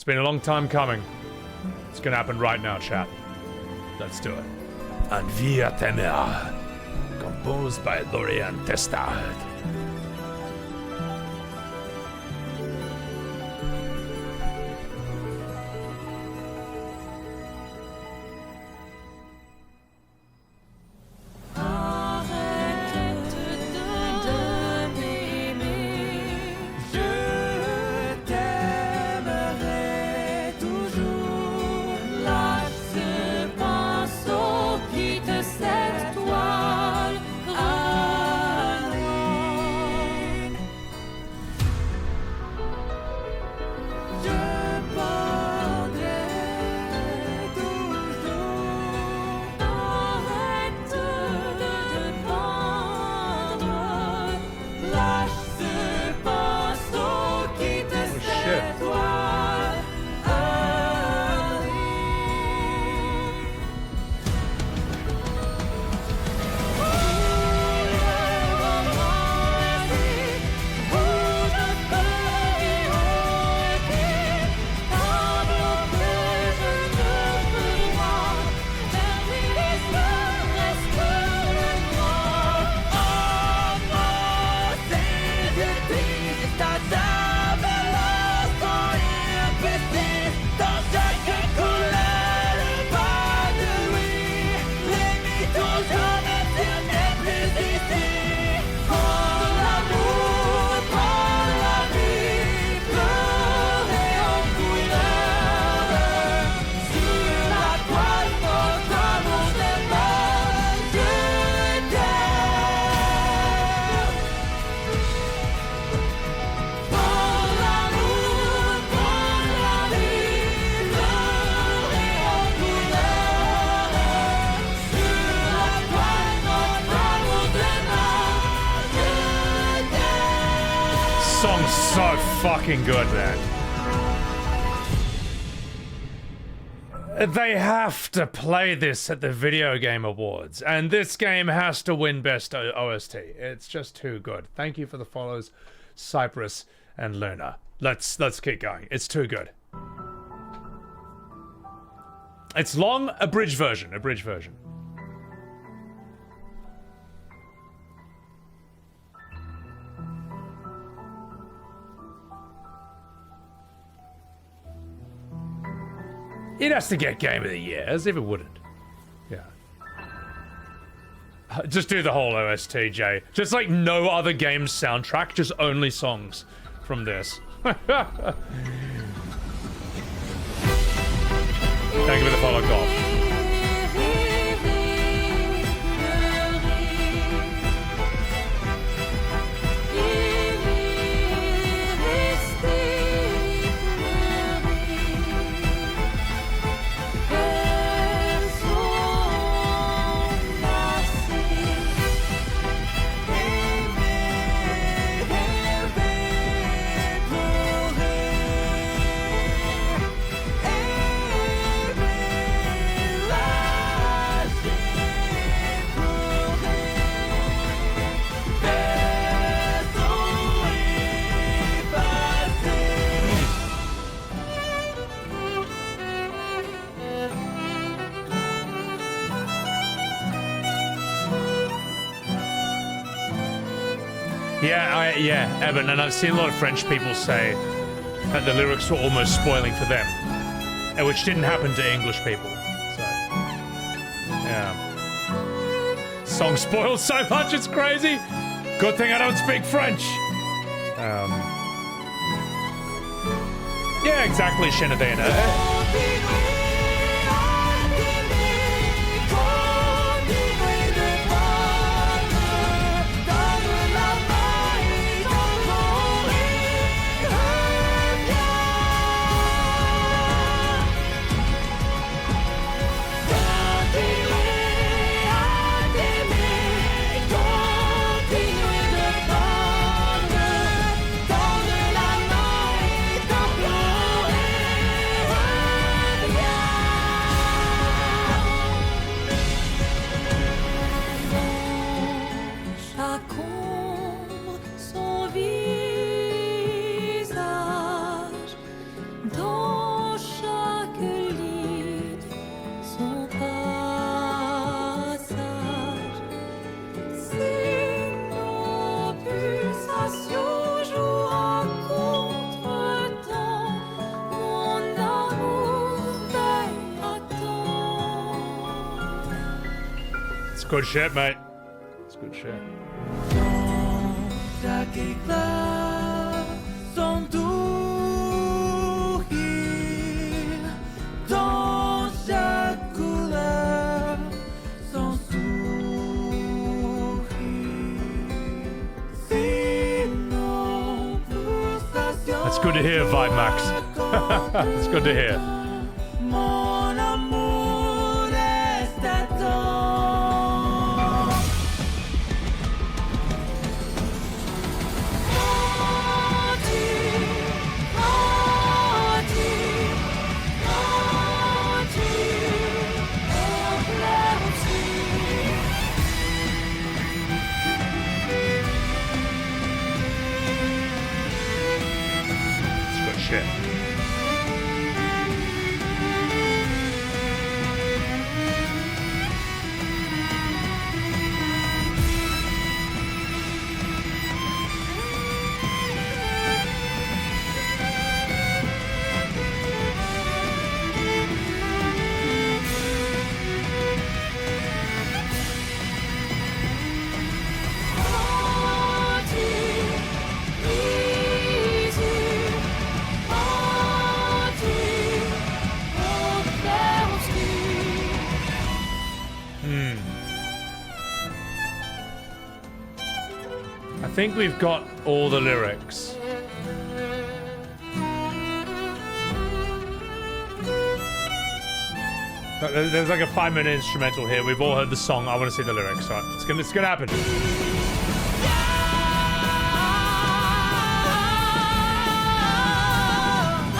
been a long time coming. It's gonna happen right now, chat. Let's do it. And Via Temer, composed by Dorian Testard. So fucking good, man. They have to play this at the Video Game Awards, and this game has to win Best OST. It's just too good. Thank you for the follows, Cypress and Luna. Let's keep going. It's too good. It's long, abridged version. It has to get Game of the Year, as if it wouldn't. Yeah. Just do the whole OST, Jay. Just like no other game's soundtrack, just only songs from this. Thank you for the follow, Golf. Yeah, Evan, and I've seen a lot of French people say that the lyrics were almost spoiling for them, which didn't happen to English people. So, yeah. Song spoils so much, it's crazy. Good thing I don't speak French. Yeah, exactly, Shenadena. good shit, mate. It's good shit. That's good to hear, Vibe Max. It's good to hear. Shit. I think we've got all the lyrics. But there's like a 5-minute instrumental here. We've all heard the song. I want to see the lyrics. Right, it's gonna happen.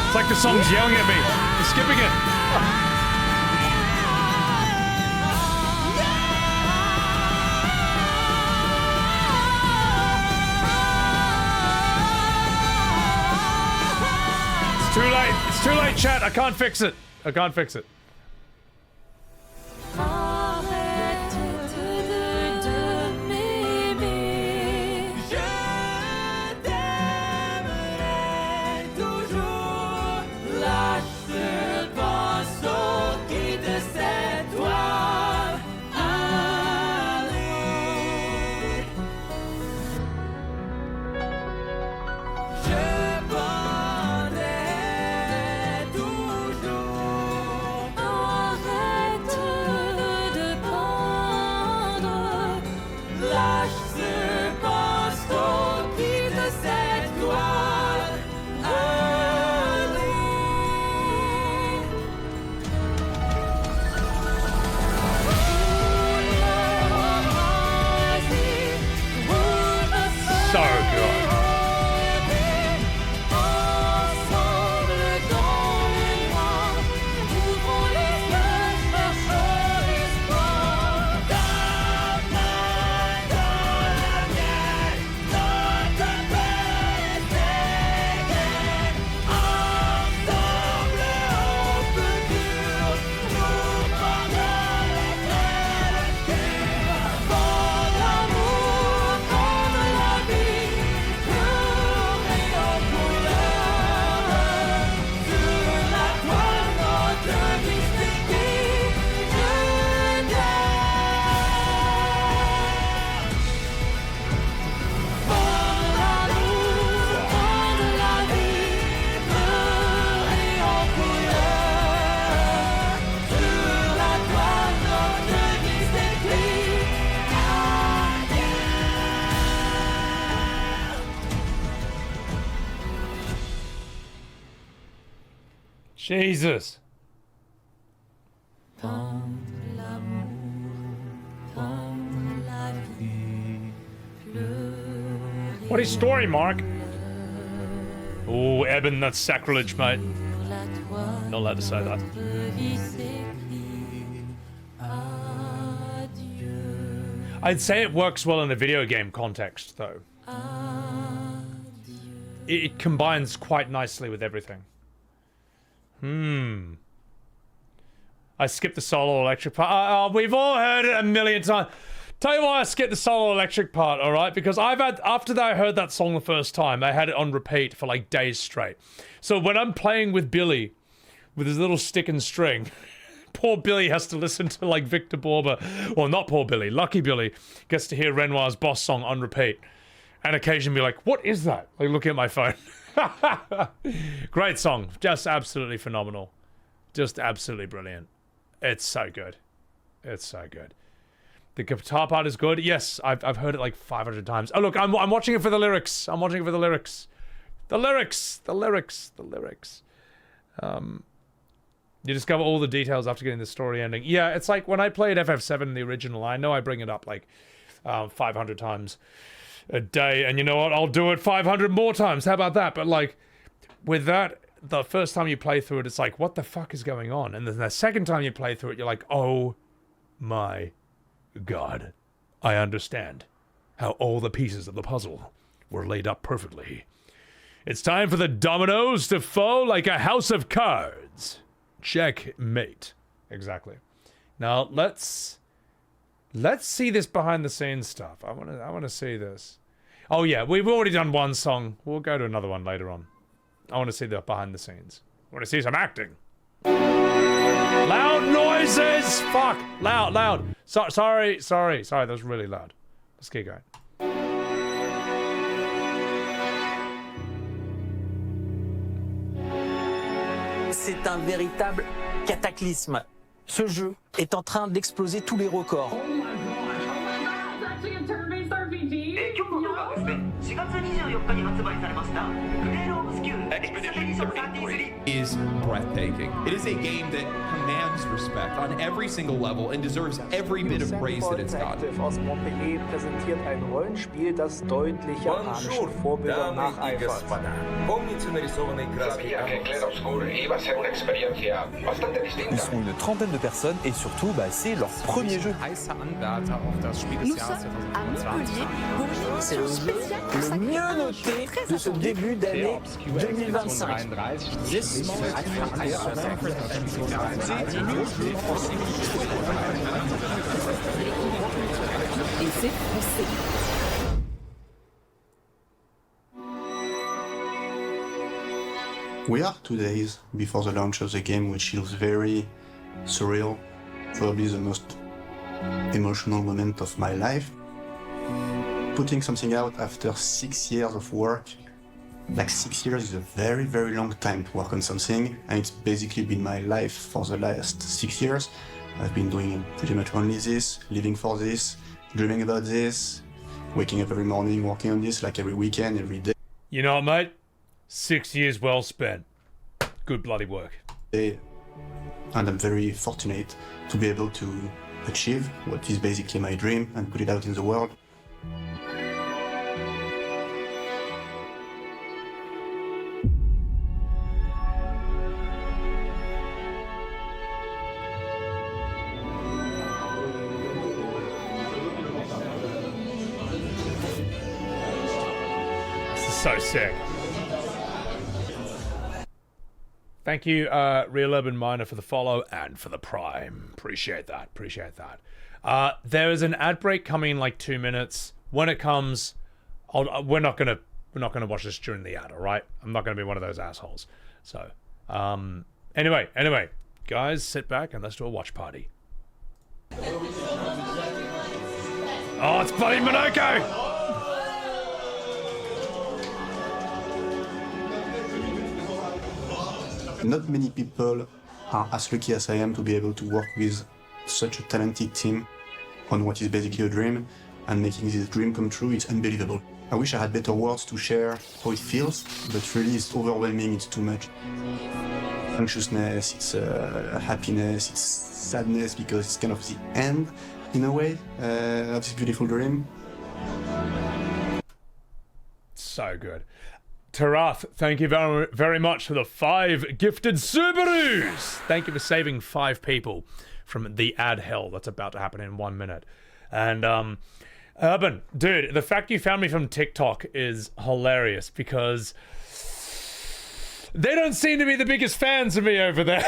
It's like the song's yelling at me. I'm skipping it. Too late. It's too late, chat. I can't fix it. I can't fix it. Jesus. What is story, Mark? Oh, Eben, that's sacrilege, mate. Not allowed to say that. I'd say it works well in a video game context, though. It combines quite nicely with everything. I skipped the solo electric part. We've all heard it a million times. Tell you why I skipped the solo electric part, alright? Because after I heard that song the first time, I had it on repeat for like days straight. So when I'm playing with Billy, with his little stick and string, poor Billy has to listen to like Victor Borba, or not poor Billy, Lucky Billy gets to hear Renoir's Boss song on repeat, and occasionally be like, what is that? Like looking at my phone. Great song, just absolutely phenomenal, just absolutely brilliant. It's so good. It's so good. The guitar part is good. Yes, I've heard it like 500 times. Oh look, I'm watching it for the lyrics. I'm watching it for the lyrics. The lyrics. You discover all the details after getting the story ending. Yeah, it's like when I played FF7, the original, I know I bring it up like 500 times a day, and you know what? I'll do it 500 more times. How about that? But like with that, the first time you play through it, it's like, what the fuck is going on? And then the second time you play through it, you're like, oh my God, I understand how all the pieces of the puzzle were laid up perfectly. It's time for the dominoes to fall like a house of cards. Checkmate. Exactly. Now let's see this behind the scenes stuff. I want to see this. Oh yeah, we've already done one song. We'll go to another one later on. I want to see the behind the scenes. I want to see some acting. Loud noises! Fuck! Loud. Sorry, that was really loud. Let's keep going. C'est un véritable cataclysme. Ce jeu est en train d'exploser tous les records. Oh my god, it's actually a turn-based RPG. Is breathtaking. It is a game that commands respect on every single level and deserves every bit of praise that it's gotten. Aus Montpellier präsentiert ein Rollenspiel, das deutlich japanischen Vorbildern nacheifert. Ils sont une trentaine de personnes et surtout, c'est leur premier jeu. Nous sommes à Montpellier pour une C'est émission le jeu spéciale le mieux noté de ce début d'année 2025. et c'est français. We are 2 days before the launch of the game, which feels very surreal, probably the most emotional moment of my life. Putting something out after 6 years of work, like 6 years is a very, very long time to work on something, and it's basically been my life for the last 6 years. I've been doing pretty much only this, living for this, dreaming about this, waking up every morning, working on this, like every weekend, every day. You know what, mate? 6 years well spent. Good bloody work. And I'm very fortunate to be able to achieve what is basically my dream and put it out in the world. This is so sick. Thank you, Real Urban Miner, for the follow and for the Prime. Appreciate that. There is an ad break coming in like 2 minutes. When it comes, we're not gonna watch this during the ad. All right, I'm not gonna be one of those assholes. So, anyway, guys, sit back and let's do a watch party. Oh, it's bloody Minoko! Not many people are as lucky as I am to be able to work with such a talented team on what is basically a dream, and making this dream come true is unbelievable. I wish I had better words to share how it feels, but really it's overwhelming, it's too much. Anxiousness, it's happiness, it's sadness, because it's kind of the end, in a way, of this beautiful dream. So good. Tarath, thank you very, very much for the 5 gifted Subarus. Thank you for saving 5 people from the ad hell that's about to happen in 1 minute. And Urban, dude, the fact you found me from TikTok is hilarious, because they don't seem to be the biggest fans of me over there.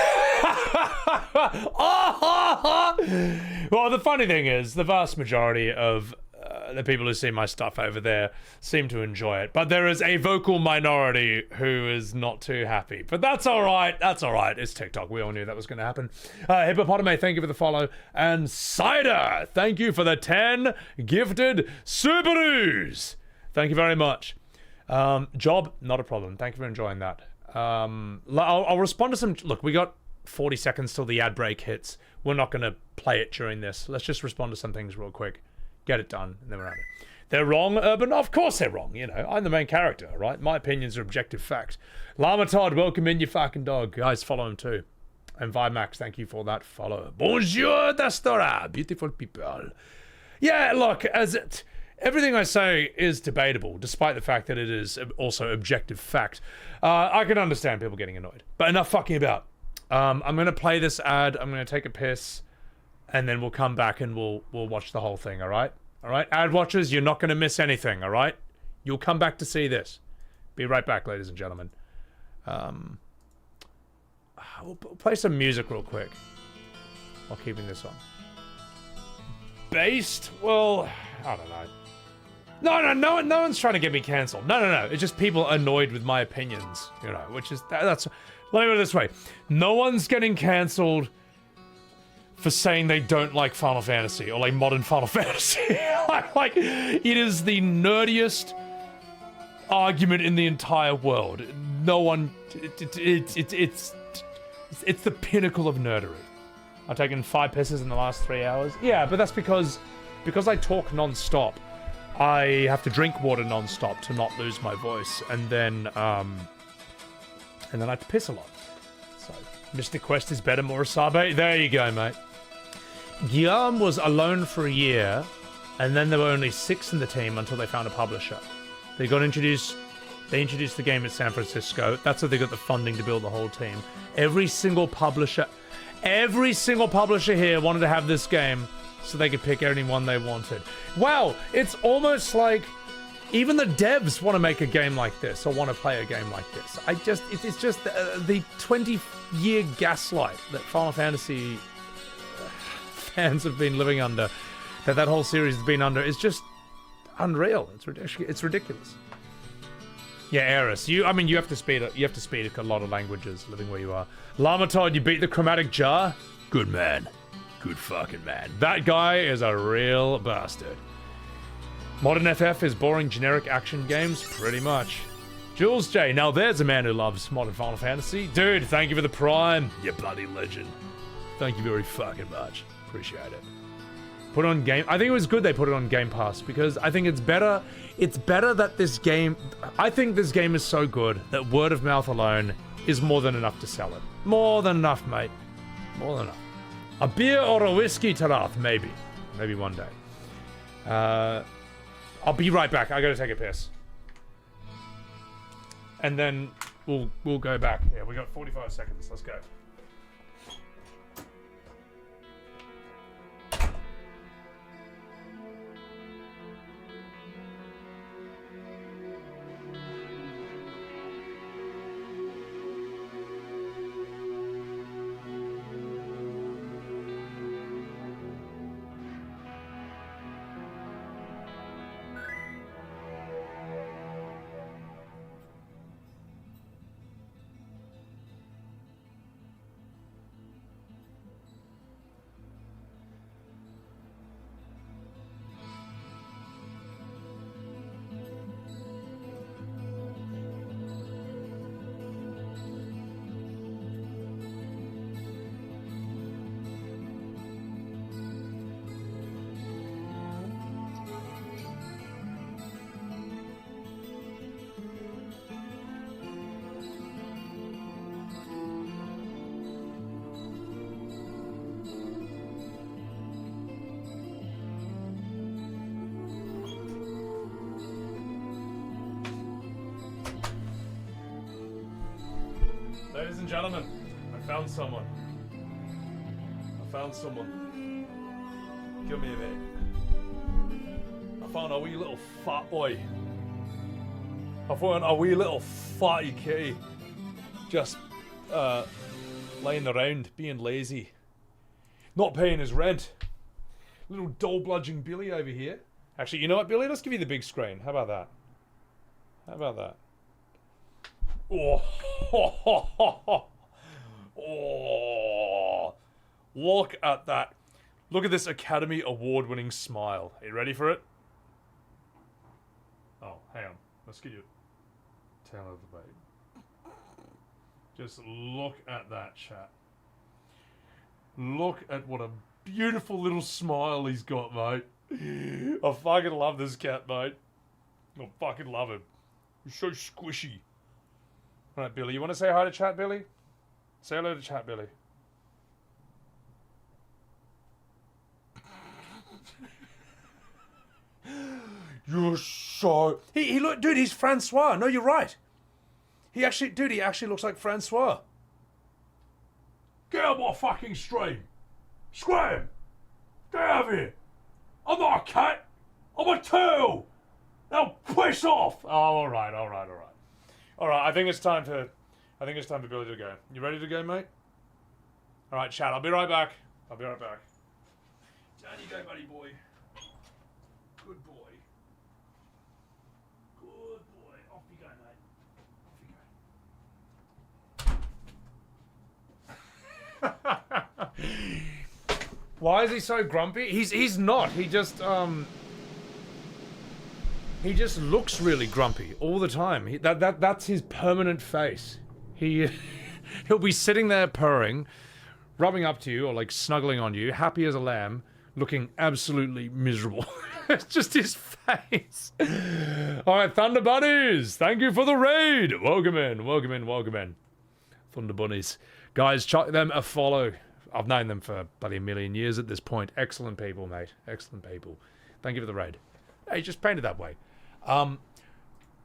Well, the funny thing is, the vast majority of the people who see my stuff over there seem to enjoy it. But there is a vocal minority who is not too happy. But that's all right. That's all right. It's TikTok. We all knew that was going to happen. Hippopotame, thank you for the follow. And Cider, thank you for the 10 gifted Subarus. Thank you very much. Job, not a problem. Thank you for enjoying that. I'll respond to some... Look, we got 40 seconds till the ad break hits. We're not going to play it during this. Let's just respond to some things real quick. Get it done, and then we're at it. They're wrong, Urban? Of course they're wrong, you know. I'm the main character, right? My opinions are objective fact. Llama Todd, welcome in, you fucking dog. Guys, follow him too. And Vimax, thank you for that follow. Bonjour, Dastora, beautiful people. Yeah, look, everything I say is debatable, despite the fact that it is also objective fact. I can understand people getting annoyed. But enough fucking about. I'm going to play this ad, I'm going to take a piss, and then we'll come back and we'll watch the whole thing, alright? Alright, ad watchers, you're not going to miss anything, alright? You'll come back to see this. Be right back, ladies and gentlemen. We'll play some music real quick while keeping this on. Based? Well, I don't know. No one's trying to get me cancelled. No. It's just people annoyed with my opinions, you know, which is, that's... Let me put it this way. No one's getting cancelled for saying they don't like Final Fantasy or like modern Final Fantasy. Like, it is the nerdiest argument in the entire world. No one... It's the pinnacle of nerdery. I've taken 5 pisses in the last 3 hours. Yeah, but that's because I talk non-stop. I have to drink water non-stop to not lose my voice, and then I have to piss a lot. So, Mr. Quest is better, Murasabe. There you go, mate. Guillaume was alone for a year, and then there were only 6 in the team until they found a publisher. They introduced the game at San Francisco. That's how they got the funding to build the whole team. Every single publisher here wanted to have this game so they could pick anyone they wanted. Wow, it's almost like even the devs want to make a game like this or want to play a game like this. It's just the 20-year gaslight that Final Fantasy fans have been living under, that whole series has been under, is just unreal. It's ridiculous. Yeah, Eris, you have to speak a lot of languages living where you are. Llama Todd, you beat the chromatic jar? Good man. Good fucking man. That guy is a real bastard. Modern FF is boring generic action games? Pretty much. Jules J, now there's a man who loves modern Final Fantasy. Dude, thank you for the prime, you bloody legend. Thank you very fucking much. Appreciate it. Put it on Game... I think it was good they put it on Game Pass, because I think it's better that this game... I think this game is so good that word of mouth alone is more than enough to sell it. More than enough, mate. More than enough. A beer or a whiskey, Tarath? Maybe. Maybe one day. I'll be right back. I gotta take a piss. And then we'll go back. Yeah, we got 45 seconds. Let's go. Ladies and gentlemen, I found someone. Give me a minute. I found a wee little fat boy. I found a wee little fatty kitty. Just, laying around, being lazy. Not paying his rent. Little dull bludging Billy over here. Actually, you know what, Billy? Let's give you the big screen. How about that? How about that? Oh, oh, look at that. Look at this Academy Award-winning smile. Are you ready for it? Oh, hang on. Let's get your tail over the bait. Just look at that, chat. Look at what a beautiful little smile he's got, mate. I fucking love this cat, mate. I fucking love him. He's so squishy. Alright, Billy, you want to say hi to chat, Billy? Say hello to chat, Billy. You're so... He look, dude, he's Francois. No, you're right. He actually looks like Francois. Get out of my fucking stream. Scram. Get out of here. I'm not a cat. I'm a turtle. Now piss off. Oh, all right. All right, I think it's time for Billy to go. You ready to go, mate? All right, chat. I'll be right back. Down you go, buddy boy. Good boy. Good boy. Off you go, mate. Off you go. Why is he so grumpy? He's not. He just looks really grumpy all the time. That's his permanent face. He'll be sitting there purring, rubbing up to you or like snuggling on you, happy as a lamb, looking absolutely miserable. It's just his face. All right, Thunder Bunnies, thank you for the raid. Welcome in. Thunder Bunnies. Guys, chuck them a follow. I've known them for bloody a million years at this point. Excellent people, mate. Excellent people. Thank you for the raid. Hey, just painted that way.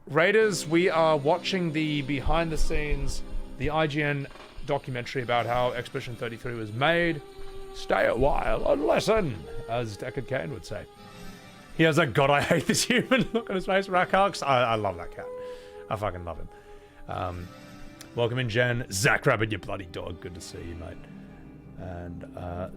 Raiders, we are watching the behind the scenes, the IGN documentary about how Expedition 33 was made. Stay a while and listen, as Deckard Cain would say. He has that God I hate this human look on his face, Rakox. I love that cat. I fucking love him. Welcome in, Jen. Zach Rabbit, you bloody dog. Good to see you, mate. And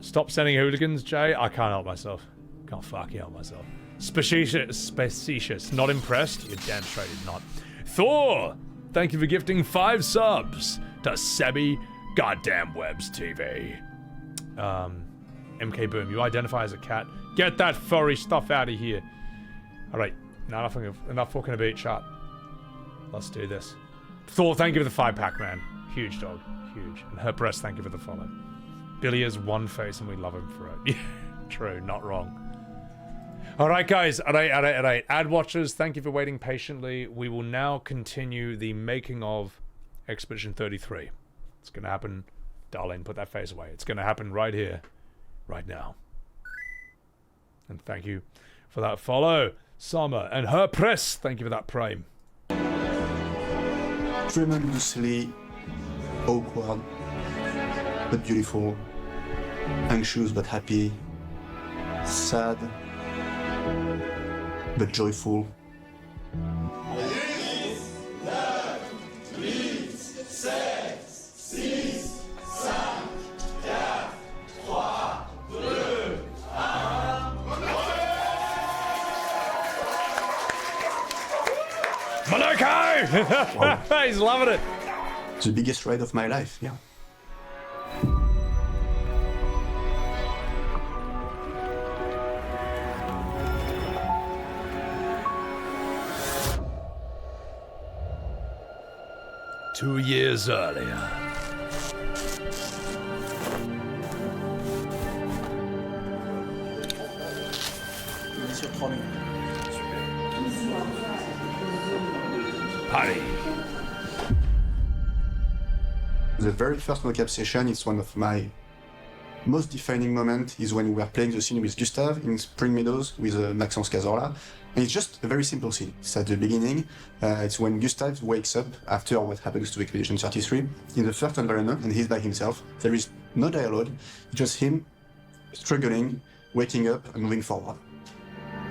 stop sending hooligans, Jay. I can't help myself. Can't fucking help myself. Specious. Not impressed? You're damn straight he's not. Thor! Thank you for gifting 5 subs to Sebby Goddamn Webs TV. MK Boom, you identify as a cat. Get that furry stuff out of here. Alright, enough talking about chat. Let's do this. Thor, thank you for the 5-pack, man. Huge dog. Huge. And her breast, thank you for the follow. Billy has one face and we love him for it. True, not wrong. Alright, guys. Alright. Ad watchers, thank you for waiting patiently. We will now continue the making of Expedition 33. It's going to happen. Darlene, put that face away. It's going to happen right here, right now. And thank you for that follow. Summer and her press, thank you for that prime. Tremendously awkward, but beautiful. Anxious but happy. Sad, but joyful. 4, He's loving it. The biggest ride of my life, yeah. Two years earlier. Monsieur 3 minutes. Parry. The very first mocap session is one of my most defining moments, is when we were playing the scene with Gustave in Spring Meadows with Maxence Cazorla. And it's just a very simple scene. It's at the beginning. It's when Gustave wakes up after what happens to Expedition 33 in the first environment, and he's by himself. There is no dialogue, just him struggling, waking up and moving forward.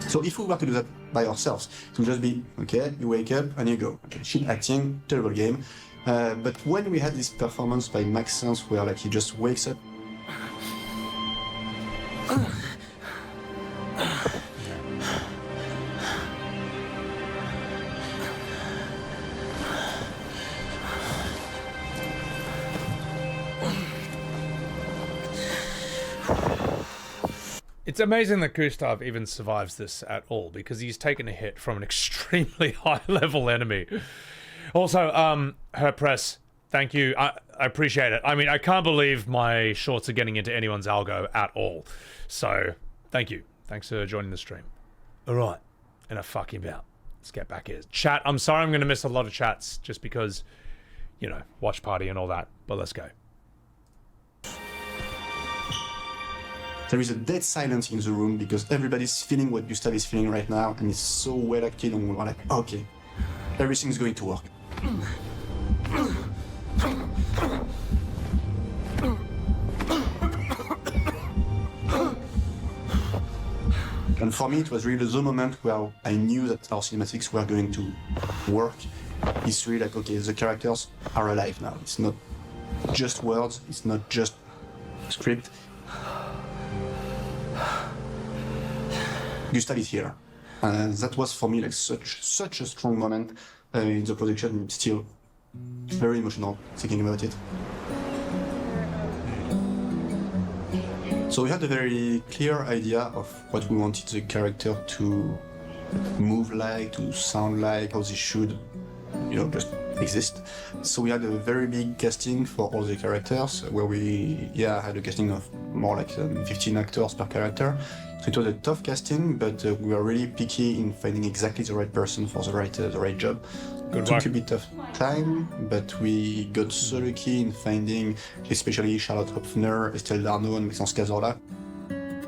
So if we were to do that by ourselves, it would just be, okay, you wake up and you go. Okay, shit acting, terrible game. But when we had this performance by Maxence where like he just wakes up, It's amazing that Gustave even survives this at all, because he's taken a hit from an extremely high-level enemy. Also, her press, thank you. I appreciate it. I mean, I can't believe my shorts are getting into anyone's algo at all. So, thank you. Thanks for joining the stream. All right, and a fucking bout. Let's get back here. Chat, I'm sorry I'm going to miss a lot of chats just because, you know, watch party and all that, but let's go. There is a dead silence in the room because everybody's feeling what Gustave is feeling right now, and it's so well acted, and we're like, okay, everything's going to work. And for me, it was really the moment where I knew that our cinematics were going to work. It's really like, okay, the characters are alive now. It's not just words, it's not just script. Gustave is here. That was for me like such a strong moment in the production. It's still very emotional thinking about it. So we had a very clear idea of what we wanted the character to move like, to sound like, how they should, you know, just exist. So we had a very big casting for all the characters, where we had a casting of more like 15 actors per character. So it was a tough casting, but we were really picky in finding exactly the right person for the right job. It took a bit of time, but we got so lucky in finding especially Charlotte Hopfner, Estelle Darnaud, and Maxence Cazorla.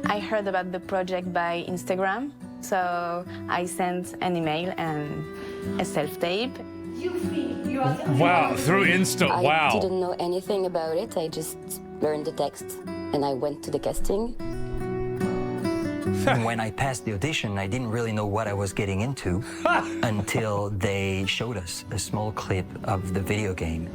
I heard about the project by Instagram, so I sent an email and a self-tape. Wow, through Insta, wow. I didn't know anything about it, I just learned the text and I went to the casting. When I passed the audition, I didn't really know what I was getting into until they showed us a small clip of the video game.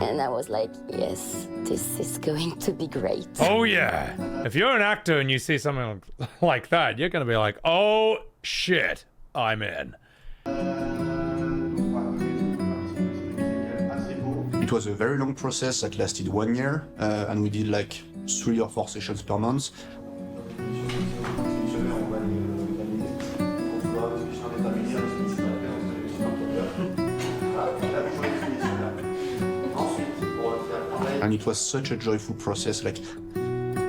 And I was like, yes, this is going to be great. Oh yeah. If you're an actor and you see something like that, you're going to be like, oh shit, I'm in. It was a very long process that lasted 1 year, and we did like 3 or 4 sessions per month. And it was such a joyful process. Like,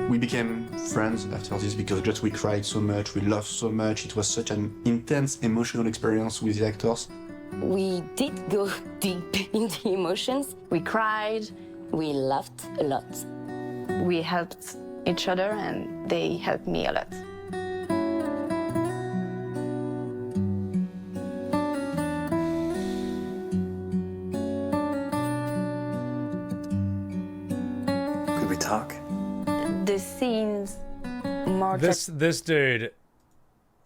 we became friends after this because just we cried so much, we laughed so much. It was such an intense emotional experience with the actors. We did go deep in the emotions. We cried, we laughed a lot. We helped each other, and they helped me a lot. Could we talk? The scenes more... This dude...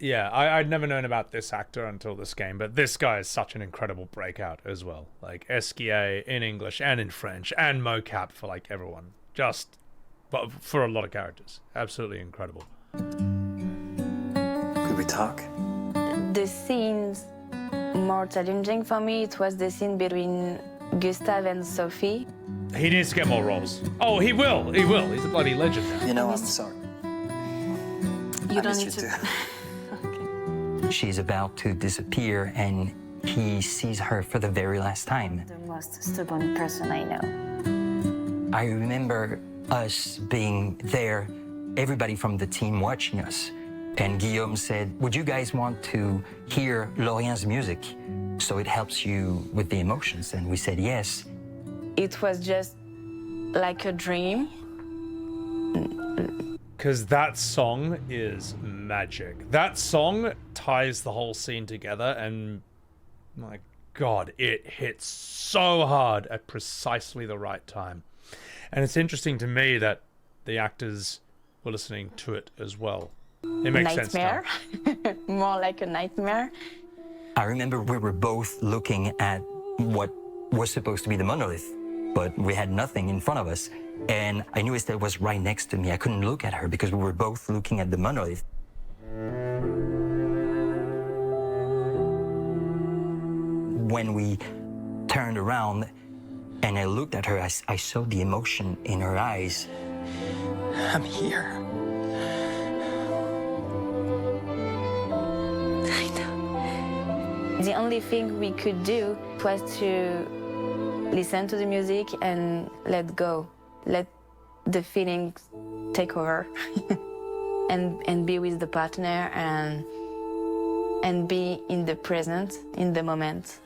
Yeah, I'd never known about this actor until this game, but this guy is such an incredible breakout as well. Like, SKA in English and in French, and mocap for, like, everyone. Just, but for a lot of characters. Absolutely incredible. Could we talk? The scenes more challenging for me, it was the scene between Gustave and Sophie. He needs to get more roles. Oh, he will. He will. He's a bloody legend now. You know, I'm sorry. You don't need to... She's about to disappear, and he sees her for the very last time. The most stubborn person I know. I remember us being there, everybody from the team watching us, and Guillaume said, would you guys want to hear Lorien's music so it helps you with the emotions? And we said yes. It was just like a dream. Because that song is magic. That song ties the whole scene together, and my God, it hits so hard at precisely the right time. And it's interesting to me that the actors were listening to it as well. It makes sense now. More like a nightmare. I remember we were both looking at what was supposed to be the monolith, but we had nothing in front of us. And I knew Estelle was right next to me. I couldn't look at her because we were both looking at the monolith. When we turned around And I looked at her, I saw the emotion in her eyes. I'm here. I know. The only thing we could do was to listen to the music and let go. Let the feelings take over. and be with the partner and be in the present, in the moment.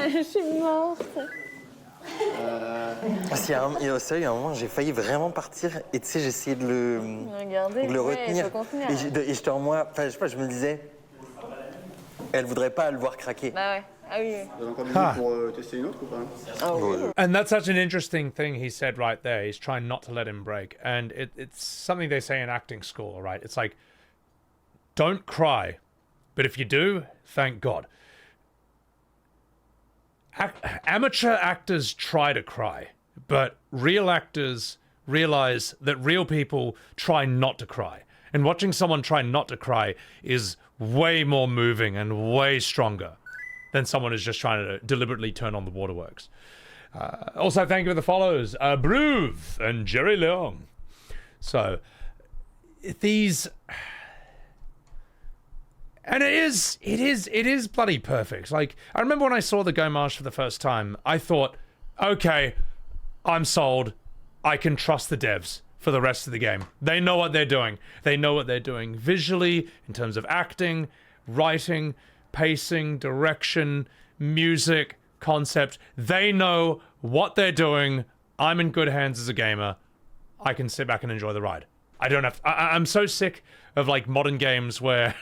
Je suis morte. Il y a un moment, j'ai failli vraiment partir et tu sais, j'ai essayé de le retenir. Et j'étais en moi, enfin, je sais pas, je me disais, elle voudrait pas le voir craquer. Bah ouais. Ah oui. And that's such an interesting thing he said right there. He's trying not to let him break. And it's something they say in acting school, right? It's like, don't cry. But if you do, thank God. Amateur actors try to cry, but real actors realize that real people try not to cry. And watching someone try not to cry is way more moving and way stronger than someone who's just trying to deliberately turn on the waterworks. Also, thank you for the follows, Bruve and Jerry Leong. So, these... And it is bloody perfect. Like, I remember when I saw the Gomage for the first time, I thought, okay, I'm sold. I can trust the devs for the rest of the game. They know what they're doing. They know what they're doing visually, in terms of acting, writing, pacing, direction, music, concept. They know what they're doing. I'm in good hands as a gamer. I can sit back and enjoy the ride. I don't have... I'm so sick of, like, modern games where...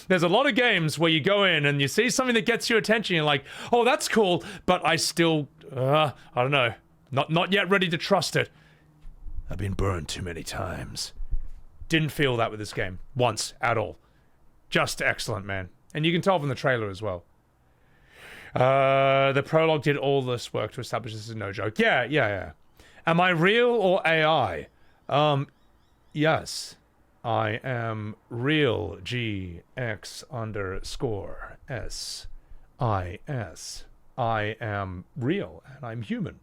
There's a lot of games where you go in and you see something that gets your attention. You're like, oh, that's cool, but I still, I don't know, not yet ready to trust it. I've been burned too many times. Didn't feel that with this game once at all. Just excellent, man. And you can tell from the trailer as well. The prologue did all this work to establish this is no joke. Yeah. Am I real or AI? Yes. I am real GX_SIS. I am real, and I'm human.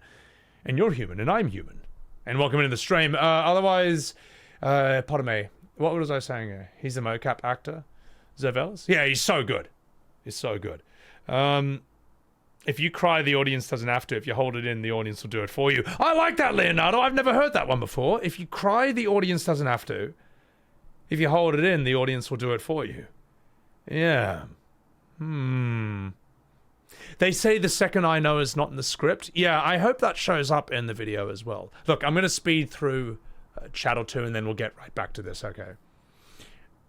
And you're human, and I'm human. And welcome into the stream. Otherwise, pardon me, what was I saying here? He's the mocap actor? Zervels? Yeah, he's so good. He's so good. If you cry, the audience doesn't have to. If you hold it in, the audience will do it for you. I like that, Leonardo. I've never heard that one before. If you cry, the audience doesn't have to. If you hold it in, the audience will do it for you. Yeah. They say the second I know is not in the script. Yeah, I hope that shows up in the video as well. Look, I'm going to speed through a chat or two and then we'll get right back to this, okay?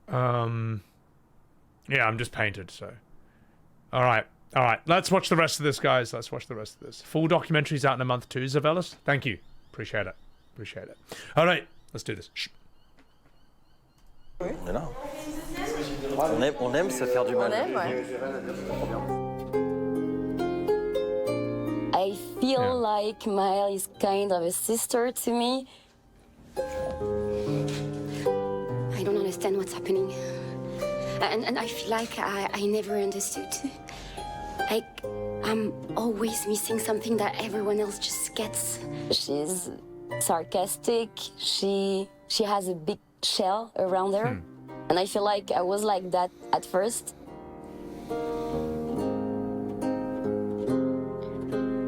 Yeah, I'm just painted, so... Alright. Let's watch the rest of this, guys. Let's watch the rest of this. Full documentary's out in a month too, Zavelis. Thank you. Appreciate it. Alright, let's do this. Shh. Mais non. On aime se faire du mal. I feel like Maelle is kind of a sister to me. I don't understand what's happening. And I feel like I never understood. Like, I'm always missing something that everyone else just gets. She's sarcastic. She has a big shell around her. And I feel like I was like that at first.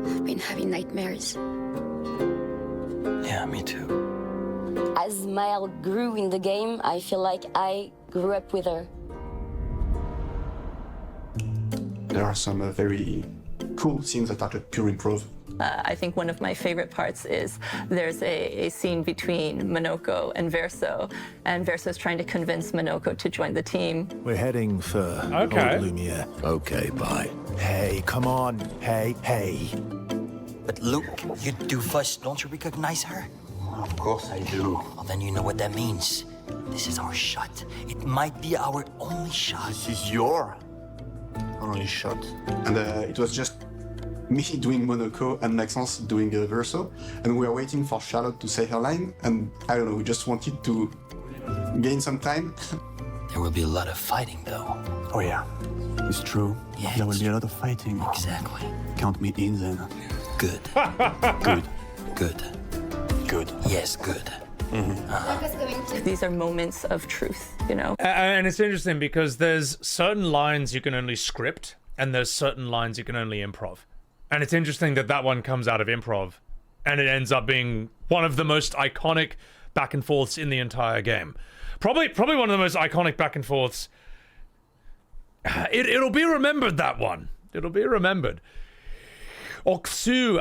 I've been having nightmares. Yeah, me too. As Maelle grew in the game, I feel like I grew up with her. There are some very cool scenes that are pure improv. I think one of my favorite parts is there's a scene between Minoko and Verso, and Verso's trying to convince Minoko to join the team. We're heading for Old Lumiere. Okay, bye. Hey, come on. Hey. But Luke, you doofus, don't you recognize her? Of course I do. Well, then you know what that means. This is our shot. It might be our only shot. This is your only shot. And it was just me doing Monaco and Maxence doing Verso, and we were waiting for Charlotte to say her line, and I don't know, we just wanted to gain some time. There will be a lot of fighting, though. Oh yeah, it's true. Yeah, there will be a lot of fighting. Exactly. Count me in then. Good. Good. Good. Good. Yes, good. These are moments of truth, you know? And it's interesting because there's certain lines you can only script, and there's certain lines you can only improv. And it's interesting that that one comes out of improv, and it ends up being one of the most iconic back and forths in the entire game. Probably one of the most iconic back and forths. It'll be remembered, that one. It'll be remembered. Oxu,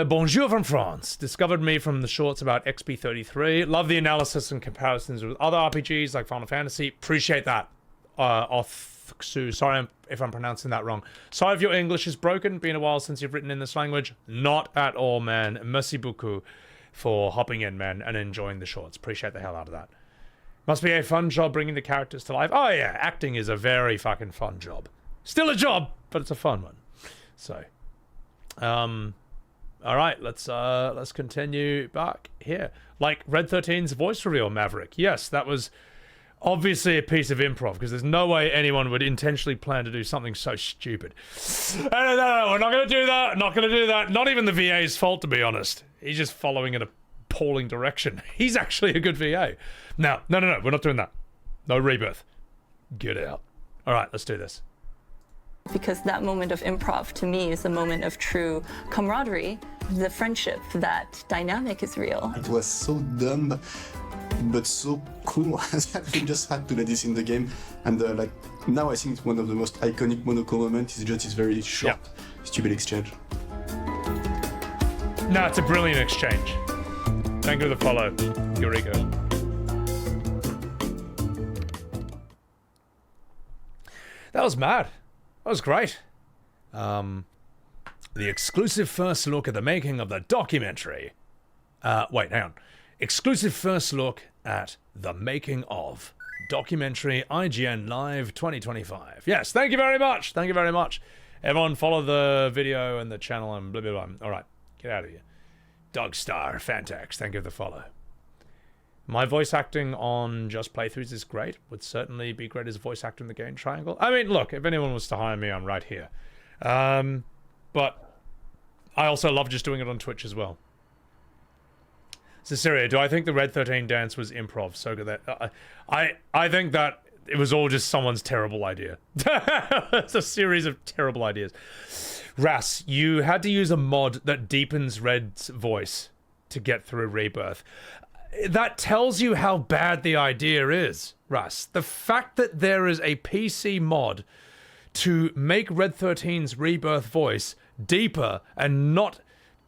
bonjour from France. Discovered me from the shorts about XP33. Love the analysis and comparisons with other RPGs like Final Fantasy. Appreciate that. Oxu, sorry if I'm pronouncing that wrong. Sorry if your English is broken. Been a while since you've written in this language. Not at all, man. Merci beaucoup for hopping in, man, and enjoying the shorts. Appreciate the hell out of that. Must be a fun job bringing the characters to life. Oh yeah, acting is a very fucking fun job. Still a job, but it's a fun one. So, all right, let's continue back here. Like Red 13's voice reveal, Maverick. Yes, that was obviously a piece of improv, because there's no way anyone would intentionally plan to do something so stupid. No, we're not going to do that. Not going to do that. Not even the VA's fault, to be honest. He's just following an appalling direction. He's actually a good VA. No, we're not doing that. No rebirth. Get out. All right, let's do this. Because that moment of improv, to me, is a moment of true camaraderie. The friendship, that dynamic is real. It was so dumb, but so cool that we just had to let this in the game. And like now I think it's one of the most iconic Monaco moments is just this very short, stupid exchange. No, it's a brilliant exchange. Thank you for the follow, Eureka. That was mad. That was great. The exclusive first look at the making of the documentary. Wait, hang on. Exclusive first look at the making of documentary IGN Live 2025. Yes, thank you very much. Thank you very much. Everyone follow the video and the channel and blah, blah, blah. All right, get out of here. Doug Starr, Fantax, thank you for the follow. My voice acting on just playthroughs is great. Would certainly be great as a voice actor in the game triangle. I mean, look, if anyone was to hire me, I'm right here. But I also love just doing it on Twitch as well. Cecilia, do I think the Red 13 dance was improv? So good that I think that it was all just someone's terrible idea. It's a series of terrible ideas. Ras, you had to use a mod that deepens Red's voice to get through Rebirth. That tells you how bad the idea is, Ras. The fact that there is a PC mod to make Red 13's Rebirth voice deeper and not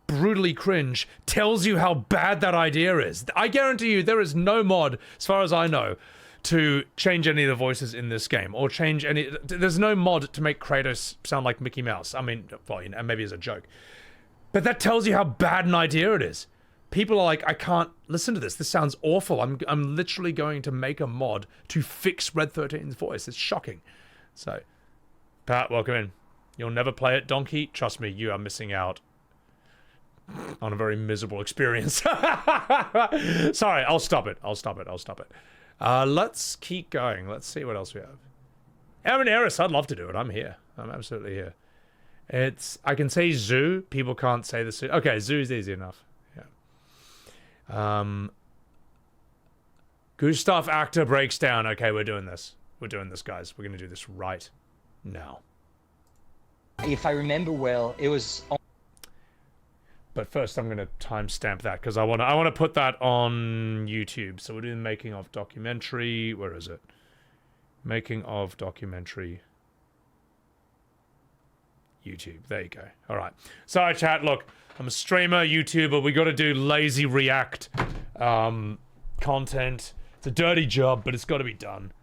brutally cringe tells you how bad that idea is. I guarantee you there is no mod, as far as I know, to change any of the voices in this game, or change any... There's no mod to make Kratos sound like Mickey Mouse. I mean, well, you know, maybe as a joke. But that tells you how bad an idea it is. People are like, I can't listen to this. This sounds awful. I'm literally going to make a mod to fix Red 13's voice. It's shocking. So, Pat, welcome in. You'll never play it, Donkey. Trust me, you are missing out on a very miserable experience. Sorry, I'll stop it. Let's keep going. Let's see what else we have. Aaron Eris, I'd love to do it. I'm here. I'm absolutely here. I can say zoo. People can't say the zoo. Okay, zoo's easy enough. Yeah. Gustave actor breaks down. Okay, we're doing this. We're doing this, guys. We're going to do this right now. If I remember well, it was... But first, I'm going to timestamp that because I want to put that on YouTube. So we're doing making of documentary. Where is it? Making of documentary. YouTube. There you go. All right. Sorry, chat. Look, I'm a streamer, YouTuber. We got to do lazy react content. It's a dirty job, but it's got to be done.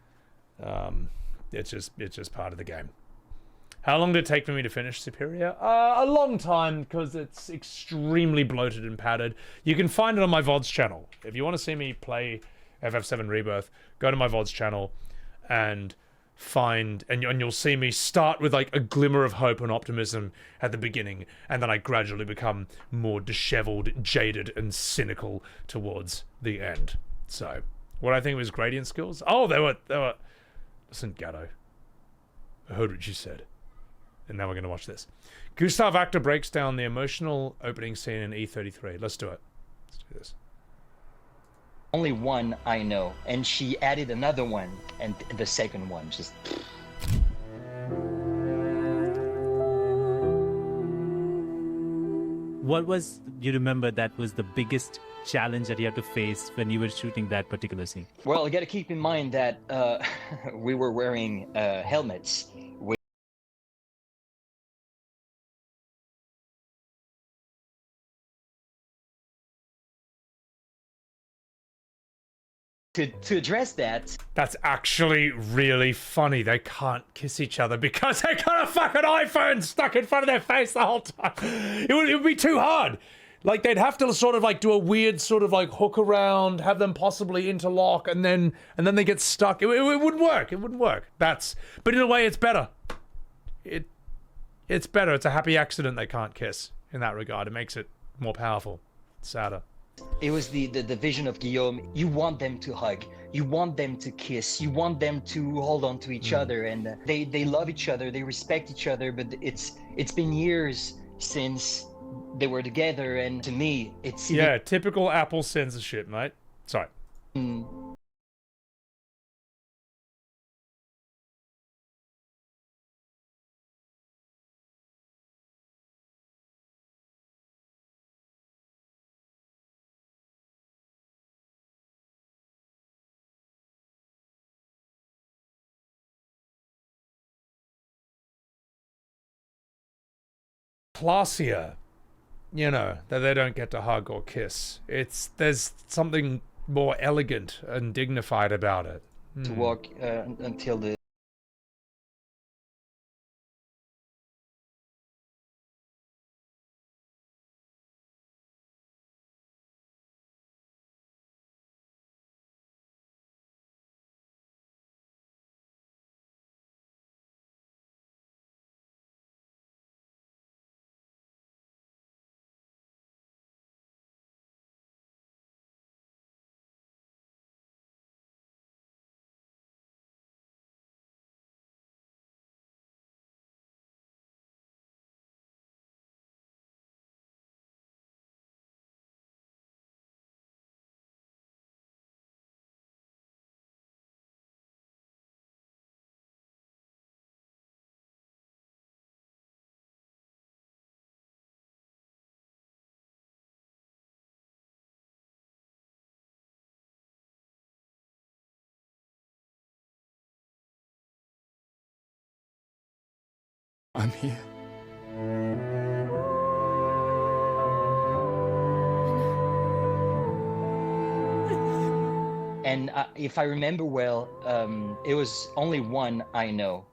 It's just part of the game. How long did it take for me to finish Superior? A long time, because it's extremely bloated and padded. You can find it on my VODS channel. If you want to see me play FF7 Rebirth, go to my VODS channel and find, and you'll see me start with like a glimmer of hope and optimism at the beginning, and then I gradually become more disheveled, jaded, and cynical towards the end. So, what I think was gradient skills? Oh, they were. Listen, Gatto. I heard what you said, and now we're gonna watch this. Gustave actor breaks down the emotional opening scene in E33. Let's do it. Let's do this. Only one I know, and she added another one, and the second one just. What was, you remember, that was the biggest challenge that you had to face when you were shooting that particular scene? Well, you got to keep in mind that we were wearing helmets. To address that. That's actually really funny. They can't kiss each other because they got a fucking iPhone stuck in front of their face the whole time. It would be too hard. Like, they'd have to sort of like do a weird sort of like hook around, have them possibly interlock, and then they get stuck. It wouldn't work. It wouldn't work. But in a way, it's better. It's better. It's a happy accident they can't kiss in that regard. It makes it more powerful. It's sadder. It was the vision of Guillaume. You want them to hug, you want them to kiss, you want them to hold on to each other, and they love each other, they respect each other. But it's been years since they were together, and to me, it's typical Apple censorship, mate. Sorry. Classier, you know, that they don't get to hug or kiss. There's something more elegant and dignified about it. To walk until the I'm here. And if I remember well, it was only one I know.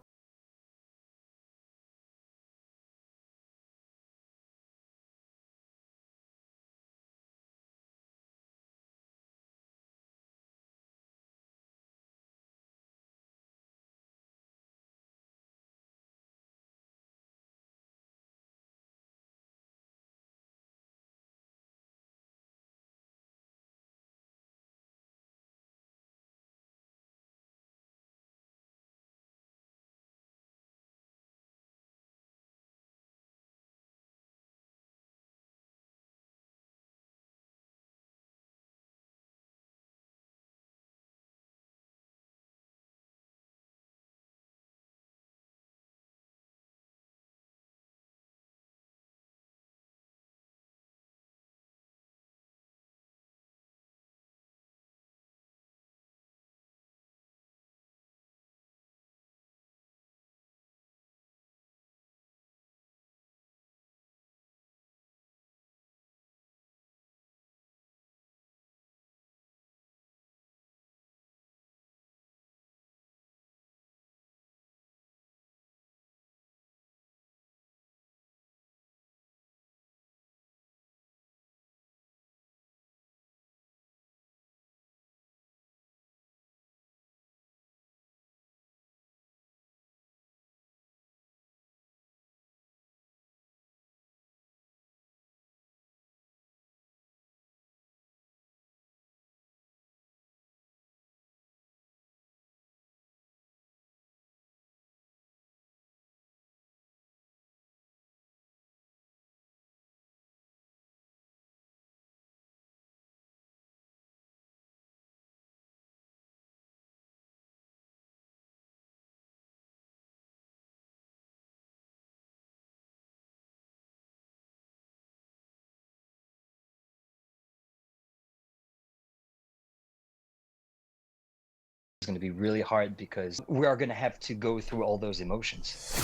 going to be really hard because we are going to have to go through all those emotions.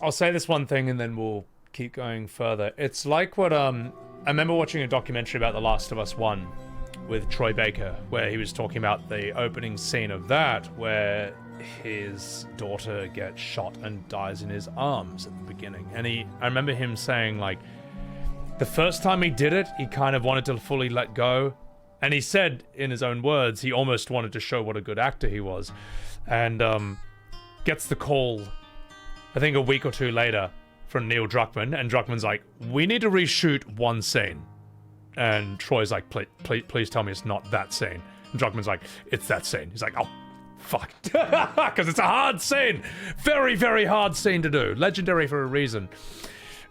I'll say this one thing and then we'll keep going further. It's like what I remember watching a documentary about The Last of Us 1 with Troy Baker, where he was talking about the opening scene of that, where his daughter gets shot and dies in his arms at the beginning. And I remember him saying, like, the first time he did it, he kind of wanted to fully let go. And he said, in his own words, he almost wanted to show what a good actor he was. And gets the call, I think a week or two later, from Neil Druckmann. And Druckmann's like, we need to reshoot one scene. And Troy's like, please tell me it's not that scene. And Druckmann's like, it's that scene. He's like, oh, fuck. Because it's a hard scene. Very, very hard scene to do. Legendary for a reason.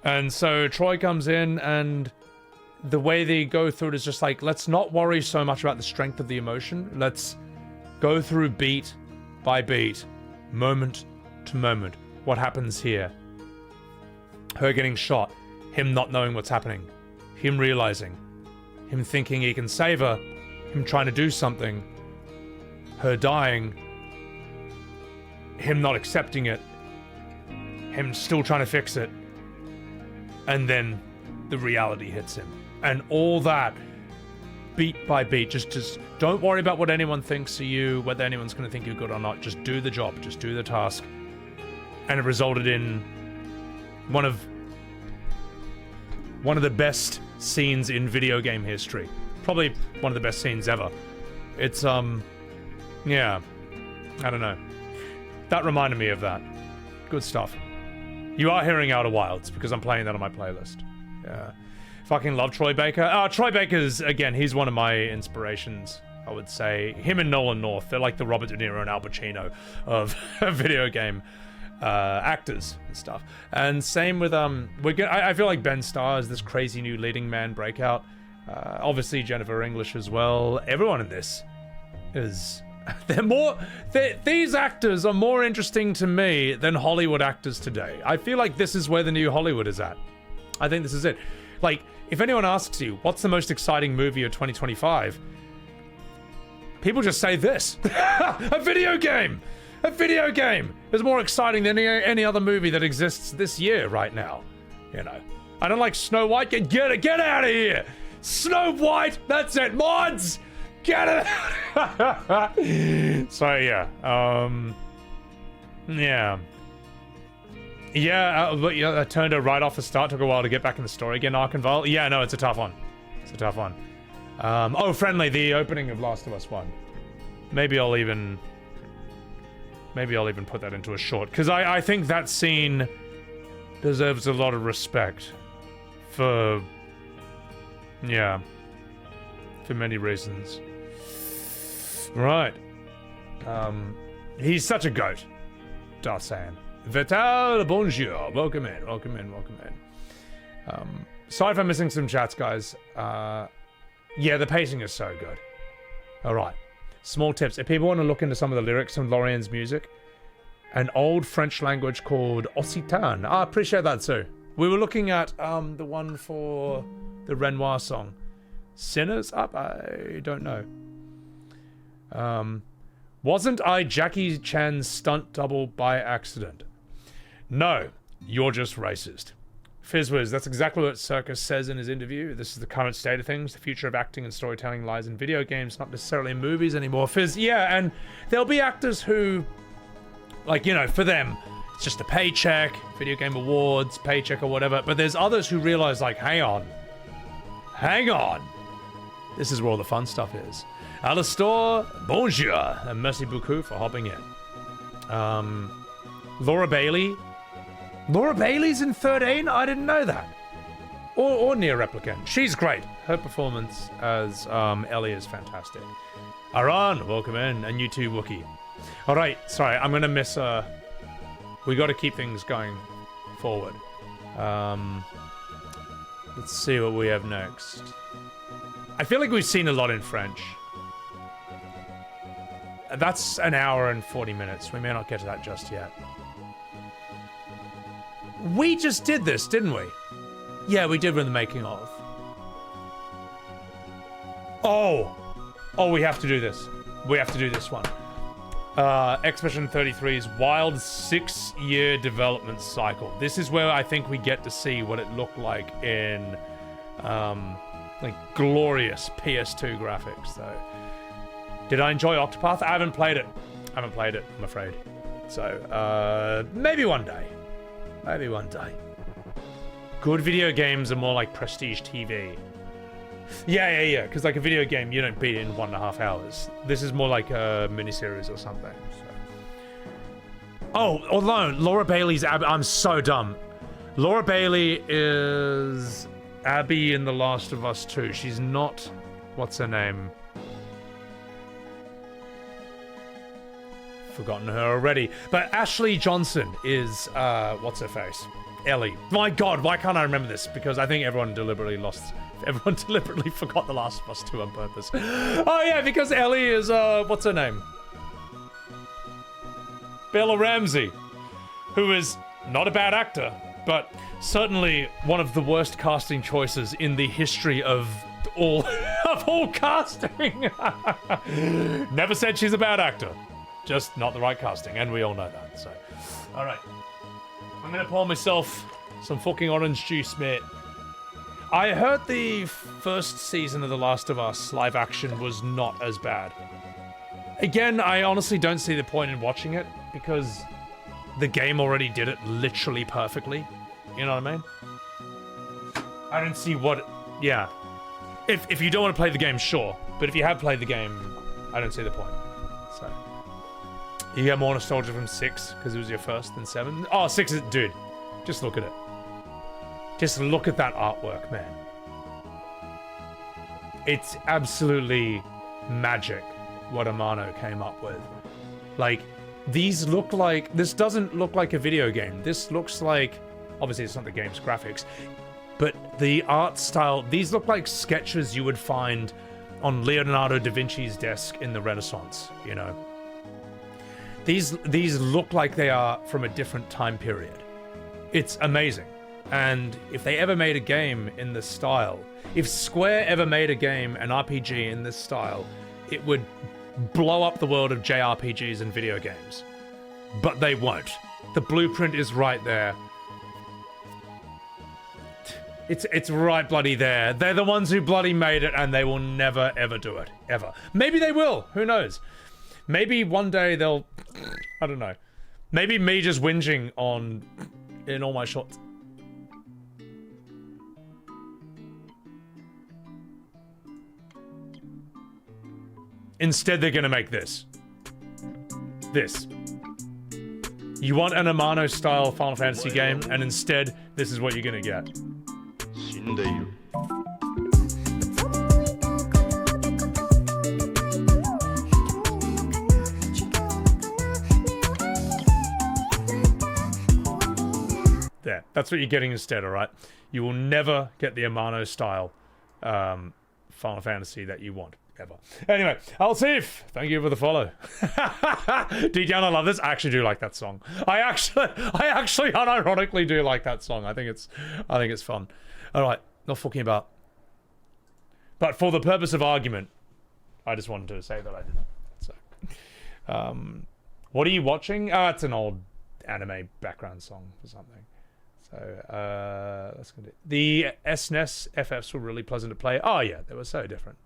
And so Troy comes in, and the way they go through it is just like, let's not worry so much about the strength of the emotion. Let's go through beat by beat, moment to moment. What happens here? Her getting shot. Him not knowing what's happening. Him realizing. Him thinking he can save her. Him trying to do something. Her dying. Him not accepting it. Him still trying to fix it. And then the reality hits him. And all that, beat by beat, just don't worry about what anyone thinks of you, whether anyone's going to think you're good or not. Just do the job. Just do the task. And it resulted in one of the best scenes in video game history. Probably one of the best scenes ever. It's, yeah. I don't know. That reminded me of that. Good stuff. You are hearing Outer Wilds, because I'm playing that on my playlist. Yeah. Fucking love Troy Baker. Troy Baker's, again, he's one of my inspirations, I would say. Him and Nolan North, they're like the Robert De Niro and Al Pacino of video game actors and stuff. And same with I feel like Ben Starr is this crazy new leading man breakout. Obviously Jennifer English as well. Everyone in this is these actors are more interesting to me than Hollywood actors today. I feel like this is where the new Hollywood is at. I think this is it. Like, if anyone asks you what's the most exciting movie of 2025, people just say this. A video game. A video game is more exciting than any other movie that exists this year right now. You know, I don't like Snow White. Get out of here. Snow White. That's it. Mods. Get it. So yeah. I turned her right off the start. Took a while to get back in the story again. Arkenville. Yeah, no, it's a tough one. It's a tough one. Friendly. The opening of Last of Us 1. Maybe I'll even put that into a short, because I think that scene deserves a lot of respect for many reasons. Right. He's such a goat. Darsan. Vital, bonjour. Welcome in. Sorry if I'm missing some chats, guys. Yeah, the pacing is so good. Alright. Small tips. If people want to look into some of the lyrics from Lorien's music, an old French language called Occitan. I appreciate that too. We were looking at the one for the Renoir song. Sinners Up? I don't know. Wasn't I Jackie Chan's stunt double by accident? No, you're just racist. Fizzwiz, that's exactly what Serkis says in his interview. This is the current state of things. The future of acting and storytelling lies in video games, not necessarily in movies anymore. Fizz, yeah, and there'll be actors who, like, you know, for them, it's just a paycheck, video game awards, paycheck or whatever. But there's others who realize, like, hang on. This is where all the fun stuff is. Alistair, bonjour, and merci beaucoup for hopping in. Laura Bailey. Laura Bailey's in 13? I didn't know that. Or Near Replicant. She's great. Her performance as Ellie is fantastic. Aran, welcome in. And you too, Wookie. Alright, sorry, I'm gonna miss we gotta keep things going forward. Let's see what we have next. I feel like we've seen a lot in French. That's an hour and 40 minutes. We may not get to that just yet. We just did this, didn't we? Yeah, we did with the making of. Oh, Oh, we have to do this. We have to do this one. Expedition 33's wild 6-year development cycle. This is where I think we get to see what it looked like in like glorious PS2 graphics. So, did I enjoy Octopath? I haven't played it. I'm afraid. So, maybe one day. Maybe one day. Good video games are more like prestige TV. Yeah. Because like a video game, you don't beat it in 1.5 hours. This is more like a miniseries or something. So. Oh, although Laura Bailey's Abby. I'm so dumb. Laura Bailey is Abby in The Last of Us 2. She's not. What's her name? Forgotten her already. But Ashley Johnson is what's her face? Ellie. My God, why can't I remember this? Because I think everyone deliberately forgot The Last of Us 2 on purpose. Oh yeah, because Ellie is what's her name? Bella Ramsey, who is not a bad actor, but certainly one of the worst casting choices in the history of all casting. Never said she's a bad actor. Just not the right casting, and we all know that, so. Alright. I'm gonna pour myself some fucking orange juice, mate. I heard the first season of The Last of Us live action was not as bad. Again, I honestly don't see the point in watching it, because the game already did it literally perfectly. You know what I mean? I don't see what... Yeah. If you don't want to play the game, sure. But if you have played the game, I don't see the point. So... You get more nostalgia from 6 because it was your first than 7. Oh, 6 is... Dude, just look at it. Just look at that artwork, man. It's absolutely magic what Amano came up with. Like, these look like... This doesn't look like a video game. This looks like... Obviously, it's not the game's graphics. But the art style... These look like sketches you would find on Leonardo da Vinci's desk in the Renaissance, you know? These look like they are from a different time period. It's amazing. And if they ever made a game in this style, if Square ever made a game, an RPG in this style, it would blow up the world of JRPGs and video games. But they won't. The blueprint is right there. It's right bloody there. They're the ones who bloody made it, and they will never ever do it. Ever. Maybe they will. Who knows? Maybe one day they'll... I don't know. Maybe me just whinging in all my shots. Instead, they're gonna make this. This. You want an Amano-style Final Fantasy game, and instead, this is what you're gonna get. There. That's what you're getting instead, alright? You will never get the Amano-style Final Fantasy that you want. Ever. Anyway, Altif, thank you for the follow. DJ, I love this. I actually do like that song. I actually unironically do like that song. I think it's fun. All right, not fucking about. But for the purpose of argument, I just wanted to say that I did. So, what are you watching? It's an old anime background song or something. So, let's go. The SNES FFs were really pleasant to play. Oh yeah, they were so different.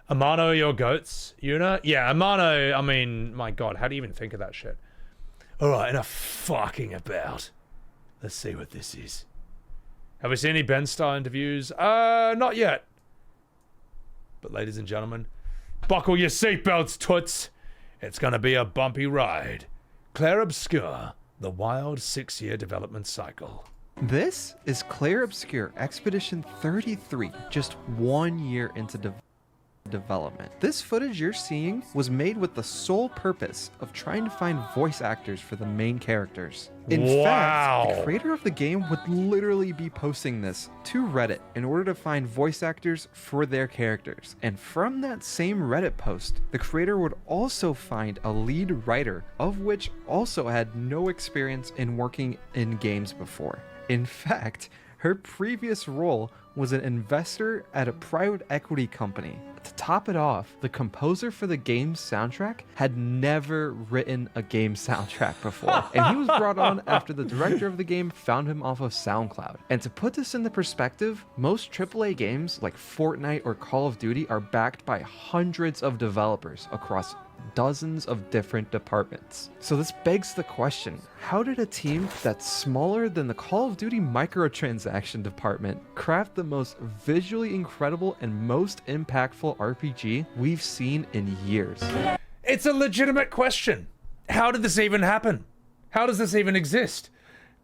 Amano, your goats, Yuna? Yeah, Amano, I mean, my God, how do you even think of that shit? Alright, enough fucking about. Let's see what this is. Have we seen any Ben Starr interviews? Not yet. But ladies and gentlemen, buckle your seatbelts, toots. It's gonna be a bumpy ride. Clair Obscur, the wild 6-year development cycle. This is Clair Obscur Expedition 33, just 1 year into development. This footage you're seeing was made with the sole purpose of trying to find voice actors for the main characters. In fact, the creator of the game would literally be posting this to Reddit in order to find voice actors for their characters. And from that same Reddit post, the creator would also find a lead writer, of which also had no experience in working in games before. In fact, Her previous role was an investor at a private equity company. To top it off, the composer for the game's soundtrack had never written a game soundtrack before, and he was brought on after the director of the game found him off of SoundCloud. And to put this into perspective, most AAA games like Fortnite or Call of Duty are backed by hundreds of developers across dozens of different departments. So this begs the question, how did a team that's smaller than the Call of Duty microtransaction department craft the most visually incredible and most impactful RPG we've seen in years? It's a legitimate question. How did this even happen? How does this even exist?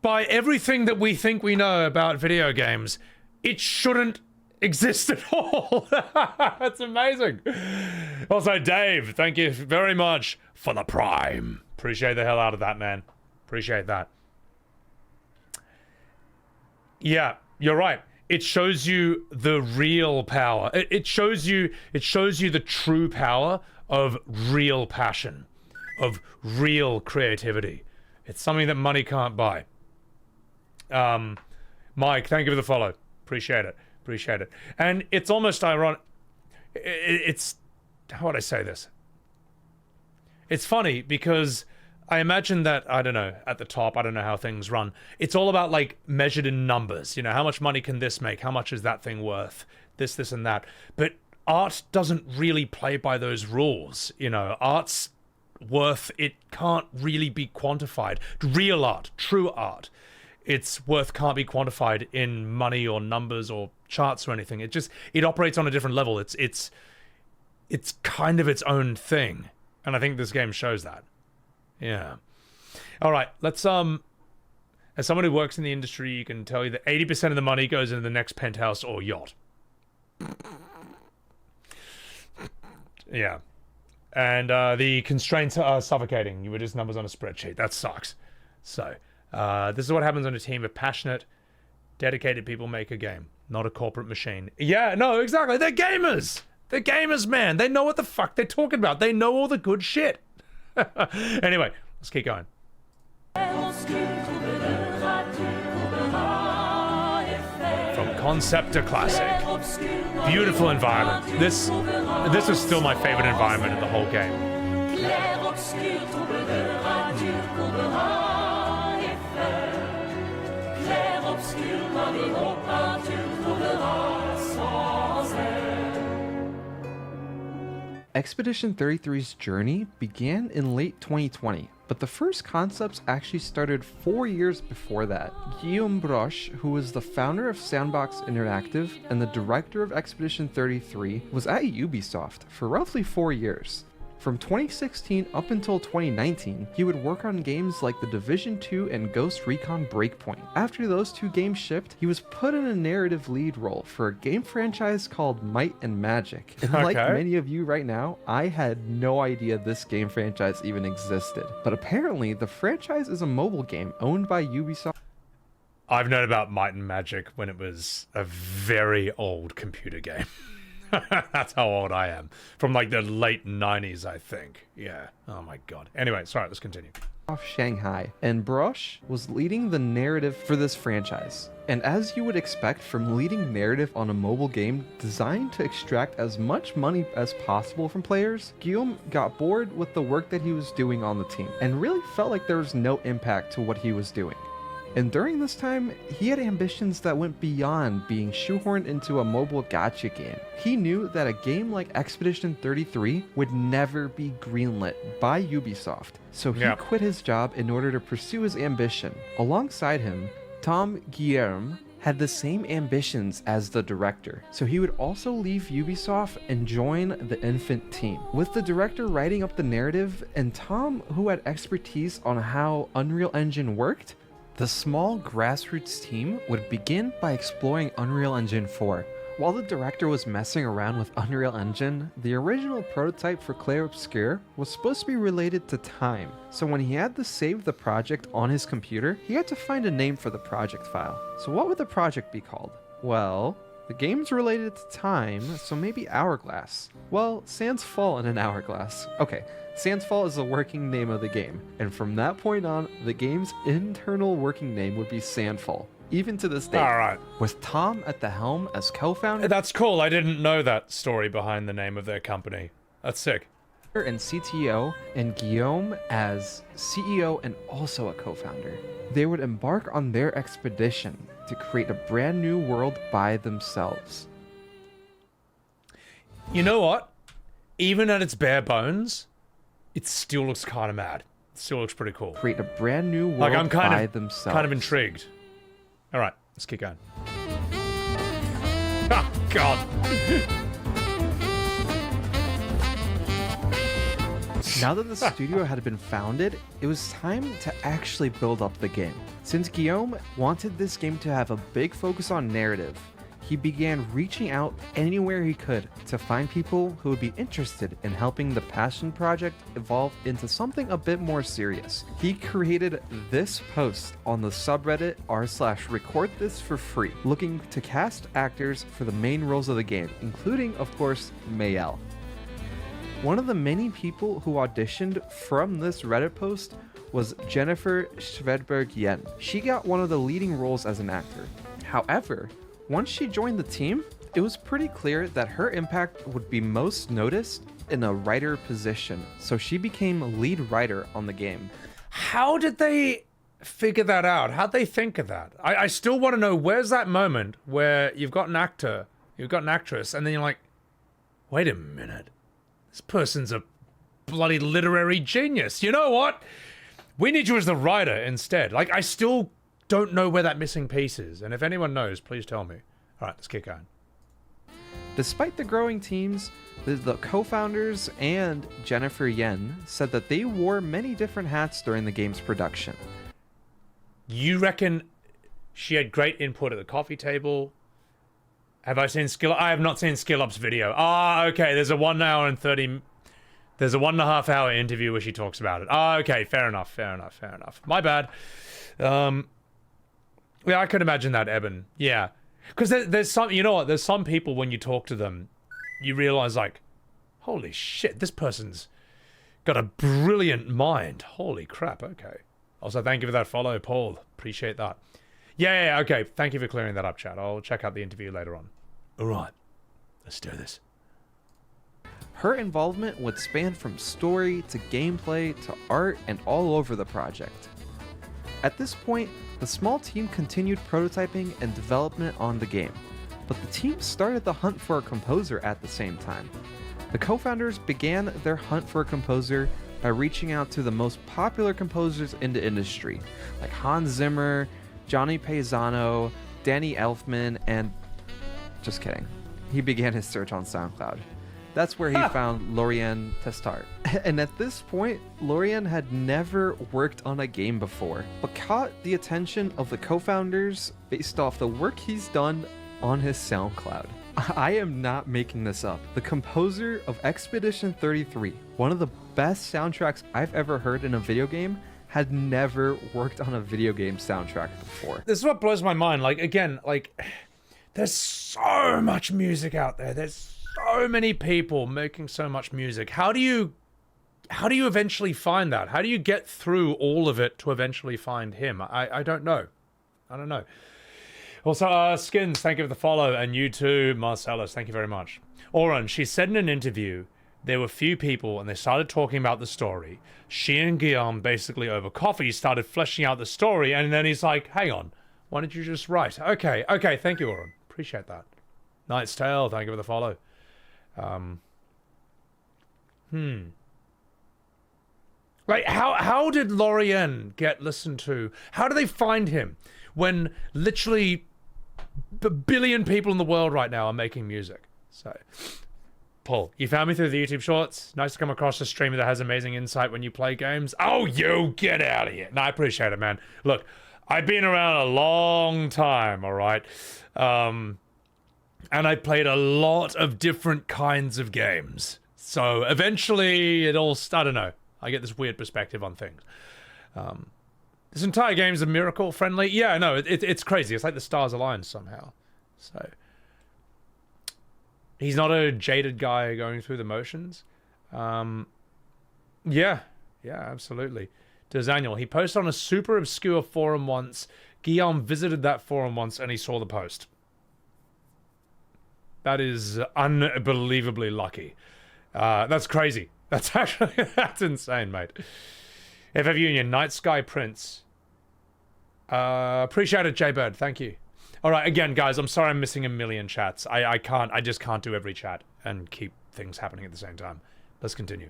By everything that we think we know about video games, it shouldn't exist at all. That's amazing. Also, Dave, thank you very much for the Prime. Appreciate the hell out of that, man. Appreciate that. Yeah, you're right. It shows you the real power. It shows you the true power of real passion, of real creativity. It's something that money can't buy. Mike, thank you for the follow. Appreciate it. Appreciate it. And it's almost ironic. It's, how would I say this? It's funny because I imagine that, I don't know, at the top, I don't know how things run. It's all about like measured in numbers. You know, how much money can this make? How much is that thing worth? This, and that. But art doesn't really play by those rules. You know, art's worth, it can't really be quantified. Real art, true art, its worth can't be quantified in money or numbers or charts or anything. It operates on a different level. It's kind of its own thing, and I think this game shows that. Yeah. All right, let's as someone who works in the industry, you can tell you that 80% of the money goes into the next penthouse or yacht. Yeah. And the constraints are suffocating. You were just numbers on a spreadsheet. That sucks. So this is what happens when a team of passionate, dedicated people make a game, not a corporate machine. Yeah, no, exactly. They're gamers. They're gamers, man. They know what the fuck they're talking about. They know all the good shit. Anyway, let's keep going. From concept to classic. Beautiful environment. This is still my favorite environment in the whole game. Expedition 33's journey began in late 2020, but the first concepts actually started 4 years before that. Guillaume Broche, who was the founder of Sandbox Interactive and the director of Expedition 33, was at Ubisoft for roughly 4 years. From 2016 up until 2019, he would work on games like The Division 2 and Ghost Recon Breakpoint. After those two games shipped, he was put in a narrative lead role for a game franchise called Might and Magic. And like many of you right now, I had no idea this game franchise even existed. But apparently, the franchise is a mobile game owned by Ubisoft. I've known about Might and Magic when it was a very old computer game. That's how old I am. From like the late 90s, I think. Yeah. Oh my god. Anyway, sorry, let's continue. Shanghai, and Broche was leading the narrative for this franchise. And as you would expect from leading narrative on a mobile game designed to extract as much money as possible from players, Guillaume got bored with the work that he was doing on the team and really felt like there was no impact to what he was doing. And during this time, he had ambitions that went beyond being shoehorned into a mobile gacha game. He knew that a game like Expedition 33 would never be greenlit by Ubisoft, so he quit his job in order to pursue his ambition. Alongside him, Tom Guillerme had the same ambitions as the director, so he would also leave Ubisoft and join the infant team. With the director writing up the narrative and Tom, who had expertise on how Unreal Engine worked, the small grassroots team would begin by exploring Unreal Engine 4. While the director was messing around with Unreal Engine, the original prototype for Clair Obscur was supposed to be related to time. So when he had to save the project on his computer, he had to find a name for the project file. So what would the project be called? Well, the game's related to time, so maybe Hourglass. Well, Sandfall in an hourglass. Okay, Sandfall is the working name of the game, and from that point on, the game's internal working name would be Sandfall. even to this day. All right. With Tom at the helm as co-founder. That's cool. I didn't know that story behind the name of their company. That's sick. And CTO, and Guillaume as CEO and also a co-founder. They would embark on their expedition to create a brand new world by themselves. You know what? Even at its bare bones, it still looks kind of mad. It still looks pretty cool. Create a brand new world like, I'm by themselves. Kind of intrigued. All right, let's keep going. Oh, God. Now that the studio had been founded, it was time to actually build up the game. Since Guillaume wanted this game to have a big focus on narrative, he began reaching out anywhere he could to find people who would be interested in helping the passion project evolve into something a bit more serious. He created this post on the subreddit r/record this for free, looking to cast actors for the main roles of the game, including, of course, Maelle. One of the many people who auditioned from this Reddit post was Jennifer Schvedberg-Yen. She got one of the leading roles as an actor. However, once she joined the team, it was pretty clear that her impact would be most noticed in a writer position, so she became lead writer on the game. How did they figure that out? How'd they think of that? I still want to know, where's that moment where you've got an actor, you've got an actress, and then you're like, wait a minute. This person's a bloody literary genius. You know what? We need you as the writer instead. Like, I still don't know where that missing piece is. And if anyone knows, please tell me. All right, let's keep going. Despite the growing teams, the co-founders and Jennifer Yen said that they wore many different hats during the game's production. You reckon she had great input at the coffee table? Have I seen Skill? I have not seen Skill Up's video. Ah, okay. There's a 1 hour and 30. There's a 1.5 hour interview where she talks about it. Ah, okay. Fair enough. My bad. Yeah, I could imagine that, Eben. Yeah, because there's some. You know what? There's some people when you talk to them, you realize like, holy shit, this person's got a brilliant mind. Holy crap. Okay. Also, thank you for that follow, Paul. Appreciate that. Yeah, okay. Thank you for clearing that up, chat. I'll check out the interview later on. All right, let's do this. Her involvement would span from story to gameplay to art and all over the project. At this point, the small team continued prototyping and development on the game, but the team started the hunt for a composer at the same time. The co-founders began their hunt for a composer by reaching out to the most popular composers in the industry, like Hans Zimmer, Johnny Paisano, Danny Elfman, and... just kidding. He began his search on SoundCloud. That's where he found Lorien Testart. And at this point, Lorien had never worked on a game before, but caught the attention of the co-founders based off the work he's done on his SoundCloud. I am not making this up. The composer of Expedition 33, one of the best soundtracks I've ever heard in a video game, had never worked on a video game soundtrack before. This is what blows my mind. Like, again, like, there's so much music out there. There's so many people making so much music. How do you eventually find that? How do you get through all of it to eventually find him? I don't know. I don't know. Also, Skins, thank you for the follow. And you too, Marcellus, thank you very much. Oren, she said in an interview, there were few people and they started talking about the story. She and Guillaume basically over coffee started fleshing out the story, and then he's like, hang on, why didn't you just write? Okay, thank you, Oren. Appreciate that. Knight's Tale, thank you for the follow. Like, how did Lorien get listened to? How do they find him when literally a billion people in the world right now are making music? So, Paul, you found me through the YouTube shorts. Nice to come across a streamer that has amazing insight when you play games. Oh, you get out of here. No, I appreciate it, man. Look, I've been around a long time, all right? And I played a lot of different kinds of games. So eventually it all, I don't know. I get this weird perspective on things. This entire game is a miracle friendly. Yeah, no, it's crazy. It's like the stars aligned somehow. So he's not a jaded guy going through the motions. Yeah, absolutely. Daniel, he posted on a super obscure forum once, Guillaume visited that forum once and he saw the post. That is unbelievably lucky. That's crazy. That's actually, that's insane, mate. FF Union, Night Sky Prince. Appreciate it, J-Bird. Thank you. All right, again, guys, I'm sorry I'm missing a million chats. I just can't do every chat and keep things happening at the same time. Let's continue.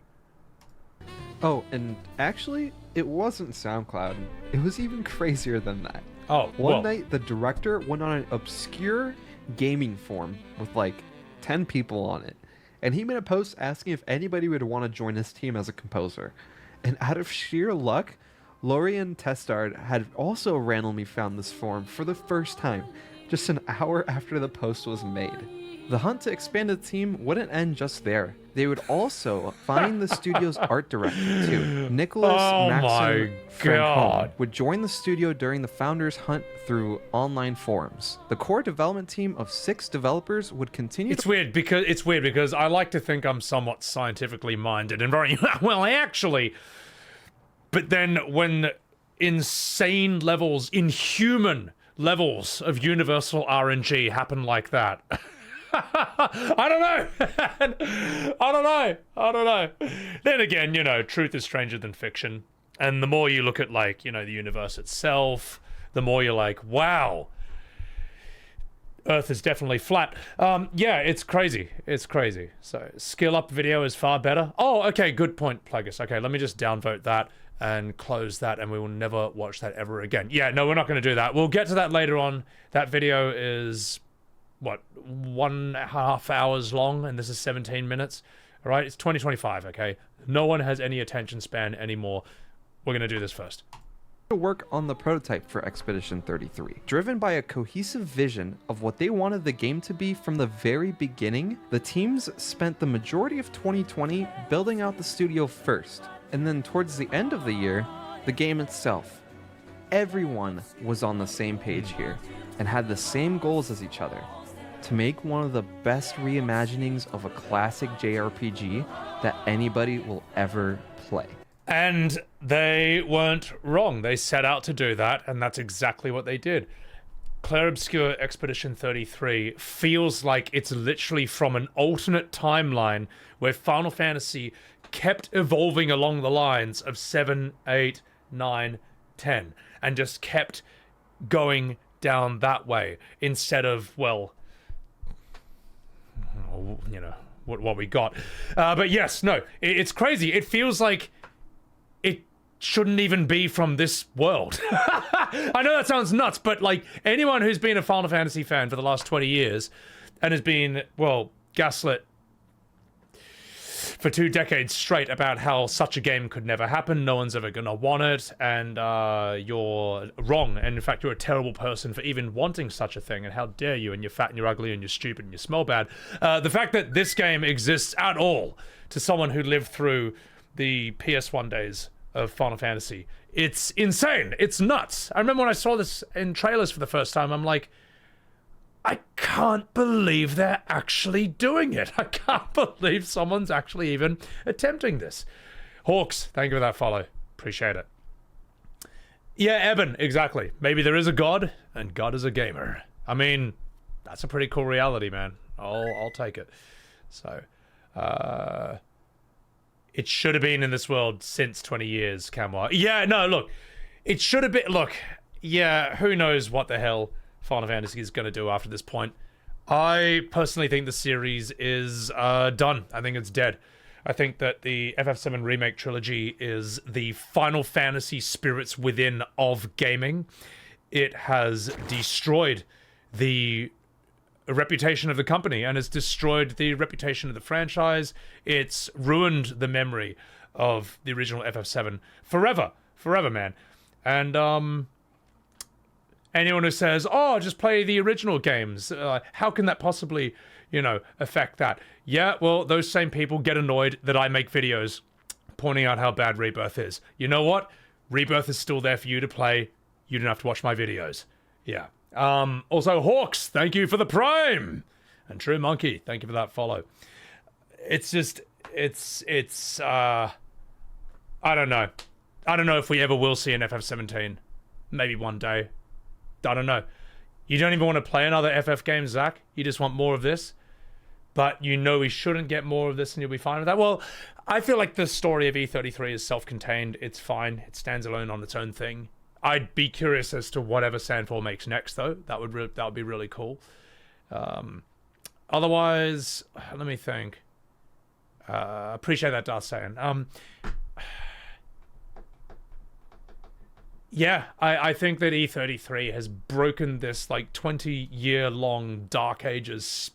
Oh, and actually, it wasn't SoundCloud. It was even crazier than that. Oh, One night, the director went on an obscure gaming forum with like 10 people on it. And he made a post asking if anybody would want to join his team as a composer. And out of sheer luck, Lorien Testard had also randomly found this forum for the first time, just an hour after the post was made. The hunt to expand the team wouldn't end just there. They would also find the studio's art director too. Nicholas Maxim Francone would join the studio during the founders' hunt through online forums. The core development team of 6 developers would continue. It's weird because I like to think I'm somewhat scientifically minded and very well actually. But then when insane levels, inhuman levels of universal RNG happen like that. I don't know. Then again, you know, truth is stranger than fiction. And the more you look at, like, you know, the universe itself, the more you're like, wow, Earth is definitely flat. Yeah, it's crazy. It's crazy. So, skill up video is far better. Oh, okay, good point, Plagueis. Okay, let me just downvote that and close that, and we will never watch that ever again. Yeah, no, we're not going to do that. We'll get to that later on. That video is... what, 1.5 hours long, and this is 17 minutes. All right, it's 2025, okay? No one has any attention span anymore. We're gonna do this first. To work on the prototype for Expedition 33. Driven by a cohesive vision of what they wanted the game to be from the very beginning, the teams spent the majority of 2020 building out the studio first, and then towards the end of the year, the game itself. Everyone was on the same page here, and had the same goals as each other. To make one of the best reimaginings of a classic JRPG that anybody will ever play. And they weren't wrong. They set out to do that, and that's exactly what they did. Clair Obscur Expedition 33 feels like it's literally from an alternate timeline where Final Fantasy kept evolving along the lines of 7, 8, 9, 10, and just kept going down that way instead of, well, you know, what we got. But yes, no, it's crazy. It feels like it shouldn't even be from this world. I know that sounds nuts, but like anyone who's been a Final Fantasy fan for the last 20 years and has been, well, gaslit for 2 decades straight about how such a game could never happen, no one's ever gonna want it, and you're wrong, and in fact you're a terrible person for even wanting such a thing, and how dare you, and you're fat and you're ugly and you're stupid and you smell bad. The fact that this game exists at all to someone who lived through the PS1 days of Final Fantasy, it's insane, it's nuts. I remember when I saw this in trailers for the first time, I'm like, I can't believe they're actually doing it. I can't believe someone's actually even attempting this. Hawks, thank you for that follow. Appreciate it. Yeah, Eben, exactly. Maybe there is a God, and God is a gamer. I mean, that's a pretty cool reality, man. I'll take it. So, it should have been in this world since 20 years, Camwa. Yeah, no, look. It should have been... Look, yeah, who knows what the hell Final Fantasy is going to do after this point. I personally think the series is done. I think it's dead. I think that the FF7 Remake trilogy is the Final Fantasy spirits within of gaming. It has destroyed the reputation of the company, and it's destroyed the reputation of the franchise. It's ruined the memory of the original FF7 forever. Forever, man. And, anyone who says, oh, just play the original games, how can that possibly, you know, affect that? Yeah, well, those same people get annoyed that I make videos pointing out how bad Rebirth is. You know what? Rebirth is still there for you to play. You don't have to watch my videos. Yeah. Also, Hawks, thank you for the Prime! And True Monkey, thank you for that follow. It's just, I don't know. I don't know if we ever will see an FF17. Maybe one day. I don't know. You don't even want to play another FF game, Zach. You just want more of this. But you know we shouldn't get more of this and you'll be fine with that. Well, I feel like the story of E33 is self-contained. It's fine. It stands alone on its own thing. I'd be curious as to whatever Sandfall makes next, though. That would be really cool. Otherwise, let me think. Appreciate that, Darth Saiyan. Yeah, I think that E33 has broken this like 20-year-long Dark Ages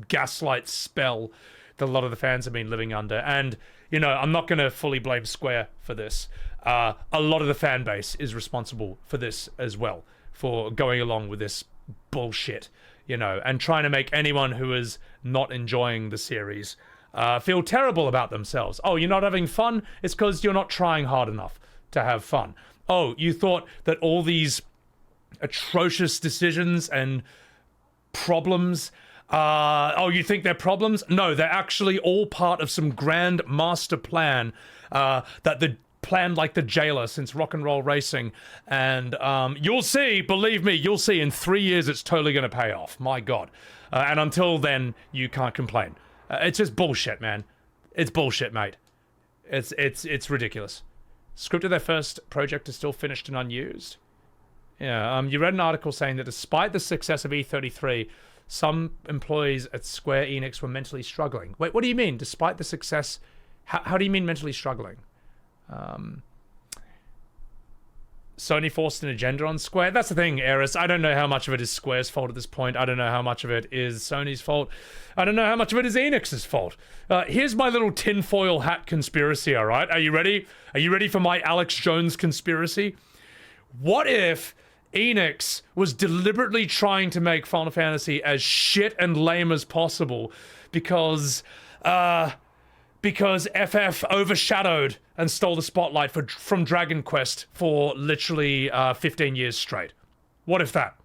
gaslight spell that a lot of the fans have been living under. And, you know, I'm not going to fully blame Square for this. A lot of the fan base is responsible for this as well, for going along with this bullshit, you know, and trying to make anyone who is not enjoying the series feel terrible about themselves. Oh, you're not having fun? It's because you're not trying hard enough to have fun. Oh, you thought that all these atrocious decisions and problems, you think they're problems? No, they're actually all part of some grand master plan that the planned like the jailer since rock and roll racing. And you'll see, believe me, you'll see in 3 years it's totally going to pay off. My God. And until then, you can't complain. It's just bullshit, man. It's bullshit, mate. It's ridiculous. Script of their first project is still finished and unused. Yeah, you read an article saying that despite the success of E33, some employees at Square Enix were mentally struggling. Wait, what do you mean? Despite the success, how do you mean mentally struggling? Sony forced an agenda on Square. That's the thing, Eris. I don't know how much of it is Square's fault at this point. I don't know how much of it is Sony's fault. I don't know how much of it is Enix's fault. Here's my little tinfoil hat conspiracy, all right? Are you ready? Are you ready for my Alex Jones conspiracy? What if Enix was deliberately trying to make Final Fantasy as shit and lame as possible because FF overshadowed and stole the spotlight from Dragon Quest for literally 15 years straight? What if that?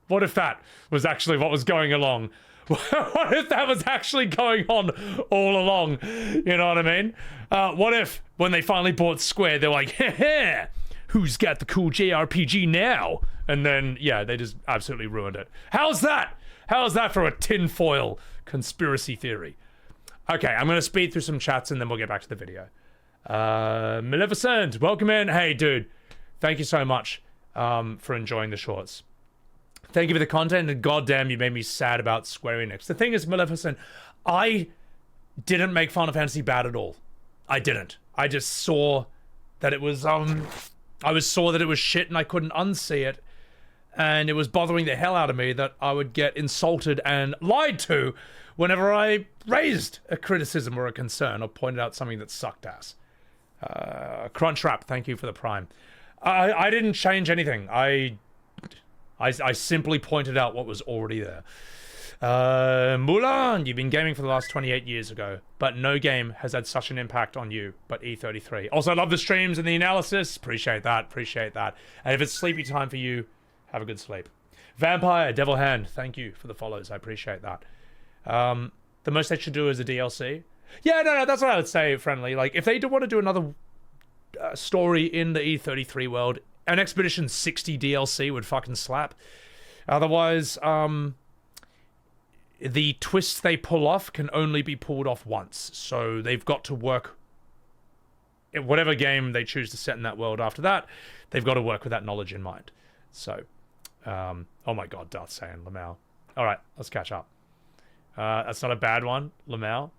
What if that was actually what was going along? What if that was actually going on all along? You know what I mean? What if, when they finally bought Square, they're like, heh, who's got the cool JRPG now? And then, yeah, they just absolutely ruined it. How's that? How's that for a tinfoil conspiracy theory? Okay, I'm going to speed through some chats and then we'll get back to the video. Maleficent, welcome in. Hey, dude, thank you so much for enjoying the shorts. Thank you for the content, and goddamn, you made me sad about Square Enix. The thing is, Maleficent, I didn't make Final Fantasy bad at all. I didn't. I just saw that it was, saw that it was shit and I couldn't unsee it. And it was bothering the hell out of me that I would get insulted and lied to whenever I raised a criticism or a concern or pointed out something that sucked ass. Crunchwrap, thank you for the prime. I didn't change anything. I simply pointed out what was already there. Mulan, you've been gaming for the last 28 years ago, but no game has had such an impact on you but E33. Also, I love the streams and the analysis. Appreciate that, appreciate that. And if it's sleepy time for you, have a good sleep. Vampire, Devil Hand, thank you for the follows. I appreciate that. The most they should do is a DLC. Yeah, no, that's what I would say, Friendly. Like, if they do want to do another story in the E33 world, an Expedition 60 DLC would fucking slap. Otherwise, the twists they pull off can only be pulled off once. So they've got to work... whatever game they choose to set in that world after that, they've got to work with that knowledge in mind. So, oh my god, Darth Saiyan, Lamau. Alright, let's catch up. That's not a bad one, Lamau.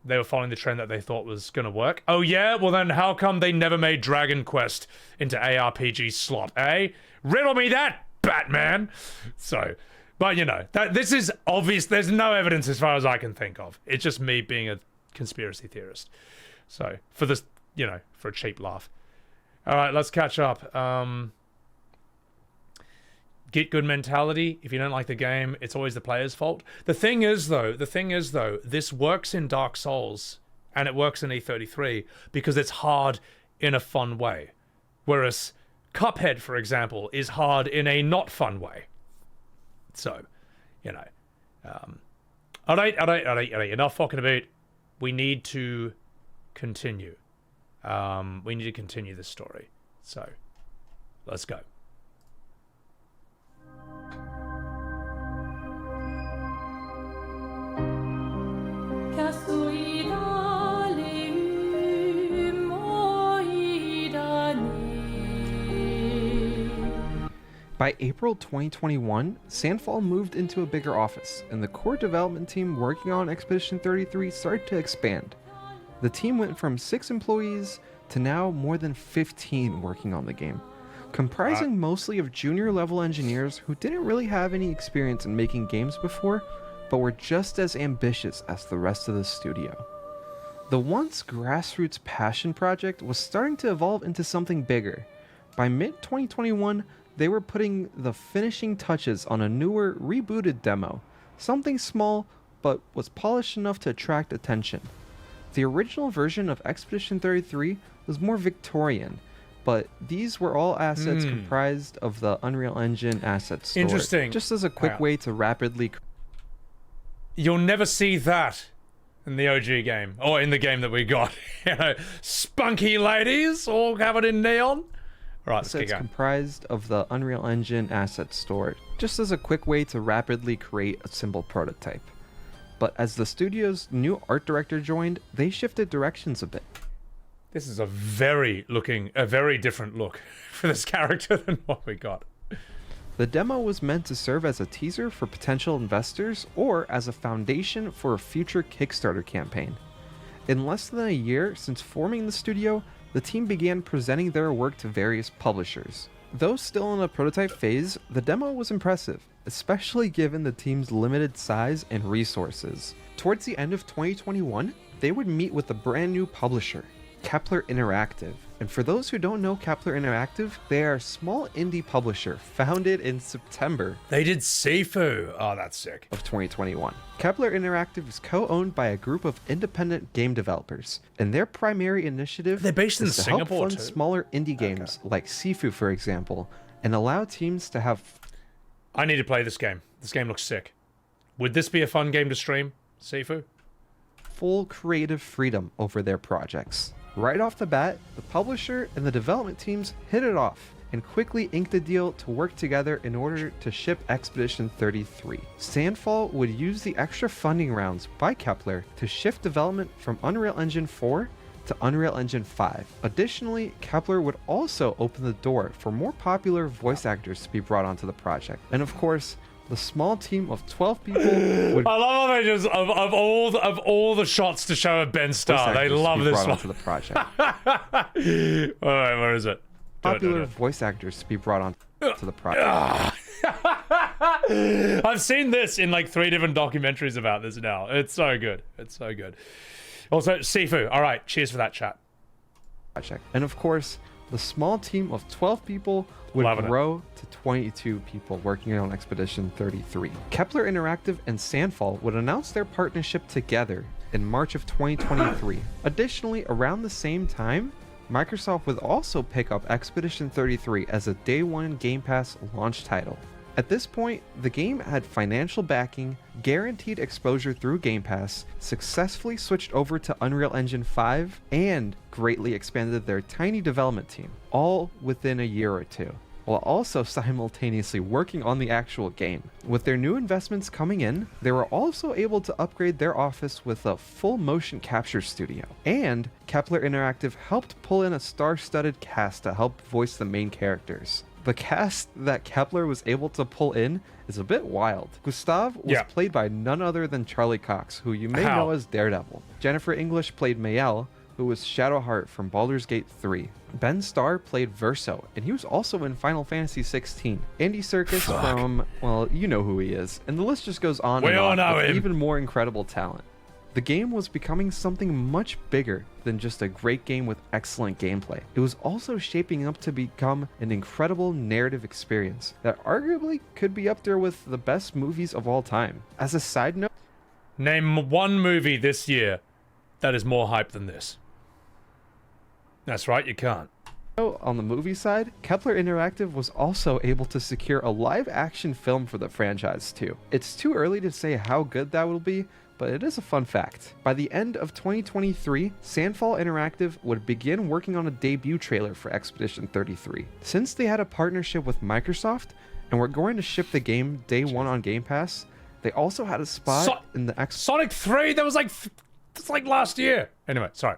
They were following the trend that they thought was going to work. Oh yeah? Well then how come they never made Dragon Quest into ARPG slot, eh? Riddle me that, Batman! So, but you know, this is obvious. There's no evidence as far as I can think of. It's just me being a conspiracy theorist. So, for this, you know, for a cheap laugh. Alright, let's catch up. Get good mentality. If you don't like the game, it's always the player's fault. The thing is though, this works in Dark Souls and it works in E33 because it's hard in a fun way. Whereas Cuphead, for example, is hard in a not fun way. So, you know. Alright, enough fucking about. We need to continue. We need to continue this story. So, let's go. By April 2021, Sandfall moved into a bigger office, and the core development team working on Expedition 33 started to expand. The team went from 6 employees to now more than 15 working on the game, comprising mostly of junior-level engineers who didn't really have any experience in making games before, but were just as ambitious as the rest of the studio. The once grassroots passion project was starting to evolve into something bigger. By mid-2021, they were putting the finishing touches on a newer, rebooted demo, something small, but was polished enough to attract attention. The original version of Expedition 33 was more Victorian, but these were all assets comprised of the Unreal Engine asset store. Interesting. Just as a quick way to rapidly... You'll never see that in the OG game, or in the game that we got. You know, spunky ladies all covered in neon. Right, let's keep going. Comprised of the Unreal Engine asset store, just as a quick way to rapidly create a simple prototype. But as the studio's new art director joined, they shifted directions a bit. This is a very different look for this character than what we got. The demo was meant to serve as a teaser for potential investors or as a foundation for a future Kickstarter campaign. In less than a year since forming the studio, the team began presenting their work to various publishers. Though still in a prototype phase, the demo was impressive, especially given the team's limited size and resources. Towards the end of 2021, they would meet with a brand new publisher, Kepler Interactive. And for those who don't know Kepler Interactive, they are a small indie publisher founded in September. They did Sifu. Oh, that's sick. Of 2021. Kepler Interactive is co-owned by a group of independent game developers, and their primary initiative They're based in is to Singapore help fund too? smaller indie games like Sifu, for example, and allow teams to have... I need to play this game. This game looks sick. Would this be a fun game to stream, Sifu? full creative freedom over their projects. Right off the bat, the publisher and the development teams hit it off and quickly inked a deal to work together in order to ship Expedition 33. Sandfall would use the extra funding rounds by Kepler to shift development from Unreal Engine 4 to Unreal Engine 5. Additionally, Kepler would also open the door for more popular voice actors to be brought onto the project. And of course, the small team of 12 people would... I love how they just, of all the shots to show of Ben Starr, they love this one. Onto the project. Alright, where is it? Popular voice actors to be brought on to the project. I've seen this in like 3 different documentaries about this now. It's so good. It's so good. Also, Sifu. All right, cheers for that chat. And of course, the small team of 12 people would grow to 22 people working on Expedition 33. Kepler Interactive and Sandfall would announce their partnership together in March of 2023. Additionally, around the same time, Microsoft would also pick up Expedition 33 as a Day 1 Game Pass launch title. At this point, the game had financial backing, guaranteed exposure through Game Pass, successfully switched over to Unreal Engine 5, and greatly expanded their tiny development team, all within a year or two, while also simultaneously working on the actual game. With their new investments coming in, they were also able to upgrade their office with a full motion capture studio. And Kepler Interactive helped pull in a star-studded cast to help voice the main characters. The cast that Kepler was able to pull in is a bit wild. Gustave was played by none other than Charlie Cox, who you may know as Daredevil. Jennifer English played Maelle, who was Shadowheart from Baldur's Gate 3. Ben Starr played Verso, and he was also in Final Fantasy 16. Andy Serkis from, well, you know who he is. And the list just goes on and on with even more incredible talent. The game was becoming something much bigger than just a great game with excellent gameplay. It was also shaping up to become an incredible narrative experience that arguably could be up there with the best movies of all time. As a side note, name one movie this year that is more hype than this. That's right, you can't. On the movie side, Kepler Interactive was also able to secure a live-action film for the franchise too. It's too early to say how good that will be, but it is a fun fact. By the end of 2023, Sandfall Interactive would begin working on a debut trailer for Expedition 33. Since they had a partnership with Microsoft and were going to ship the game Day 1 on Game Pass, they also had a spot in the Sonic 3, that was like last year. Anyway, sorry.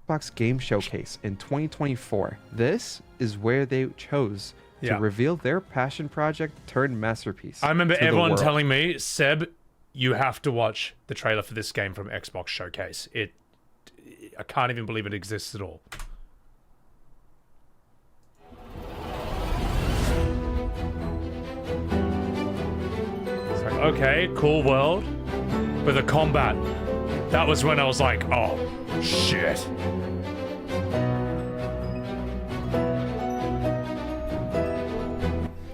Xbox Game Showcase in 2024. This is where they chose Yeah. to reveal their passion project turned masterpiece. I remember to the everyone world. telling me, Seb, you have to watch the trailer for this game from Xbox Showcase. I can't even believe it exists at all. It's like, okay, cool world, but the combat, that was when I was like, oh, shit.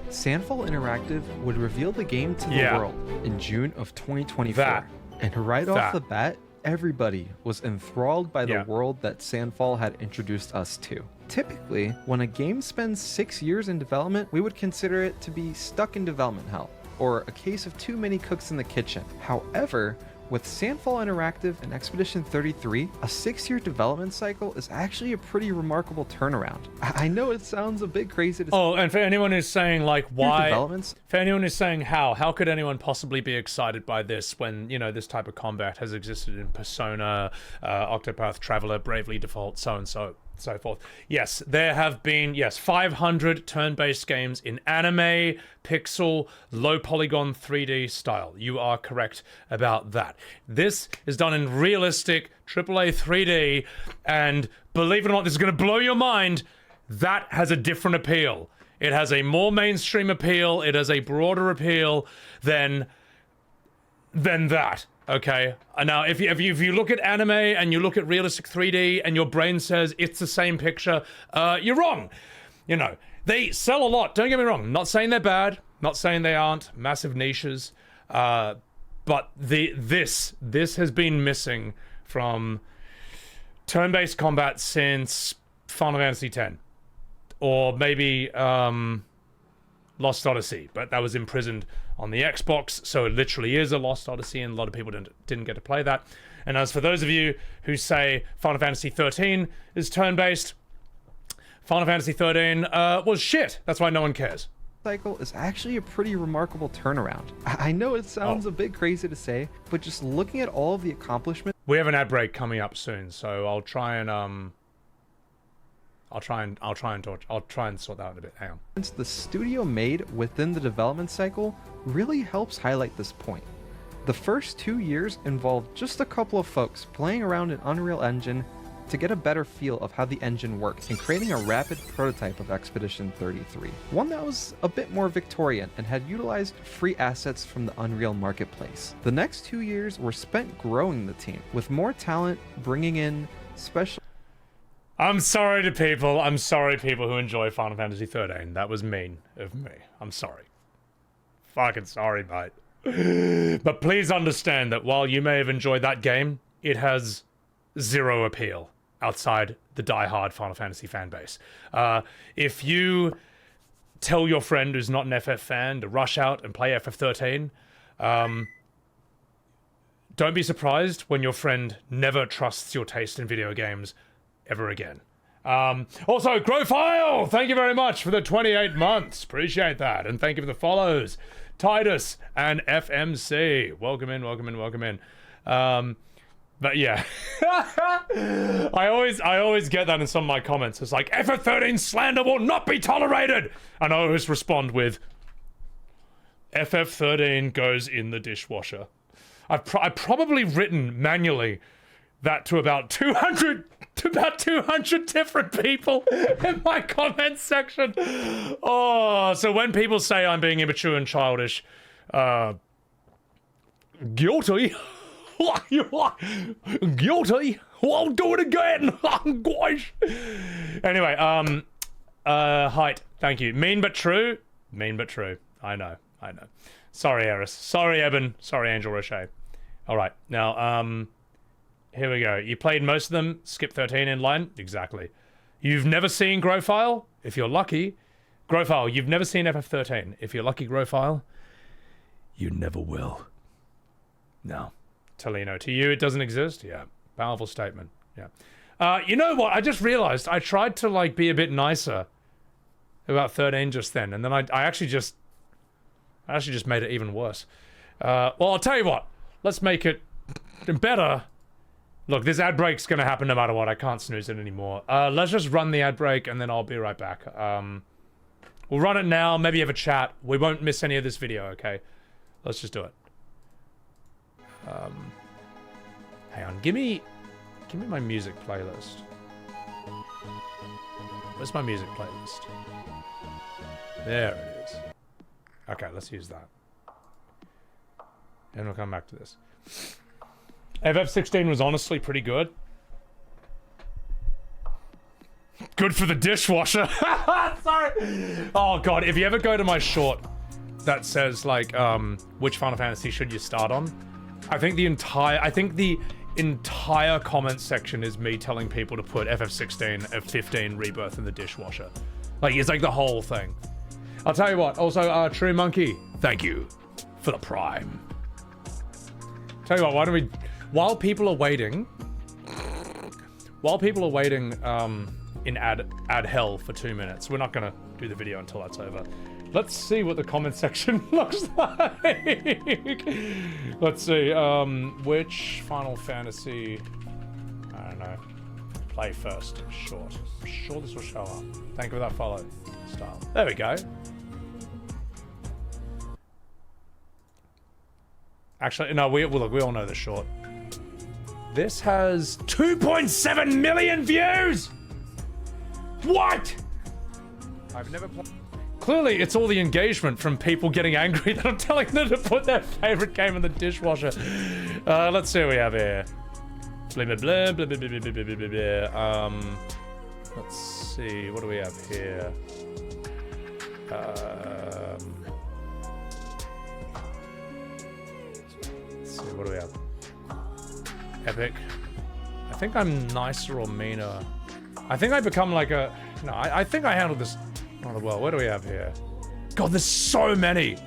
Sandfall Interactive would reveal the game to the world in June of 2024. And right off the bat, everybody was enthralled by the world that Sandfall had introduced us to. Typically, when a game spends 6 years in development, we would consider it to be stuck in development hell, or a case of too many cooks in the kitchen. However, with Sandfall Interactive and Expedition 33, a 6-year development cycle is actually a pretty remarkable turnaround. I know it sounds a bit crazy to say. Oh, and for anyone who's saying, like, why... developments? For anyone who's saying how could anyone possibly be excited by this when, you know, this type of combat has existed in Persona, Octopath Traveler, Bravely Default, so and so forth. Yes, there have been, 500 turn-based games in anime, pixel, low polygon 3D style. You are correct about that. This is done in realistic AAA 3D, and believe it or not, this is going to blow your mind. That has a different appeal. It has a more mainstream appeal. It has a broader appeal than that. Okay. Now, if you look at anime and you look at realistic 3D and your brain says it's the same picture, you're wrong. You know, they sell a lot. Don't get me wrong. I'm not saying they're bad. Not saying they aren't. Massive niches. But this has been missing from turn-based combat since Final Fantasy X, or maybe Lost Odyssey, but that was imprisoned on the Xbox, so it literally is a Lost Odyssey, and a lot of people didn't get to play that. And as for those of you who say Final Fantasy 13 is turn-based, Final Fantasy 13 was shit. That's why no one cares. Cycle is actually a pretty remarkable turnaround. I know it sounds a bit crazy to say, but just looking at all of the accomplishments... We have an ad break coming up soon, so I'll try and sort that out in a bit. Hang on. Since the studio made within the development cycle really helps highlight this point. The first 2 years involved just a couple of folks playing around in Unreal Engine to get a better feel of how the engine works and creating a rapid prototype of Expedition 33. One that was a bit more Victorian and had utilized free assets from the Unreal Marketplace. The next 2 years were spent growing the team, with more talent bringing in special... I'm sorry people who enjoy Final Fantasy 13. That was mean of me. I'm sorry. Fucking sorry, mate. But please understand that while you may have enjoyed that game, it has zero appeal outside the die-hard Final Fantasy fan base. If you tell your friend who's not an FF fan to rush out and play FF13, don't be surprised when your friend never trusts your taste in video games ever again. Also, Growfile, thank you very much for the 28 months. Appreciate that. And thank you for the follows. Titus and FMC. Welcome in. But yeah. I always get that in some of my comments. It's like, FF13 slander will not be tolerated. And I always respond with, FF13 goes in the dishwasher. I've probably written manually that to about 200 different people in my comment section. Oh, so when people say I'm being immature and childish, guilty. Guilty. I'll do it again. Gosh. Anyway, height. Thank you. Mean but true. I know. Sorry, Eris. Sorry, Eben. Sorry, Angel Roche. All right. Now, here we go. You played most of them. Skip 13 in line. Exactly. You've never seen Growfile? If you're lucky. Growfile, you've never seen FF13. If you're lucky, Growfile, you never will. No. Tellino, to you it doesn't exist? Yeah. Powerful statement. Yeah. You know what? I just realized I tried to, like, be a bit nicer about 13 just then, and then I actually just made it even worse. Well, I'll tell you what. Let's make it better. Look, this ad break's gonna happen no matter what. I can't snooze it anymore. Let's just run the ad break and then I'll be right back. We'll run it now, maybe have a chat. We won't miss any of this video, okay? Let's just do it. Hang on, give me my music playlist. Where's my music playlist? There it is. Okay, let's use that. And we'll come back to this. FF16 was honestly pretty good. Good for the dishwasher. Sorry. Oh god, if you ever go to my short that says like which Final Fantasy should you start on, I think the entire comment section is me telling people to put FF16, F15, Rebirth in the dishwasher. Like it's like the whole thing. I'll tell you what, also True Monkey, thank you for the Prime. Tell you what, why don't we, while people are waiting in ad hell for 2 minutes, we're not gonna do the video until that's over. Let's see what the comment section looks like. Let's see, which Final Fantasy, I don't know, play first, short. I'm sure this will show up. Thank you for that follow, Starr. There we go. Actually, no, we all know the short. This has 2.7 million views! What? I've never played. Clearly, it's all the engagement from people getting angry that I'm telling them to put their favorite game in the dishwasher. Let's see what we have here. Blah, blah, blah, blah, blah, blah, blah, blah, blah, blah. Let's see, what do we have here? Let's see, what do we have? Epic. I think I'm nicer or meaner. I think I become like a... No, I think I handled this rather well. What do we have here? God, there's so many!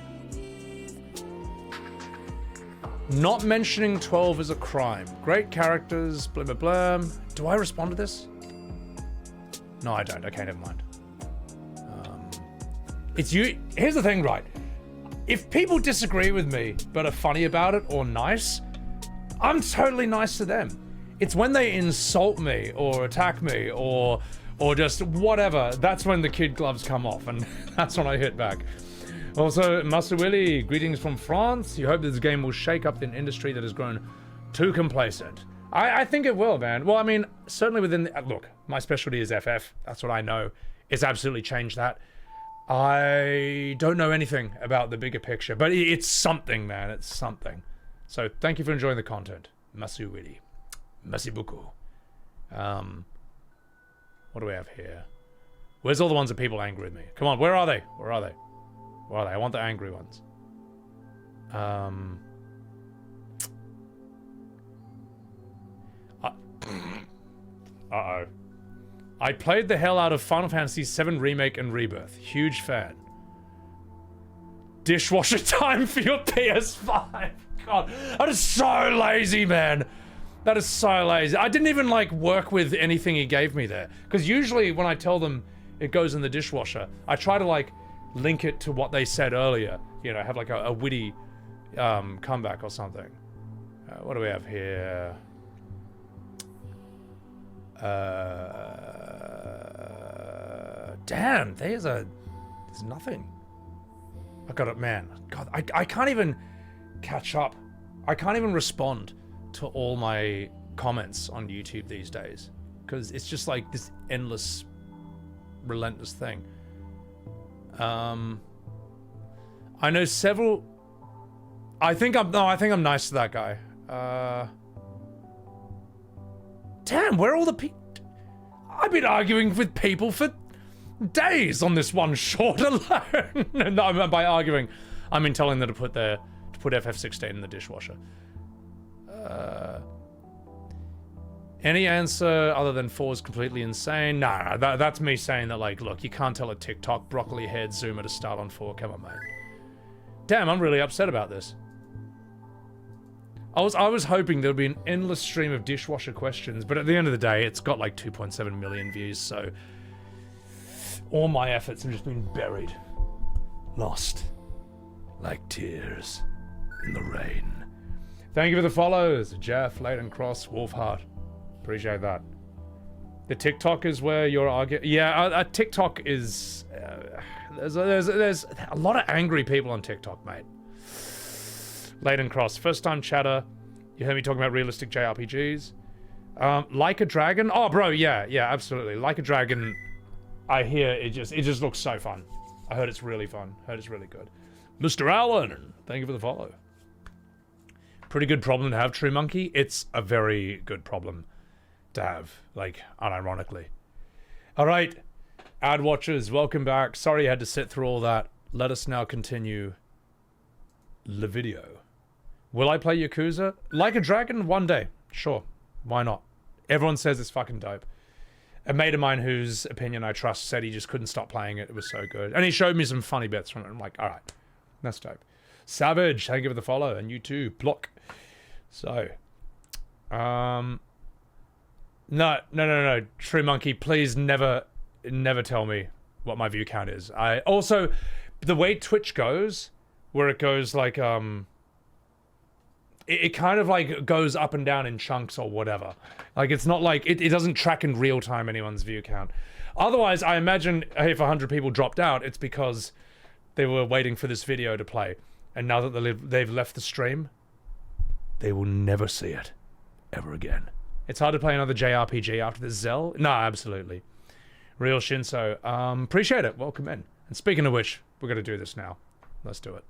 Not mentioning 12 is a crime. Great characters, blah blah blah. Do I respond to this? No, I don't. Okay, never mind. It's you... Here's the thing, right? If people disagree with me, but are funny about it or nice, I'm totally nice to them. It's when they insult me or attack me or just whatever, that's when the kid gloves come off, and that's when I hit back. Also, Master Willie, greetings from France. You hope this game will shake up an industry that has grown too complacent. I think it will, man. Well, I mean, certainly within the, look, my specialty is FF. That's what I know. It's absolutely changed that. I don't know anything about the bigger picture, but it's something, man. It's something. So thank you for enjoying the content. Master Willie. Merci beaucoup. What do we have here? Where's all the ones that people angry with me? Come on, where are they? Where are they? Where are they? I want the angry ones. Uh-oh. I played the hell out of Final Fantasy VII Remake and Rebirth. Huge fan. Dishwasher time for your PS5. God, that is so lazy, man. That is so lazy. I didn't even like work with anything he gave me there. Because usually when I tell them it goes in the dishwasher, I try to like link it to what they said earlier. You know, have like a witty comeback or something. What do we have here? Damn, there's nothing. I got it, man. God, I can't even catch up. I can't even respond to all my comments on YouTube these days, because it's just like this endless, relentless thing. I know several. I think I'm nice to that guy. Damn, where are all the people? I've been arguing with people for days on this one short alone. No, by arguing, I mean telling them to put FF16 in the dishwasher. Any answer other than 4 is completely insane? Nah, that's me saying that, like, look, you can't tell a TikTok broccoli haired zoomer to start on 4. Come on, mate. Damn, I'm really upset about this. I was hoping there would be an endless stream of dishwasher questions, but at the end of the day, it's got like 2.7 million views, so all my efforts have just been buried. Lost. Like tears in the rain. Thank you for the follows, Jeff, Leighton Cross, Wolfheart. Appreciate that. The TikTok is where you're arguing. Yeah, TikTok is... there's a lot of angry people on TikTok, mate. Layden Cross, first time chatter. You heard me talking about realistic JRPGs. Like a Dragon. Oh, bro, yeah, absolutely. Like a Dragon, I hear it just looks so fun. I heard it's really fun. Heard it's really good. Mr. Allen, thank you for the follow. Pretty good problem to have, True Monkey. It's a very good problem to have, like, unironically. All right, ad watchers, welcome back. Sorry you had to sit through all that. Let us now continue the video. Will I play Yakuza? Like a Dragon, one day. Sure, why not? Everyone says it's fucking dope. A mate of mine whose opinion I trust said he just couldn't stop playing it. It was so good. And he showed me some funny bits from it. I'm like, all right, that's dope. Savage, thank you for the follow. And you too, Block. So, No. True Monkey, please never tell me what my view count is. I also, the way Twitch goes, where it goes like, it kind of like goes up and down in chunks or whatever. Like, it's not like, it doesn't track in real time anyone's view count. Otherwise, I imagine if 100 people dropped out, it's because they were waiting for this video to play. And now that they've left the stream, they will never see it ever again. It's hard to play another JRPG after this Zell. No, absolutely. Real Shinso. Appreciate it. Welcome in. And speaking of which, we're going to do this now. Let's do it.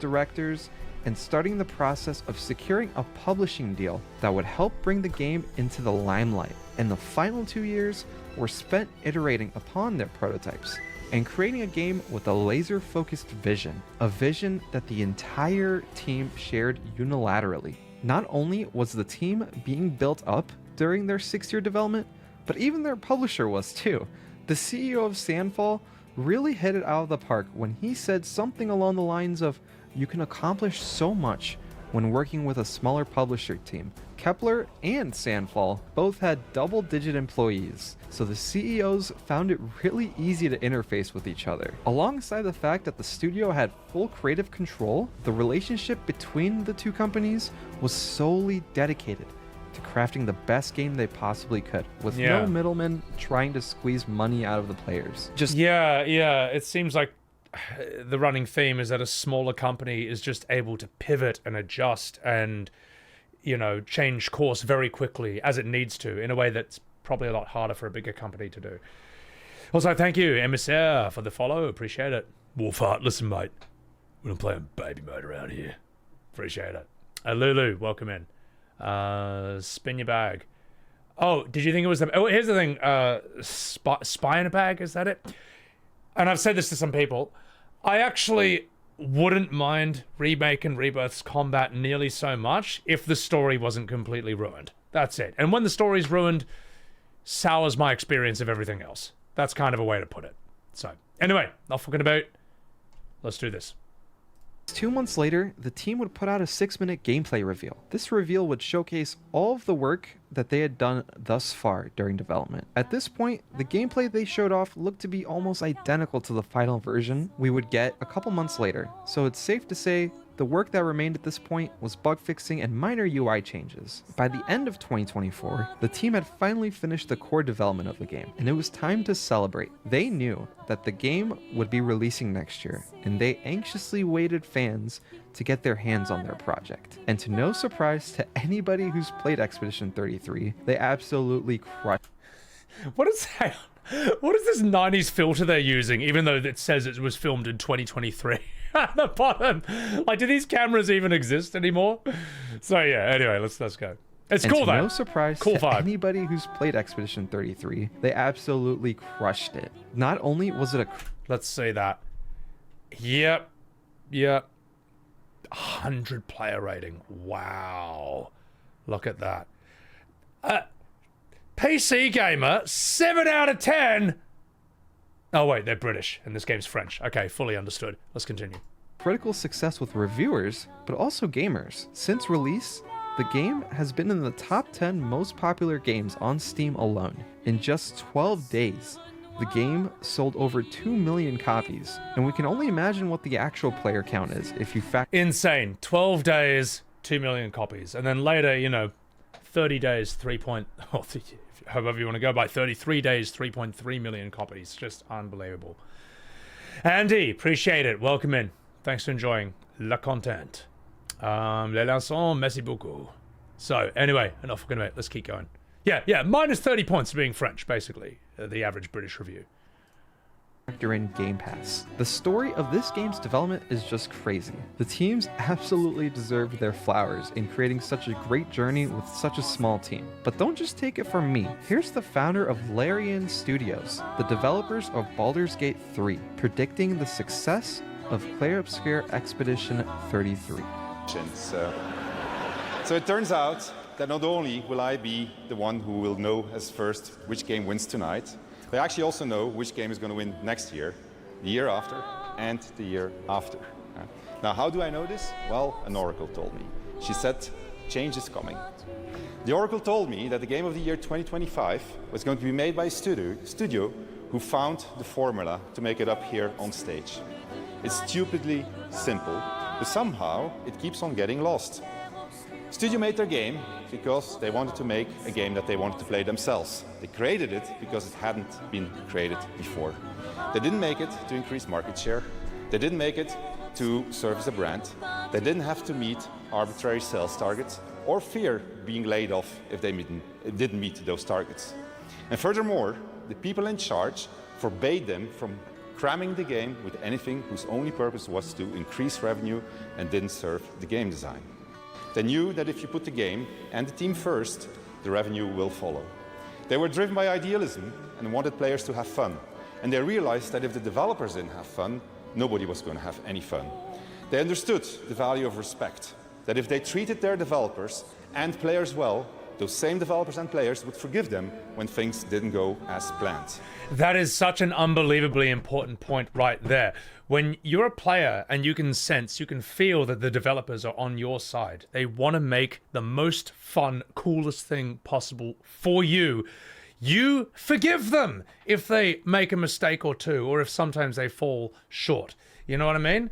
Directors and starting the process of securing a publishing deal that would help bring the game into the limelight. And the final 2 years were spent iterating upon their prototypes and creating a game with a laser-focused vision, a vision that the entire team shared unilaterally. Not only was the team being built up during their 6-year development, but even their publisher was too. The CEO of Sandfall really hit it out of the park when he said something along the lines of, "You can accomplish so much when working with a smaller publisher team." Kepler and Sandfall both had double-digit employees, so the CEOs found it really easy to interface with each other. Alongside the fact that the studio had full creative control, the relationship between the two companies was solely dedicated to crafting the best game they possibly could, with no middlemen trying to squeeze money out of the players. Yeah, it seems like the running theme is that a smaller company is just able to pivot and adjust and, you know, change course very quickly as it needs to, in a way that's probably a lot harder for a bigger company to do. Also, thank you, Emissaire, for the follow. Appreciate it. Wolfheart, listen, mate. We don't play on baby mode around here. Appreciate it. Lulu, welcome in. Spin your bag. Oh, did you think it was the... Oh, here's the thing. Spy in a bag, is that it? And I've said this to some people. I actually wouldn't mind Remake and Rebirth's combat nearly so much if the story wasn't completely ruined. That's it. And when the story's ruined, sours my experience of everything else. That's kind of a way to put it. So, anyway, not fucking about. Let's do this. 2 months later, the team would put out a 6-minute gameplay reveal. This reveal would showcase all of the work that they had done thus far during development. At this point, the gameplay they showed off looked to be almost identical to the final version we would get a couple months later, so it's safe to say the work that remained at this point was bug fixing and minor UI changes. By the end of 2024, the team had finally finished the core development of the game, and it was time to celebrate. They knew that the game would be releasing next year, and they anxiously waited fans to get their hands on their project. And to no surprise to anybody who's played Expedition 33, they absolutely crushed. What is that? What is this 90s filter they're using, even though it says it was filmed in 2023? At the bottom. Like, do these cameras even exist anymore? So yeah, anyway, let's go. It's cool though. No surprise to anybody who's played Expedition 33, they absolutely crushed it. Not only was it a... Let's see that. Yep. 100 player rating. Wow. Look at that. PC Gamer, 7 out of 10. Oh wait, they're British, and this game's French. Okay, fully understood. Let's continue. Critical success with reviewers, but also gamers. Since release, the game has been in the top 10 most popular games on Steam alone. In just 12 days, the game sold over 2 million copies, and we can only imagine what the actual player count is if you factor... Insane. 12 days, 2 million copies. And then later, you know, 30 days, however you want to go by, 33 days, 3.3 million copies. Just unbelievable. Andy, appreciate it. Welcome in. Thanks for enjoying le content. Les lancons, merci beaucoup. So, anyway, enough fucking about it. Let's keep going. Yeah, minus 30 points for being French, basically. The average British review. In Game Pass. The story of this game's development is just crazy. The teams absolutely deserved their flowers in creating such a great journey with such a small team. But don't just take it from me. Here's the founder of Larian Studios, the developers of Baldur's Gate 3, predicting the success of Clair Obscur Expedition 33. So it turns out that not only will I be the one who will know as first which game wins tonight, I actually also know which game is going to win next year, the year after, and the year after. Now, how do I know this? Well, an oracle told me. She said, change is coming. The oracle told me that the game of the year 2025 was going to be made by a studio who found the formula to make it up here on stage. It's stupidly simple, but somehow it keeps on getting lost. Studio made their game because they wanted to make a game that they wanted to play themselves. They created it because it hadn't been created before. They didn't make it to increase market share. They didn't make it to serve as a brand. They didn't have to meet arbitrary sales targets or fear being laid off if they didn't meet those targets. And furthermore, the people in charge forbade them from cramming the game with anything whose only purpose was to increase revenue and didn't serve the game design. They knew that if you put the game and the team first, the revenue will follow. They were driven by idealism and wanted players to have fun. And they realized that if the developers didn't have fun, nobody was going to have any fun. They understood the value of respect, that if they treated their developers and players well, those same developers and players would forgive them when things didn't go as planned. That is such an unbelievably important point right there. When you're a player and you can sense, you can feel that the developers are on your side. They want to make the most fun, coolest thing possible for you. You forgive them if they make a mistake or two, or if sometimes they fall short. You know what I mean?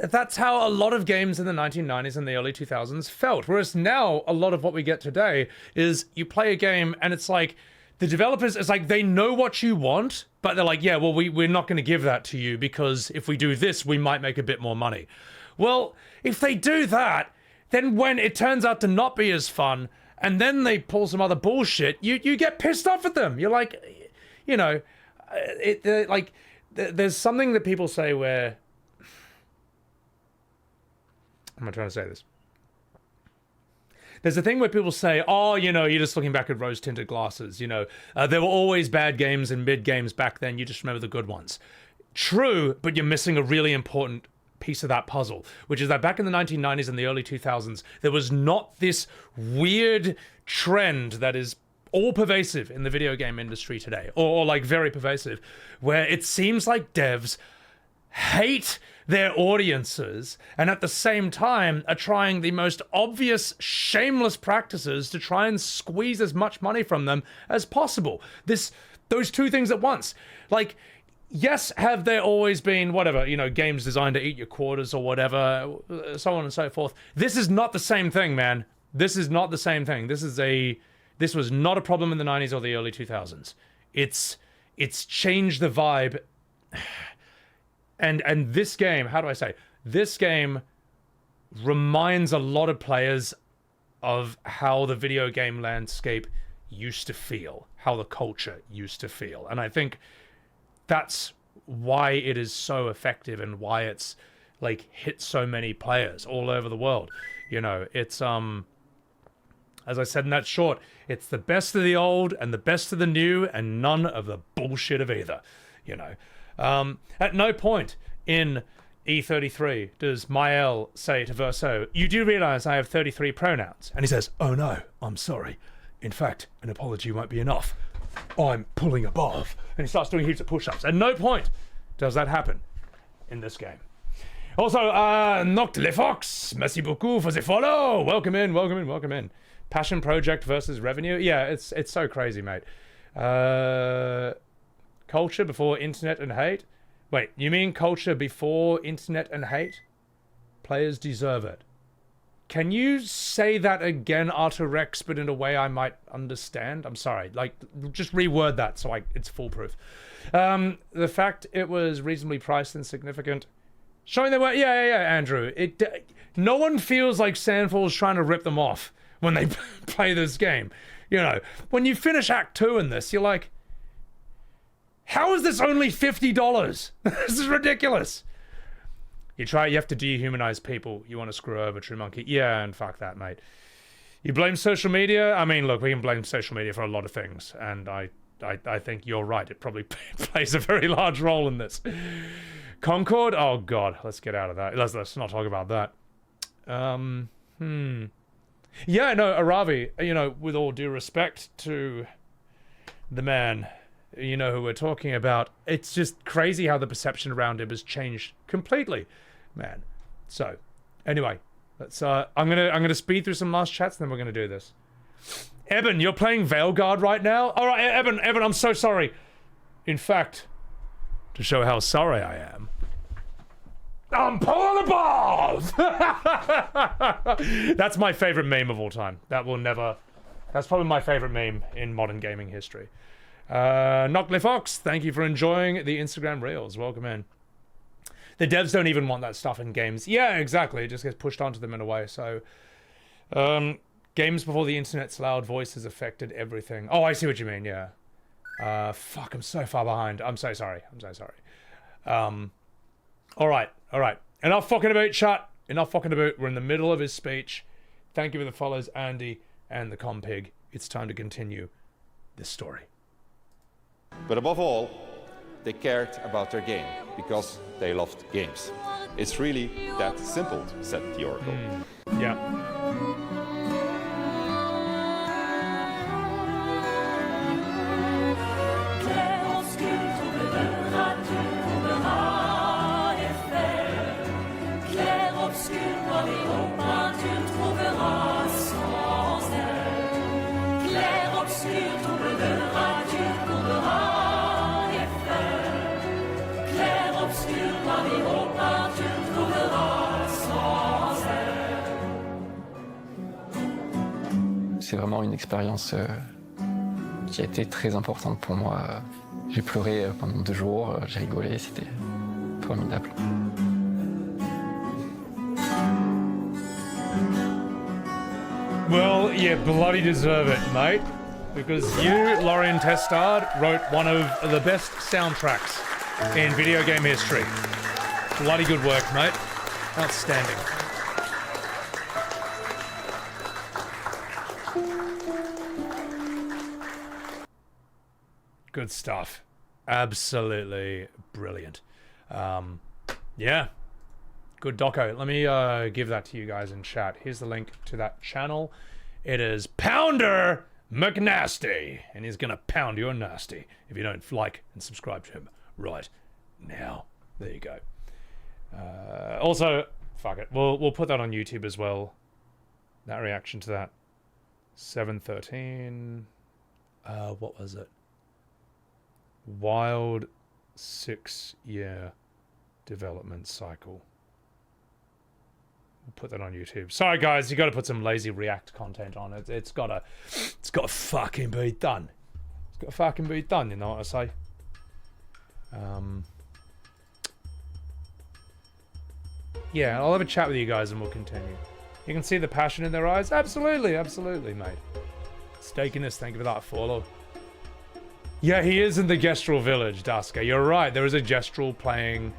That's how a lot of games in the 1990s and the early 2000s felt. Whereas now, a lot of what we get today is you play a game and it's like, the developers, it's like they know what you want, but they're like, yeah, well, we're not going to give that to you because if we do this, we might make a bit more money. Well, if they do that, then when it turns out to not be as fun, and then they pull some other bullshit, you get pissed off at them. You're like, you know, there's something that people say where, how am I trying to say this? There's a thing where people say, oh, you know, you're just looking back at rose-tinted glasses. You know, there were always bad games and mid-games back then. You just remember the good ones. True, but you're missing a really important piece of that puzzle, which is that back in the 1990s and the early 2000s, there was not this weird trend that is all pervasive in the video game industry today, or like very pervasive, where it seems like devs hate their audiences and at the same time are trying the most obvious, shameless practices to try and squeeze as much money from them as possible. Those two things at once. Like, yes, have there always been, whatever, you know, games designed to eat your quarters or whatever, so on and so forth. This is not the same thing, man. This is not the same thing. This was not a problem in the 90s or the early 2000s. It's changed the vibe. And this game, how do I say? This game reminds a lot of players of how the video game landscape used to feel, how the culture used to feel. And I think that's why it is so effective and why it's like hit so many players all over the world. You know, it's as I said in that short, it's the best of the old and the best of the new and none of the bullshit of either, you know. At no point in E33 does Maelle say to Verso, you do realize I have 33 pronouns? And he says, oh no, I'm sorry. In fact, an apology won't be enough. I'm pulling above. And he starts doing heaps of push-ups. At no point does that happen in this game. Also, Noct Le Fox, merci beaucoup for the follow. Welcome in, welcome in, welcome in. Passion project versus revenue. Yeah, it's so crazy, mate. Culture before internet and hate? Wait, you mean culture before internet and hate? Players deserve it. Can you say that again, Arturex, but in a way I might understand? I'm sorry. Like, just reword that so it's foolproof. The fact it was reasonably priced and significant. Showing they were... Yeah, Andrew. No one feels like Sandfall's trying to rip them off when they play this game. You know, when you finish Act 2 in this, you're like... How is this only $50? This is ridiculous. You have to dehumanize people. You want to screw over True Monkey. Yeah, and fuck that, mate. You blame social media? I mean, look, we can blame social media for a lot of things. And I think you're right. It probably plays a very large role in this. Concord? Oh, God. Let's get out of that. Let's not talk about that. Yeah, no, Aravi, you know, with all due respect to the man... You know who we're talking about. It's just crazy how the perception around him has changed completely, man. So, anyway, let's. I'm gonna speed through some last chats, and then we're gonna do this. Eben, you're playing Veilguard right now. All right, Eben, I'm so sorry. In fact, to show how sorry I am, I'm pulling the balls. That's my favorite meme of all time. That's probably my favorite meme in modern gaming history. Knockley Fox, thank you for enjoying the Instagram Reels. Welcome in. The devs don't even want that stuff in games. Yeah, exactly. It just gets pushed onto them in a way. So, games before the internet's loud voices affected everything. Oh, I see what you mean. Yeah. Fuck, I'm so far behind. I'm so sorry. All right. Enough fucking about, chat. Enough fucking about. We're in the middle of his speech. Thank you for the follows, Andy and the compig. It's time to continue this story. But above all, they cared about their game because they loved games. It's really that simple, said the Oracle. Yeah. C'est vraiment une expérience qui a été très importante pour moi. J'ai pleuré pendant 2 jours, j'ai rigolé, c'était formidable. Well, you bloody deserve it, mate. Because you, Lorien Testard, wrote one of the best soundtracks in video game history. Bloody good work, mate. Outstanding. Good stuff. Absolutely brilliant. Yeah. Good doco. Let me give that to you guys in chat. Here's the link to that channel. It is Pounder McNasty. And he's going to pound your nasty if you don't like and subscribe to him right now. There you go. Also, fuck it. We'll put that on YouTube as well. That reaction to that. 713. What was it? Wild 6-year development cycle. We'll put that on YouTube. Sorry guys, you got to put some lazy React content on it. It's got to fucking be done. It's got to fucking be done. You know what I say? Yeah, I'll have a chat with you guys and we'll continue. You can see the passion in their eyes. Absolutely, mate. Stakiness, thank you for that follow. Yeah, he is in the Gestural Village, Daska. You're right. There is a Gestural playing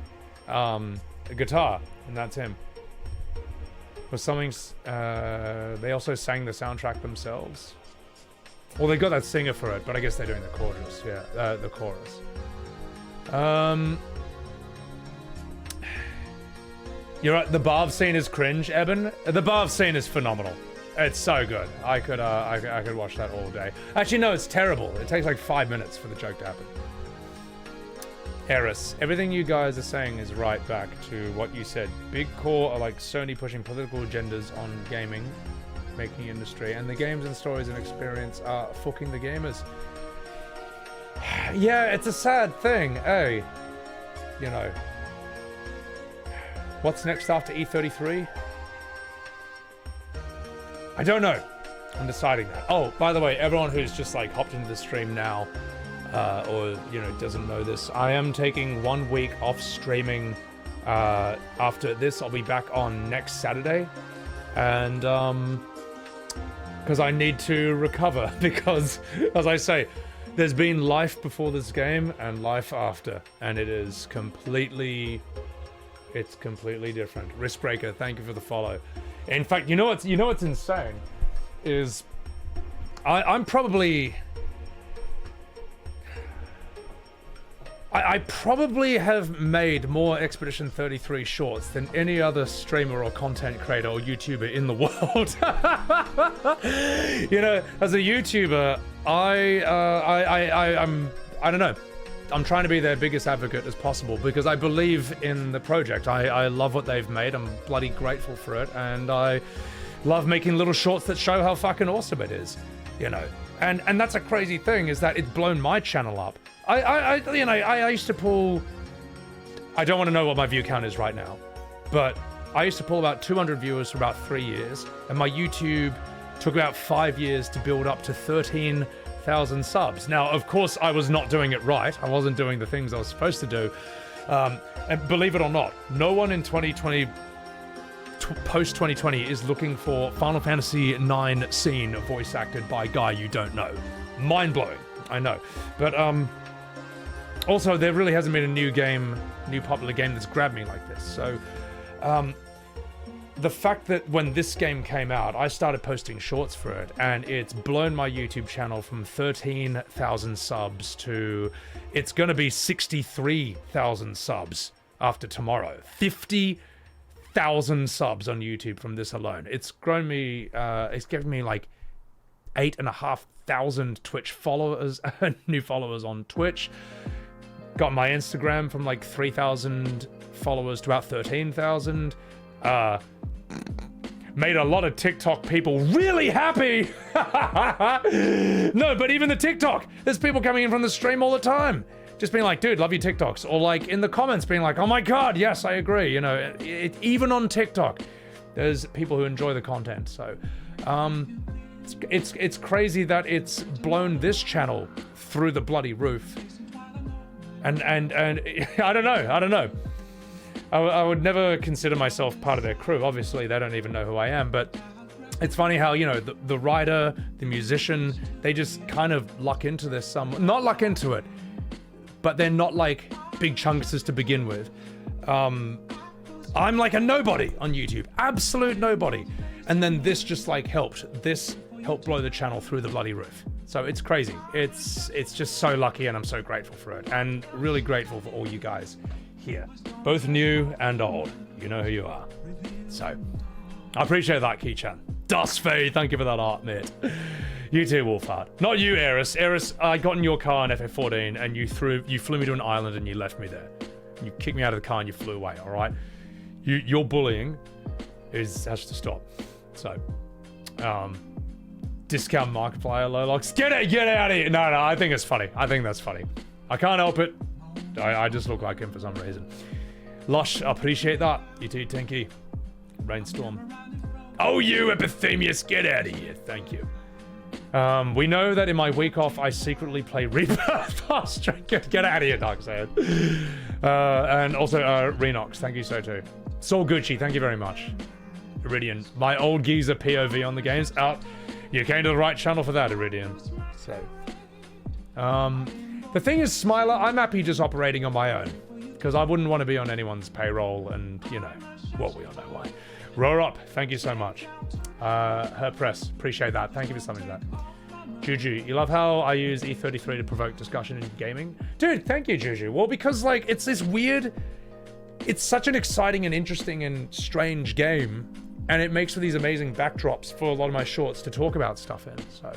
a guitar, and that's him. Was something? They also sang the soundtrack themselves. Well, they got that singer for it, but I guess they're doing the chorus. Yeah, the chorus. You're right. The Barv scene is cringe, Eben. The Barv scene is phenomenal. It's so good. I could watch that all day. Actually, no, it's terrible. It takes like 5 minutes for the joke to happen. Eris, everything you guys are saying is right back to what you said. Big Core are like Sony pushing political agendas on gaming, making industry, and the games and stories and experience are fucking the gamers. Yeah, it's a sad thing, eh? You know. What's next after E33? I don't know. I'm deciding that. Oh, by the way, everyone who's just like hopped into the stream now, or doesn't know this, I am taking 1 week off streaming. After this, I'll be back on next Saturday, and because I need to recover, because as I say, there's been life before this game and life after, and it's completely different. Riskbreaker, thank you for the follow. In fact, you know what's insane is I'm probably I probably have made more Expedition 33 shorts than any other streamer or content creator or YouTuber in the world. As a YouTuber, I don't know. I'm trying to be their biggest advocate as possible because I believe in the project. I love what they've made. I'm bloody grateful for it, and I love making little shorts that show how fucking awesome it is. And that's a crazy thing, is that it's blown my channel up. I used to pull, I don't want to know what my view count is right now, but I used to pull about 200 viewers for about 3 years, and my YouTube took about 5 years to build up to 13,000 subs. Now, of course, I was not doing it right. I wasn't doing the things I was supposed to do. And believe it or not, no one in 2020, post 2020, is looking for Final Fantasy IX scene voice acted by a guy you don't know. Mind blowing, I know. But, also, there really hasn't been a new popular game that's grabbed me like this. So, the fact that when this game came out, I started posting shorts for it, and it's blown my YouTube channel from 13,000 subs to, it's going to be 63,000 subs after tomorrow. 50,000 subs on YouTube from this alone. It's grown me, it's given me like 8,500 Twitch followers, new followers on Twitch. Got my Instagram from like 3,000 followers to about 13,000. Made a lot of TikTok people really happy. No, but even the TikTok, there's people coming in from the stream all the time, just being like, dude, love your TikToks. Or like in the comments being like, oh my God, yes, I agree. Even on TikTok, there's people who enjoy the content. So, it's crazy that it's blown this channel through the bloody roof. And I don't know. I would never consider myself part of their crew. Obviously, they don't even know who I am. But it's funny how, the writer, the musician, they just kind of luck into this. Not luck into it, but they're not like big chunksters to begin with. I'm like a nobody on YouTube. Absolute nobody. And then this just like helped. This helped blow the channel through the bloody roof. So it's crazy. It's just so lucky, and I'm so grateful for it. And really grateful for all you guys here. Both new and old. You know who you are. So, I appreciate that, Keychan. Dustfade, thank you for that art, mate. You too, Wolfhard. Not you, Eris. Eris, I got in your car in FF14, and you flew me to an island and you left me there. You kicked me out of the car and you flew away, alright? Your bullying has to stop. So, discount Markiplier Lolox. Get out of here! No, I think it's funny. I think that's funny. I can't help it. I just look like him for some reason. Lush, appreciate that. You too, Tinky. Rainstorm. Oh, you, Epithemius, get out of here. Thank you. We know that in my week off, I secretly play Rebirth. Get out of here, Darkseid. And also, Renox, thank you so too. Saul Gucci, thank you very much. Iridian, my old geezer POV on the games. You came to the right channel for that, Iridian. So, the thing is, Smiler, I'm happy just operating on my own, because I wouldn't want to be on anyone's payroll, and, we all know why. Roar up, thank you so much. Her press, appreciate that. Thank you for something like that. Juju, you love how I use E33 to provoke discussion in gaming? Dude, thank you, Juju. Well, because, it's this weird... It's such an exciting and interesting and strange game, and it makes for these amazing backdrops for a lot of my shorts to talk about stuff in, so...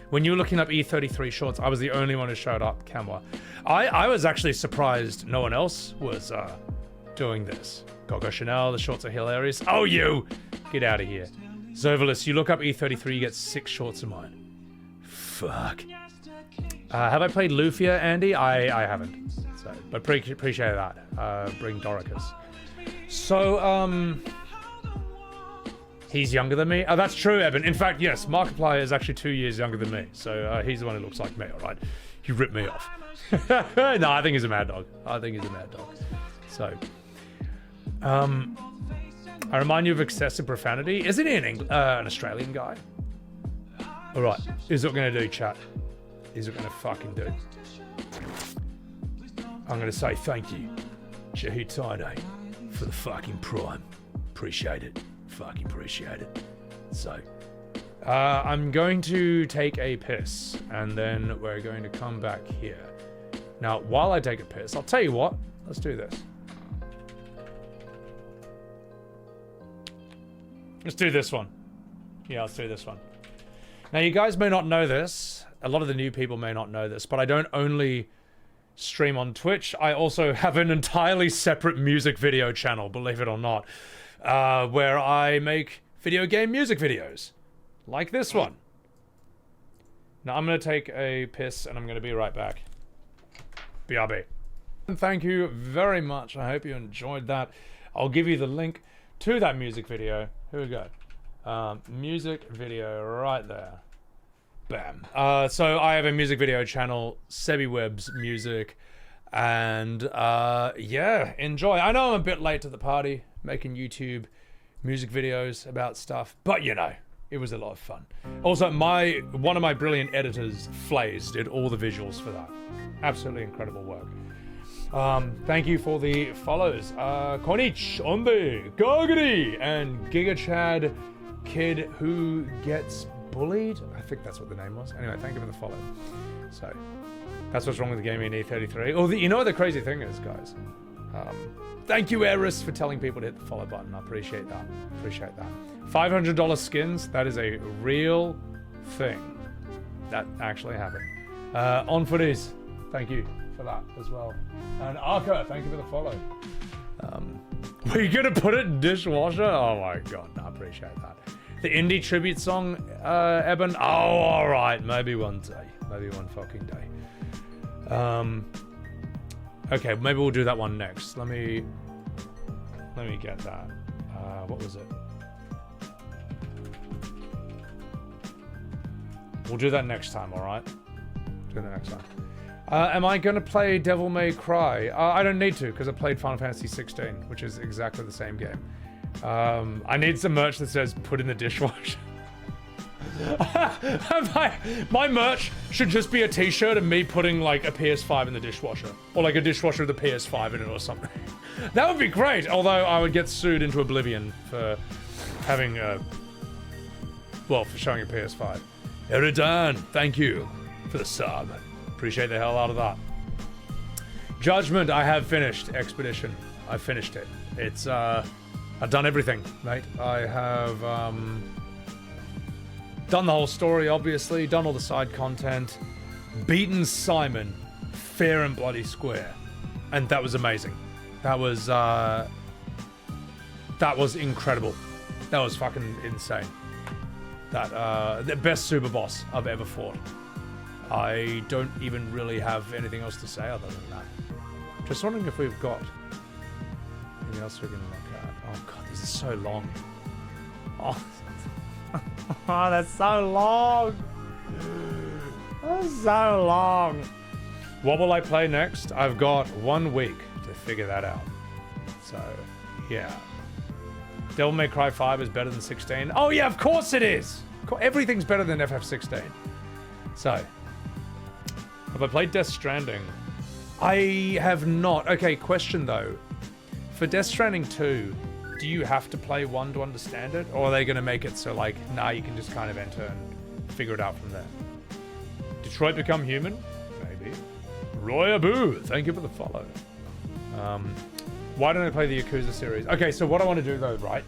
when you were looking up E33 shorts, I was the only one who showed up, Camwa. I was actually surprised no one else was doing this. Coco Chanel, the shorts are hilarious. Oh, you! Get out of here. Zovalis, you look up E33, you get 6 shorts of mine. Fuck. Have I played Lufia, Andy? I haven't. So, but appreciate that. Bring Doricus. So, He's younger than me. Oh, that's true, Eben. In fact, yes, Markiplier is actually 2 years younger than me. So he's the one who looks like me, all right? You ripped me off. No, I think he's a mad dog. I think he's a mad dog. So, I remind you of excessive profanity. Isn't he an Australian guy? All right, here's what we're going to do, chat. Here's what we're going to fucking do. I'm going to say thank you, Shahid Tide, for the fucking prime. Appreciate it. Fucking appreciate it. So, I'm going to take a piss, and then we're going to come back here. Now, while I take a piss, I'll tell you what. Let's do this. Let's do this one. Yeah, let's do this one. Now, you guys may not know this. A lot of the new people may not know this, but I don't only stream on Twitch. I also have an entirely separate music video channel, believe it or not, where I make video game music videos, like this one. Now, I'm going to take a piss, and I'm going to be right back. BRB. And thank you very much. I hope you enjoyed that. I'll give you the link to that music video. Here we go. Music video right there. Bam. So I have a music video channel, Sebbywebz Music, and yeah, enjoy. I know I'm a bit late to the party, making YouTube music videos about stuff, but you know, it was a lot of fun. Also, one of my brilliant editors, Flaze, did all the visuals for that. Absolutely incredible work. Thank you for the follows. Konich, Ombe, Gogiri, and GigaChad Kid Who Gets Bullied. I think that's what the name was. Anyway, thank you for the follow. So, that's what's wrong with the gaming in E33. Oh, you know what the crazy thing is, guys? Thank you, Eris, for telling people to hit the follow button. I appreciate that. Appreciate that. $500 skins. That is a real thing. That actually happened. On Footies, thank you for that as well. And Arca, thank you for the follow. Were you gonna put it in dishwasher? Oh my god, no, I appreciate that. The indie tribute song, Eben. Oh, all right, maybe one day, maybe one fucking day. Okay, maybe we'll do that one next. Let me get that. What was it? We'll do that next time, all right? Do that next time. Am I going to play Devil May Cry? I don't need to, because I played Final Fantasy 16, which is exactly the same game. I need some merch that says, put in the dishwasher. my merch should just be a t-shirt of me putting, like, a PS5 in the dishwasher. Or, like, a dishwasher with a PS5 in it or something. That would be great, although I would get sued into oblivion for having well, for showing a PS5. Eridan, thank you for the sub. Appreciate the hell out of that. Judgment, I have finished. Expedition, I finished it. It's, I've done everything, mate. I have, done the whole story, obviously, done all the side content, beaten Simon fair and bloody square. And that was amazing. That was incredible. That was fucking insane. That, the best super boss I've ever fought. I don't even really have anything else to say other than that. Just wondering if we've got anything else we can look at. Oh god, this is so long. Oh, oh that's so long. That's so long. What will I play next? I've got 1 week to figure that out. So, yeah. Devil May Cry 5 is better than 16. Oh yeah, of course it is. Everything's better than FF16. So, have I played Death Stranding? I have not. Okay, question though. For Death Stranding 2, do you have to play 1 to understand it? Or are they going to make it so like, nah, you can just kind of enter and figure it out from there? Detroit Become Human? Maybe. Roy Abu, thank you for the follow. Why don't I play the Yakuza series? Okay, so what I want to do though, right?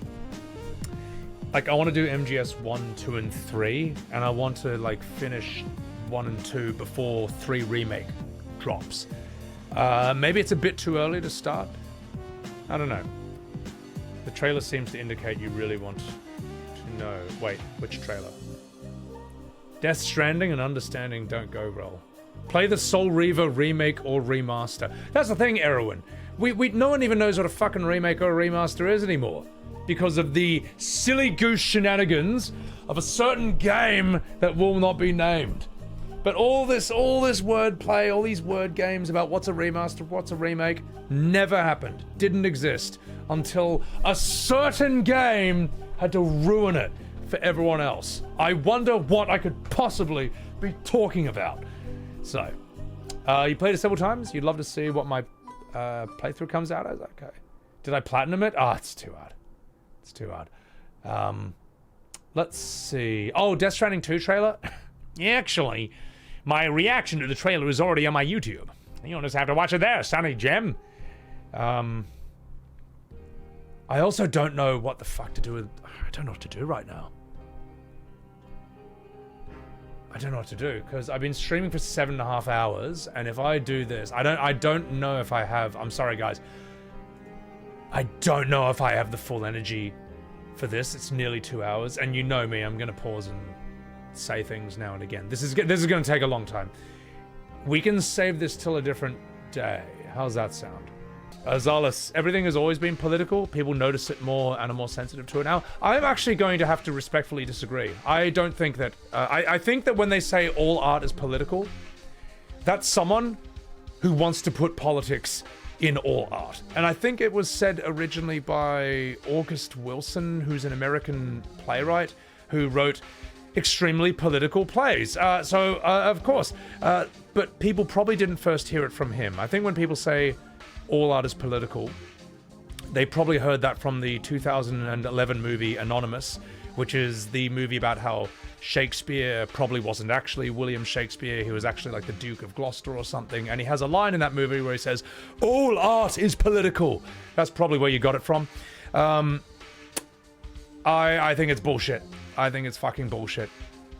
Like, I want to do MGS 1, 2, and 3, and I want to, like, finish 1 and 2 before 3 Remake drops. Maybe it's a bit too early to start. I don't know. The trailer seems to indicate you really want to know. Wait, which trailer? Death Stranding and Understanding don't go well. Play the Soul Reaver remake or remaster. That's the thing, Erwin. No one even knows what a fucking remake or a remaster is anymore. because of the silly goose shenanigans of a certain game that will not be named. But all this wordplay, all these word games about what's a remaster, what's a remake, never happened. Didn't exist until a certain game had to ruin it for everyone else. I wonder what I could possibly be talking about. So, you played it several times. You'd love to see what my playthrough comes out as? Okay. Did I platinum it? Oh, it's too hard. It's too hard. Let's see. Oh, Death Stranding 2 trailer? Yeah, actually, my reaction to the trailer is already on my YouTube. You'll just have to watch it there, Sonny Gem. I also don't know what the fuck to do with... I don't know what to do right now. I don't know what to do, because I've been streaming for 7.5 hours, and if I do this, I don't know if I have... I'm sorry, guys. I don't know if I have the full energy for this. It's nearly 2 hours, and you know me, I'm going to pause and say things now and again. This is going to take a long time. We can save this till a different day. How's that sound? Zalis, everything has always been political. People notice it more and are more sensitive to it now. I'm actually going to have to respectfully disagree. I don't think that... I think that when they say all art is political, that's someone who wants to put politics in all art. And I think it was said originally by August Wilson, who's an American playwright, who wrote extremely political plays. Of course. But people probably didn't first hear it from him. I think when people say all art is political, they probably heard that from the 2011 movie Anonymous, which is the movie about how Shakespeare probably wasn't actually William Shakespeare. He was actually like the Duke of Gloucester or something. And he has a line in that movie where he says, all art is political. That's probably where you got it from. I think it's bullshit. I think it's fucking bullshit.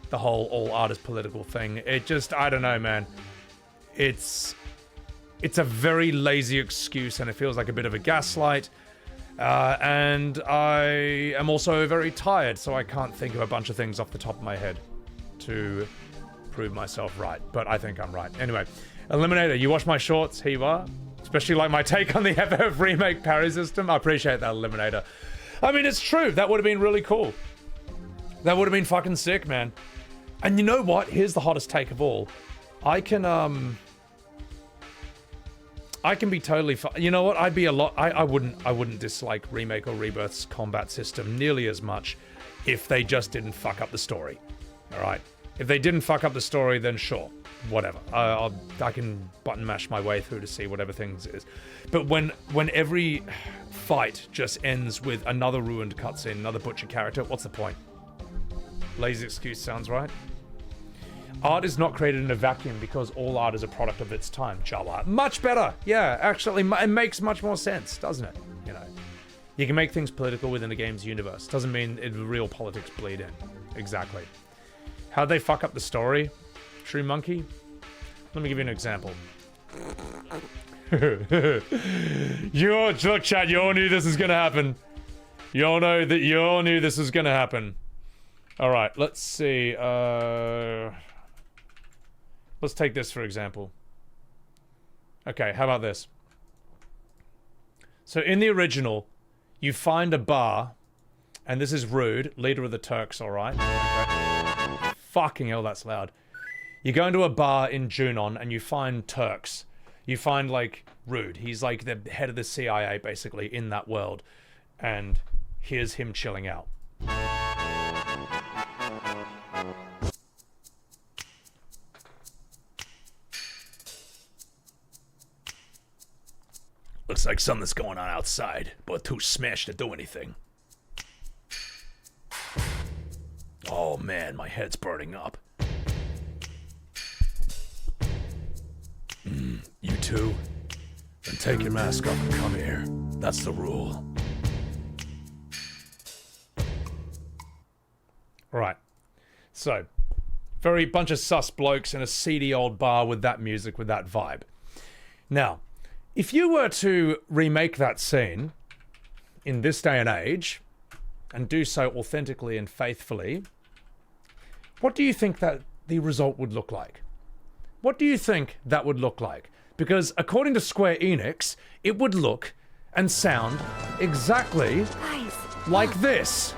The whole all art is political thing. It just, I don't know, man. It's a very lazy excuse, and it feels like a bit of a gaslight. And I am also very tired, so I can't think of a bunch of things off the top of my head to prove myself right. But I think I'm right. Anyway, Eliminator, you watch my shorts? Here you are. Especially like my take on the FF remake parry system. I appreciate that, Eliminator. I mean, it's true. That would have been really cool. That would have been fucking sick, man. And you know what? Here's the hottest take of all. I can be totally you know what? I'd be a lot... I wouldn't dislike Remake or Rebirth's combat system nearly as much if they just didn't fuck up the story. Alright? If they didn't fuck up the story, then sure. Whatever. I can button mash my way through to see whatever things is. But when every fight just ends with another ruined cutscene, another butcher character, what's the point? Lazy excuse sounds right. Art is not created in a vacuum because all art is a product of its time. Java. Much better. Yeah, actually, it makes much more sense, doesn't it? You know, you can make things political within a game's universe. Doesn't mean real politics bleed in. Exactly. How'd they fuck up the story? True Monkey? Let me give you an example. Look, chat, you all knew this was gonna happen. You all know that you all knew this was gonna happen. Alright, let's see. Let's take this for example. Okay, how about this? So in the original, you find a bar, and this is Rude, leader of the Turks, alright? Okay. Fucking hell, that's loud. You go into a bar in Junon, and you find Turks. You find, like, Rude. He's like the head of the CIA, basically, in that world. And here's him chilling out. Looks like something's going on outside, but too smashed to do anything. Oh man, my head's burning up. You too? Then take your mask off and come here. That's the rule. Right. So, very bunch of sus blokes in a seedy old bar with that music, with that vibe. Now, if you were to remake that scene in this day and age, and do so authentically and faithfully, what do you think that the result would look like? What do you think that would look like? Because according to Square Enix, it would look and sound exactly like this.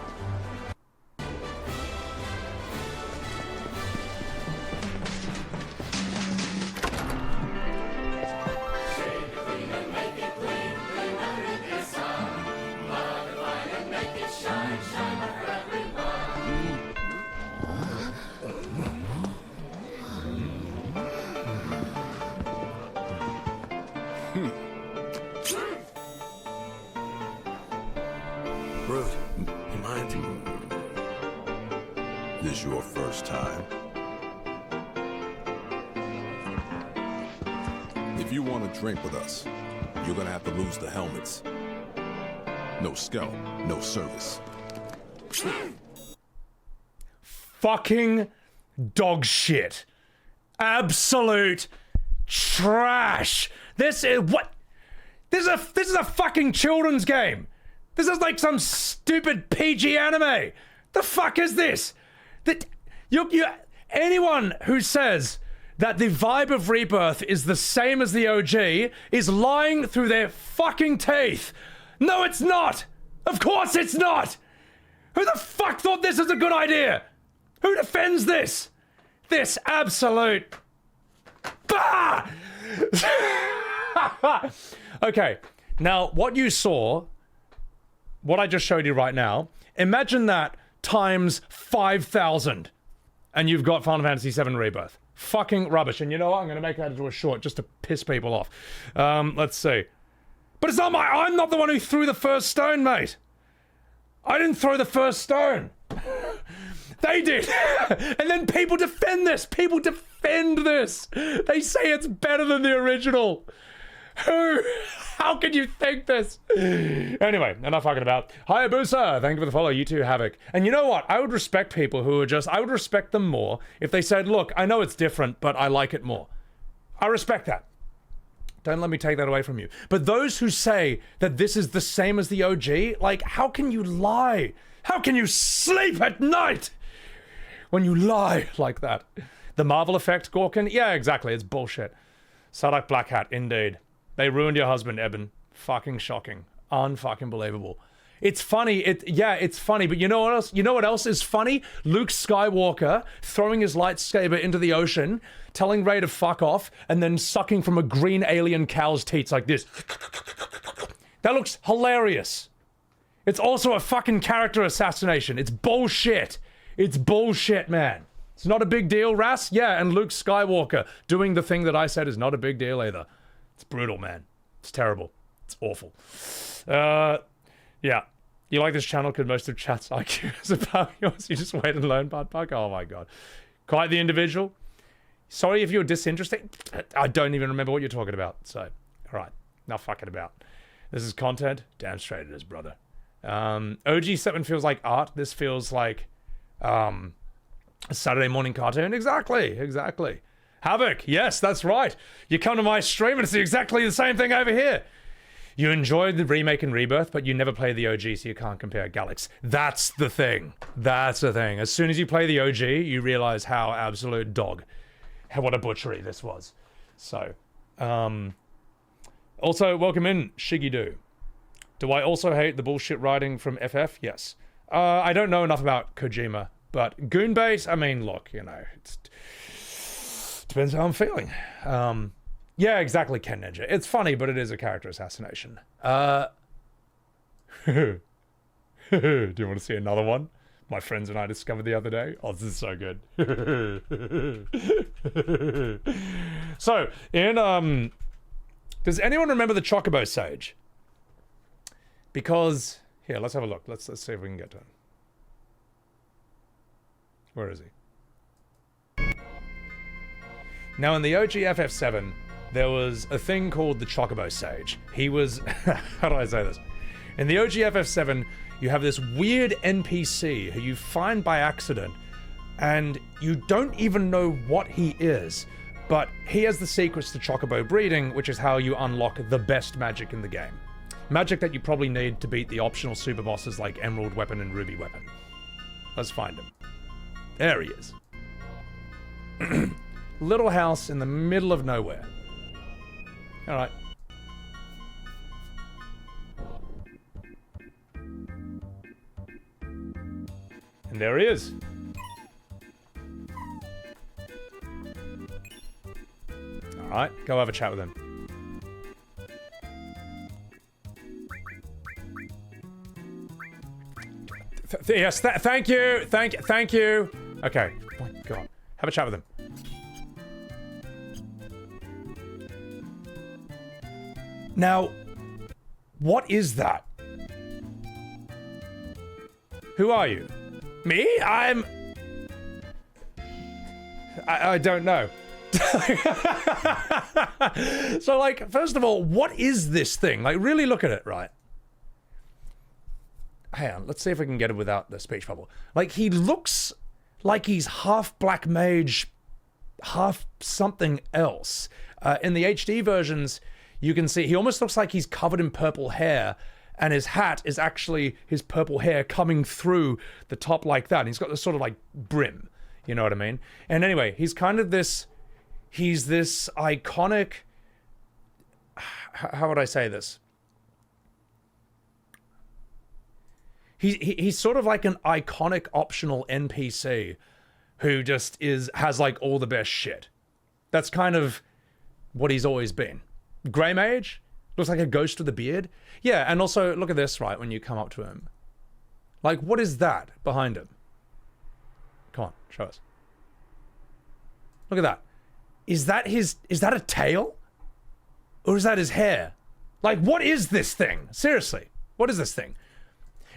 Rude, you mind? This your first time? If you want to drink with us, you're gonna have to lose the helmets. No scalp, no service. Fucking dog shit. Absolute trash. This is what? This is a fucking children's game. This is like some stupid PG anime. The fuck is this? Anyone who says that the vibe of Rebirth is the same as the OG is lying through their fucking teeth. No, it's not. Of course it's not. Who the fuck thought this was a good idea? Who defends this? This absolute... Bah! Okay, now what you saw, what I just showed you right now, imagine that times 5,000 and you've got Final Fantasy VII Rebirth. Fucking rubbish. And you know what? I'm going to make that into a short just to piss people off. Let's see. But it's not I'm not the one who threw the first stone, mate. I didn't throw the first stone. They did. And then people defend this. People defend this. They say it's better than the original. Who? How can you think this? Anyway, enough fucking about. Hayabusa, thank you for the follow. You too, Havoc. And you know what? I would respect people who are just... I would respect them more if they said, look, I know it's different, but I like it more. I respect that. Don't let me take that away from you. But those who say that this is the same as the OG, like, how can you lie? How can you sleep at night when you lie like that? The Marvel effect, Gorkin? Yeah, exactly. It's bullshit. Sadak Black Hat, indeed. They ruined your husband, Eben. Fucking shocking. Unfucking believable. It's funny. It's funny. But you know what else? You know what else is funny? Luke Skywalker throwing his lightsaber into the ocean, telling Rey to fuck off, and then sucking from a green alien cow's teats like this. That looks hilarious. It's also a fucking character assassination. It's bullshit. It's bullshit, man. It's not a big deal, Ras. Yeah, and Luke Skywalker doing the thing that I said is not a big deal either. It's brutal, man. It's terrible. It's awful. Yeah. You like this channel because most of chat's IQ is about yours. You just wait and learn, Budbug. Oh my god. Quite the individual. Sorry if you're disinterested. I don't even remember what you're talking about. So, alright. Not fucking about. This is content. Damn straight it is, brother. OG7 feels like art. This feels like a Saturday morning cartoon. Exactly. Havoc, yes, that's right. You come to my stream and it's exactly the same thing over here. You enjoyed the remake and Rebirth, but you never played the OG, so you can't compare Galax. That's the thing. That's the thing. As soon as you play the OG, you realize how absolute dog, what a butchery this was. So, also, welcome in, Shiggy-Doo. Do I also hate the bullshit writing from FF? Yes. I don't know enough about Kojima, but Goonbase, I mean, look, you know, it's... Depends how I'm feeling. Yeah, exactly, Ken Ninja. It's funny, but it is a character assassination. Do you want to see another one? My friends and I discovered the other day. Oh, this is so good. So, in, does anyone remember the Chocobo Sage? Because, here, let's have a look. Let's see if we can get to him. Where is he? Now, in the OG FF7, there was a thing called the Chocobo Sage. He was... how do I say this? In the OG FF7, you have this weird NPC who you find by accident, and you don't even know what he is, but he has the secrets to Chocobo breeding, which is how you unlock the best magic in the game. Magic that you probably need to beat the optional super bosses like Emerald Weapon and Ruby Weapon. Let's find him. There he is. Little house in the middle of nowhere. Alright. there he is. Alright, go have a chat with him. Yes, thank you! Thank you! Okay, go on. Have a chat with him. Now, what is that? Who are you? Me? I don't know. So, like, first of all, what is this thing? Like, really look at it, right? Hang on, let's see if we can get it without the speech bubble. Like, he looks like he's half black mage, half something else. In the HD versions, you can see he almost looks like he's covered in purple hair, and his hat is actually his purple hair coming through the top like that. And he's got this sort of like brim, you know what I mean? And anyway, he's kind of this, he's this iconic, how would I say this? He's sort of like an iconic optional NPC who just has like all the best shit. That's kind of what he's always been. Grey mage? Looks like a ghost with a beard? Yeah, and also look at this, right, when you come up to him. Like, what is that behind him? Come on, show us. Look at that. Is that a tail? Or is that his hair? Like, what is this thing? Seriously, what is this thing?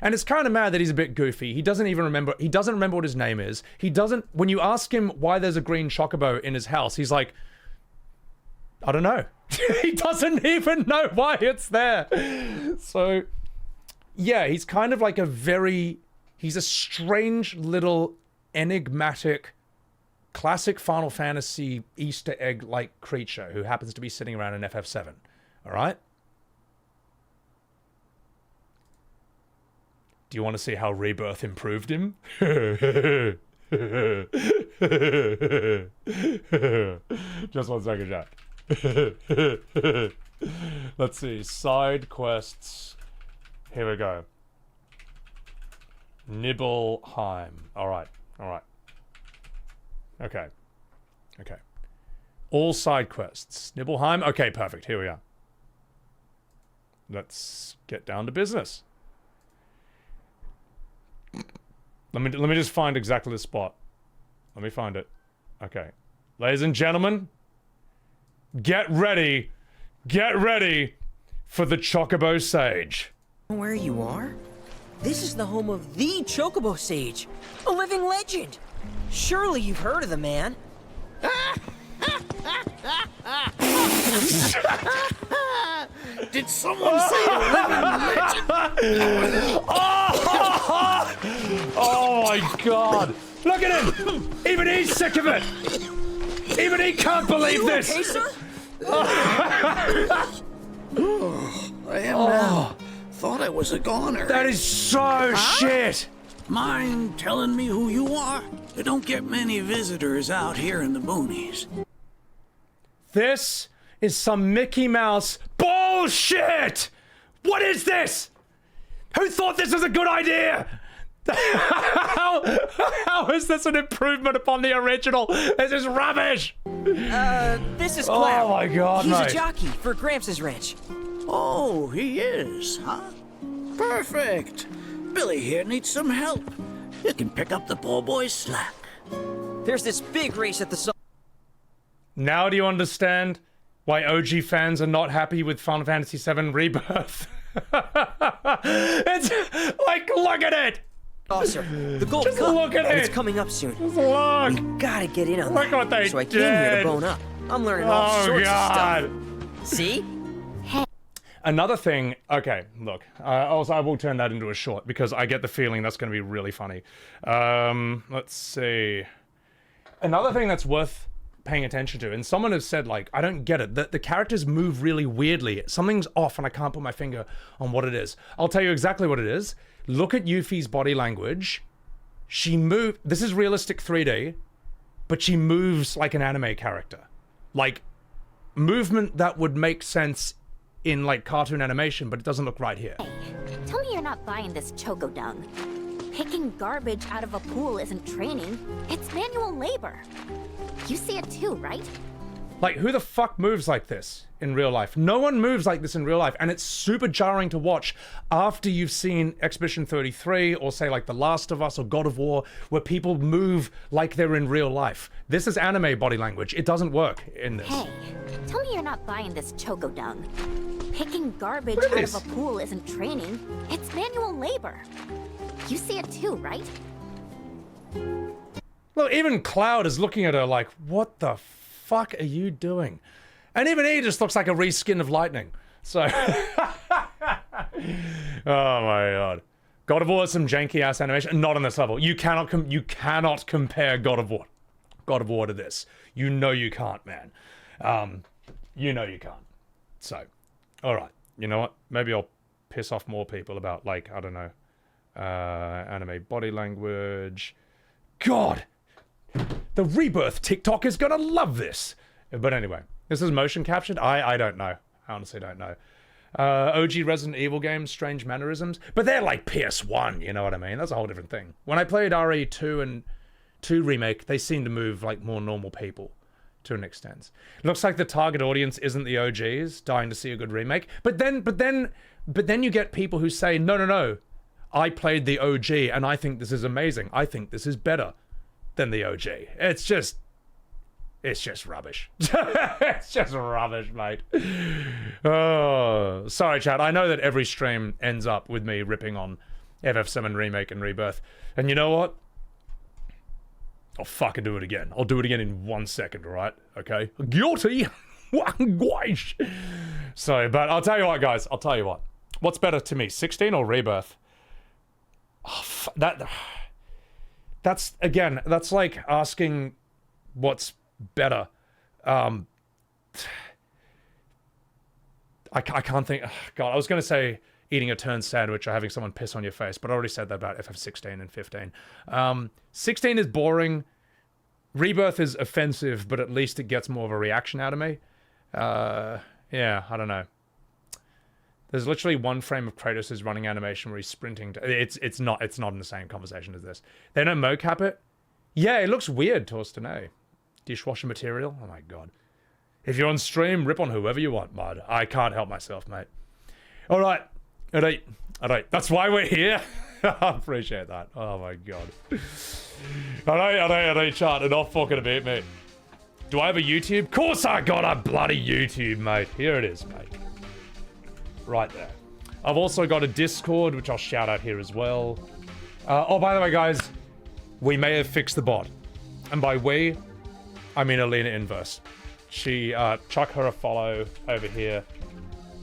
And it's kind of mad that he's a bit goofy. He doesn't remember what his name is. When you ask him why there's a green chocobo in his house, he's like, I don't know. He doesn't even know why it's there. So, yeah, he's kind of like he's a strange little enigmatic classic Final Fantasy Easter egg-like creature who happens to be sitting around an FF7. All right? Do you want to see how Rebirth improved him? Just 1 second, chat. Let's see. Side quests. Here we go. Nibelheim. Alright. Alright. Okay. Okay. All side quests. Nibelheim. Okay, perfect. Here we are. Let's get down to business. Let me just find exactly the spot. Let me find it. Okay. Ladies and gentlemen, get ready for the Chocobo Sage. Where you are? This is the home of the Chocobo Sage, a living legend. Surely you've heard of the man. Did someone say a living legend? Oh my god! Look at him! Even he's sick of it! Even he can't believe this! Okay, sir? I am now. Thought I was a goner. That is so shit! Mind telling me who you are? We don't get many visitors out here in the boonies. This is some Mickey Mouse bullshit! What is this? Who thought this was a good idea? How is this an improvement upon the original? This is rubbish! This is Clair. Oh my god, He's mate. a jockey for Gramps' ranch. Oh, he is, huh? Perfect. Billy here needs some help. You can pick up the poor boy's slack. There's this big race at the... Now do you understand why OG fans are not happy with Final Fantasy VII Rebirth? It's like, look at it! Oh, sir, the Gold Just Cup. look at It's it. coming up soon. Just look. We gotta get in on Look that. what they So I came here did. to bone up. I'm learning all Oh sorts god. of stuff. See? Another thing, okay, look, also I will turn that into a short because I get the feeling that's going to be really funny. Let's see. Another thing that's worth paying attention to, and someone has said, like, I don't get it, the characters move really weirdly. Something's off and I can't put my finger on what it is. I'll tell you exactly what it is. Look at Yuffie's body language. She moved, this is realistic 3D, but she moves like an anime character. Like, movement that would make sense in like cartoon animation, but it doesn't look right here. Tell me you're not buying this choco dung. Picking garbage out of a pool isn't training, it's manual labor. You see it too, right? Like, who the fuck moves like this in real life? No one moves like this in real life, and it's super jarring to watch after you've seen Expedition 33 or say like The Last of Us or God of War, where people move like they're in real life. This is anime body language. It doesn't work in this. Hey, tell me you're not buying this choco dung. Picking garbage out of a pool isn't training, it's manual labor. You see it too, right? Look, even Cloud is looking at her like, what the fuck are you doing? And even he just looks like a reskin of Lightning. So, oh my god. God of War is some janky ass animation. Not on this level. You cannot compare God of War to this. You know you can't, man. You know you can't. So, all right. You know what? Maybe I'll piss off more people about, like, I don't know, anime body language. God. The Rebirth TikTok is gonna love this. But anyway, this is motion captured? I don't know. I honestly don't know. OG Resident Evil games, strange mannerisms. But they're like PS1, you know what I mean? That's a whole different thing. When I played RE2 and 2 Remake, they seem to move like more normal people to an extent. It looks like the target audience isn't the OGs, dying to see a good remake. But then you get people who say, no. I played the OG and I think this is amazing. I think this is better than the OG. It's just rubbish. It's just rubbish, mate. Oh, sorry, chat. I know that every stream ends up with me ripping on FF7 Remake and Rebirth. And you know what? I'll fucking do it again. I'll do it again in 1 second, alright? Okay? Guilty! So, but I'll tell you what, guys. I'll tell you what. What's better to me, 16 or Rebirth? Oh, that's like asking what's better. I can't think. God, I was going to say eating a turned sandwich or having someone piss on your face, but I already said that about FF16 and 15. 16 is boring. Rebirth is offensive, but at least it gets more of a reaction out of me. Yeah, I don't know. There's literally one frame of Kratos' running animation where he's sprinting. It's not in the same conversation as this. They don't mocap it. Yeah, it looks weird, Torsten. Dishwasher material. Oh my god. If you're on stream, rip on whoever you want, Mud. I can't help myself, mate. All right. That's why we're here. I appreciate that. Oh my god. I don't, chat. Enough fucking about me. Do I have a YouTube? Of course I got a bloody YouTube, mate. Here it is, mate. Right there. I've also got a Discord, which I'll shout out here as well. Oh, by the way, guys, we may have fixed the bot. And by we, I mean Alina Inverse. She, chuck her a follow over here.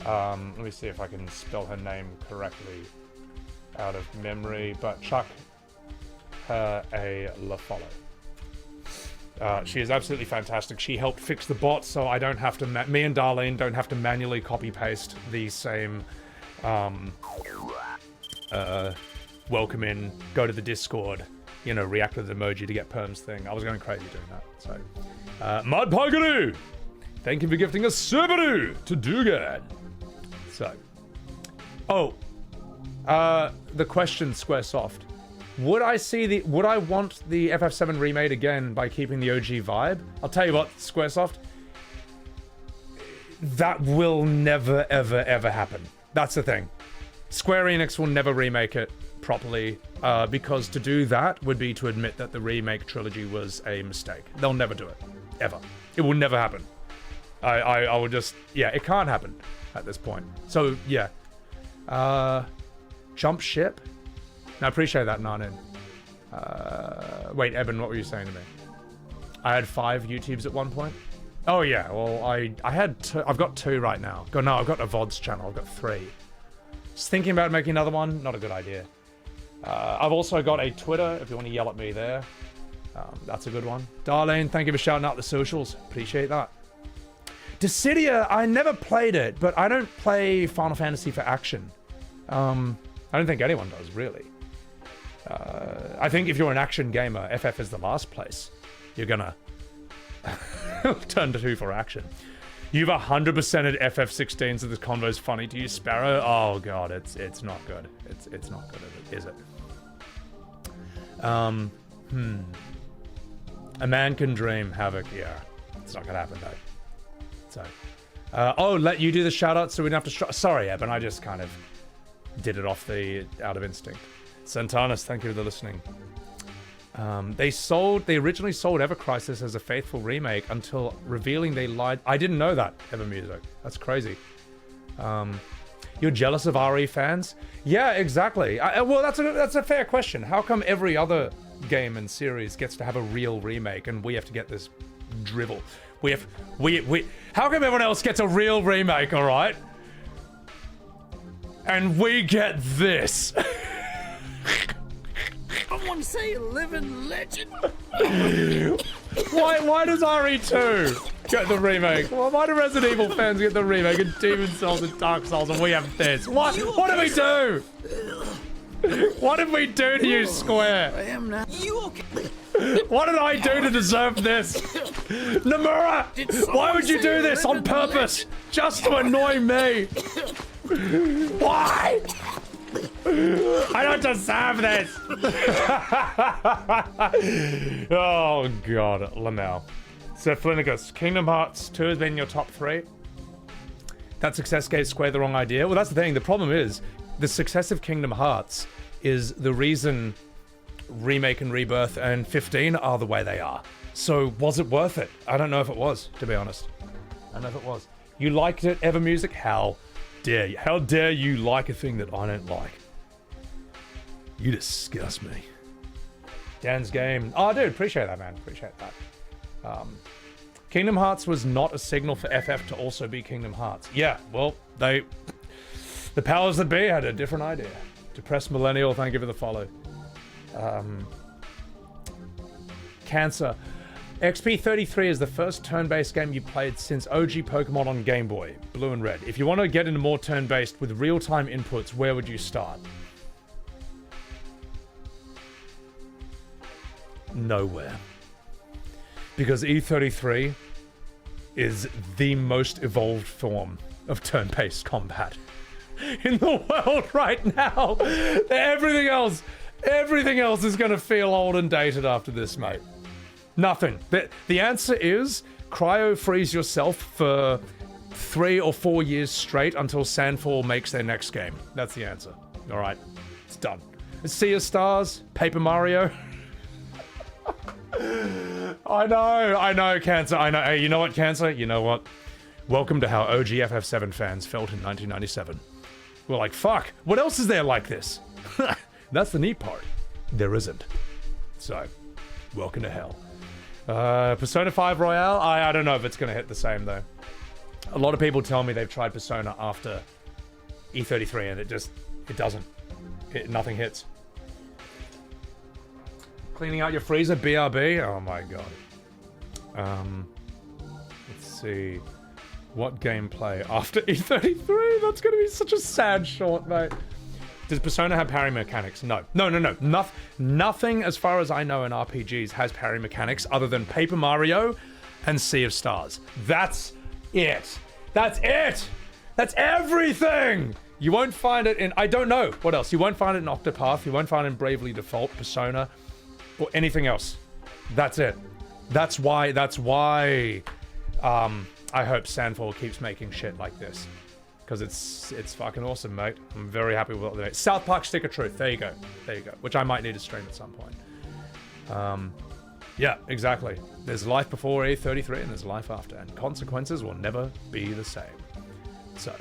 Let me see if I can spell her name correctly out of memory, but chuck her a follow. She is absolutely fantastic. She helped fix the bot, so I don't have to, me and Darlene don't have to manually copy-paste the same, welcome in, go to the Discord, you know, react with an emoji to get perms thing. I was going crazy doing that, so. Mud Paganu! Thank you for gifting a Subaru to Dugad. So. Oh. The question, Squaresoft. Would I want the FF7 remade again by keeping the OG vibe? I'll tell you what, Squaresoft. That will never, ever, ever happen. That's the thing. Square Enix will never remake it properly, because to do that would be to admit that the remake trilogy was a mistake. They'll never do it. Ever. It will never happen. I would just... Yeah, it can't happen at this point. So, yeah. Jump ship? I appreciate that, Nanin. Wait, Eben, what were you saying to me? I had 5 YouTubes at one point? Oh, yeah. Well, I had 2. I've got 2 right now. No, I've got a VODS channel. I've got 3. Just thinking about making another one. Not a good idea. I've also got a Twitter, if you want to yell at me there. That's a good one. Darlene, thank you for shouting out the socials. Appreciate that. Dissidia, I never played it, but I don't play Final Fantasy for action. I don't think anyone does, really. I think if you're an action gamer, FF is the last place you're gonna turn to for action. You've 100%ed FF16, so this convo's funny to you, Sparrow. Oh god, it's not good. It's not good, is it? A man can dream. Havoc. Yeah, it's not gonna happen though. So, oh, let you do the shout out so we don't have to. Sorry, Eben, I just kind of did it out of instinct. Santanas, thank you for the listening. They originally sold Ever Crisis as a faithful remake until revealing they lied. I didn't know that, Ever Music. That's crazy. You're jealous of RE fans? Yeah, exactly. Well, that's a fair question. How come every other game and series gets to have a real remake and we have to get this drivel? How come everyone else gets a real remake, all right? And we get this. Someone say living legend. Why does RE2 get the remake? Why do Resident Evil fans get the remake and Demon Souls and Dark Souls and we have this? What did we do? What did we do to you, Square? I am now. You okay? What did I do to deserve this? Nomura! Why would you do this on purpose? Just to annoy me? Why? I don't deserve this! Oh god, Lamel. So Flinigus, Kingdom Hearts 2 has been your top 3? That success gave Square the wrong idea? Well, that's the thing. The problem is, the success of Kingdom Hearts is the reason Remake and Rebirth and 15 are the way they are. So, was it worth it? I don't know if it was, to be honest. I don't know if it was. You liked it, Ever Music? How dare you? How dare you like a thing that I don't like? You disgust me. Dan's game. Oh, dude, appreciate that, man. Appreciate that. Kingdom Hearts was not a signal for FF to also be Kingdom Hearts. Yeah, well, the powers that be had a different idea. Depressed Millennial, thank you for the follow. Cancer. XP33 is the first turn-based game you played since OG Pokemon on Game Boy, Blue and Red. If you want to get into more turn-based with real-time inputs, where would you start? Nowhere. Because E33 is the most evolved form of turn-based combat in the world right now. Everything else is going to feel old and dated after this, mate. Nothing. The answer is cryo freeze yourself for 3 or 4 years straight until Sandfall makes their next game. That's the answer. All right, it's done. Sea of Stars, Paper Mario. I know, Cancer. I know. Hey, you know what, Cancer? You know what? Welcome to how OG FF7 fans felt in 1997. We're like, fuck. What else is there like this? That's the neat part. There isn't. So, welcome to hell. Persona 5 Royale? I don't know if it's going to hit the same, though. A lot of people tell me they've tried Persona after E33, and it doesn't. Nothing hits. Cleaning out your freezer, BRB? Oh my god. Let's see. What gameplay after E33? That's going to be such a sad short, mate. Does Persona have parry mechanics? No. No. Nothing, as far as I know, in RPGs has parry mechanics other than Paper Mario and Sea of Stars. That's it. That's it. That's everything. You won't find it in... I don't know what else. You won't find it in Octopath. You won't find it in Bravely Default, Persona, or anything else. That's it. That's why I hope Sandfall keeps making shit like this. Because it's fucking awesome, mate. I'm very happy with what they made. South Park Stick of Truth. There you go. Which I might need to stream at some point. Yeah, exactly. There's life before E33 and there's life after. And consequences will never be the same. So,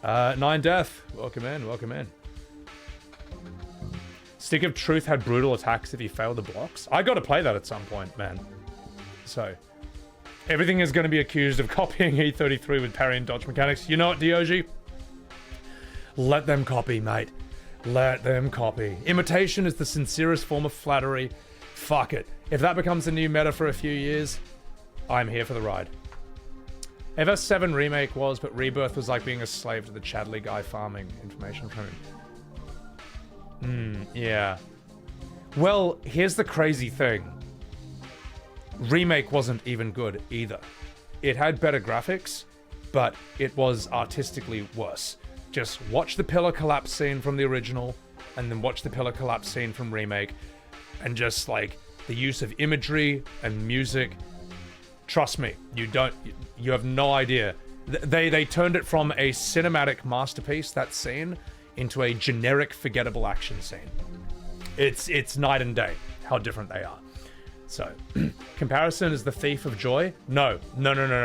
Nine Death. Welcome in. Stick of Truth had brutal attacks if you failed the blocks. I got to play that at some point, man. So, everything is going to be accused of copying E33 with parry and dodge mechanics. You know what, DOG? Let them copy, mate. Let them copy. Imitation is the sincerest form of flattery. Fuck it. If that becomes the new meta for a few years, I'm here for the ride. FF7 Remake was, but Rebirth was like being a slave to the Chadley guy farming information from him. Yeah. Well, here's the crazy thing. Remake wasn't even good either. It had better graphics, but it was artistically worse. Just watch the pillar collapse scene from the original, and then watch the pillar collapse scene from Remake. and just like the use of imagery and music. Trust me, you have no idea. They turned it from a cinematic masterpiece, that scene, into a generic, forgettable action scene. It's night and day how different they are. So, comparison is the thief of joy? No. Okay,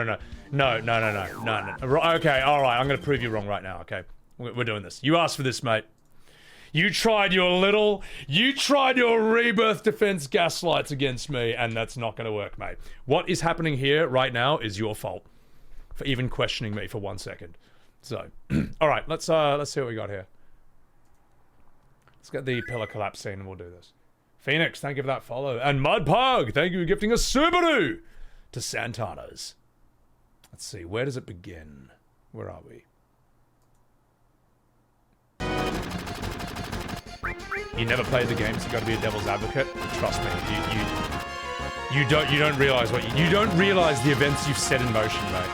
all right, I'm gonna prove you wrong right now, okay? We're doing this. You asked for this, mate. You tried your rebirth defense gaslights against me, and that's not gonna work, mate. What is happening here right now is your fault for even questioning me for 1 second. So, all right, let's see what we got here. Let's get the pillar collapse scene and we'll do this. Phoenix, thank you for that follow. And Mudpug, thank you for gifting a Subaru to Santana's. Let's see, where does it begin? Where are we? You never played the games, you gotta be a devil's advocate. Trust me, you don't realize you don't realize the events you've set in motion, mate.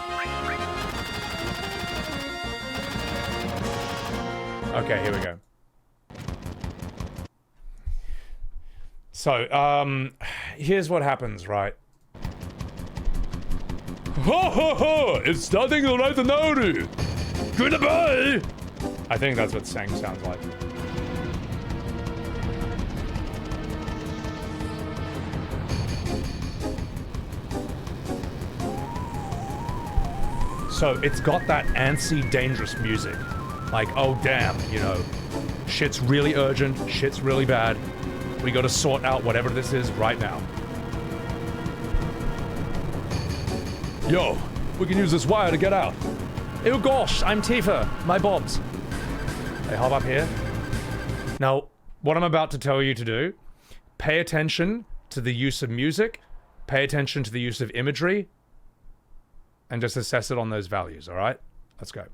Okay, here we go. So, here's what happens, right? Ho ho ho! It's starting right now! Goodbye! I think that's what Sang sounds like. So, it's got that antsy, dangerous music. Like, oh damn, you know, shit's really urgent, shit's really bad. We gotta sort out whatever this is right now. Yo, we can use this wire to get out. Oh gosh, I'm Tifa, my bobs. Hey, hop up here. Now, what I'm about to tell you to do, pay attention to the use of music, pay attention to the use of imagery, and just assess it on those values, alright? Let's go.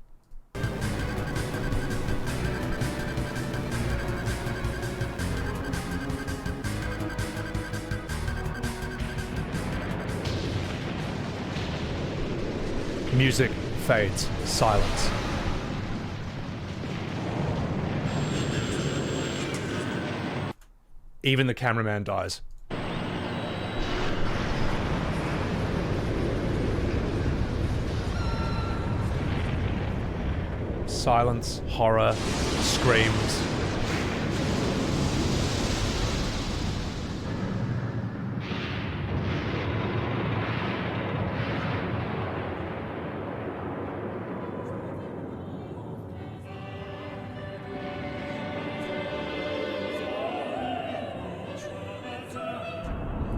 Music fades. Silence. Even the cameraman dies. Silence, horror, screams.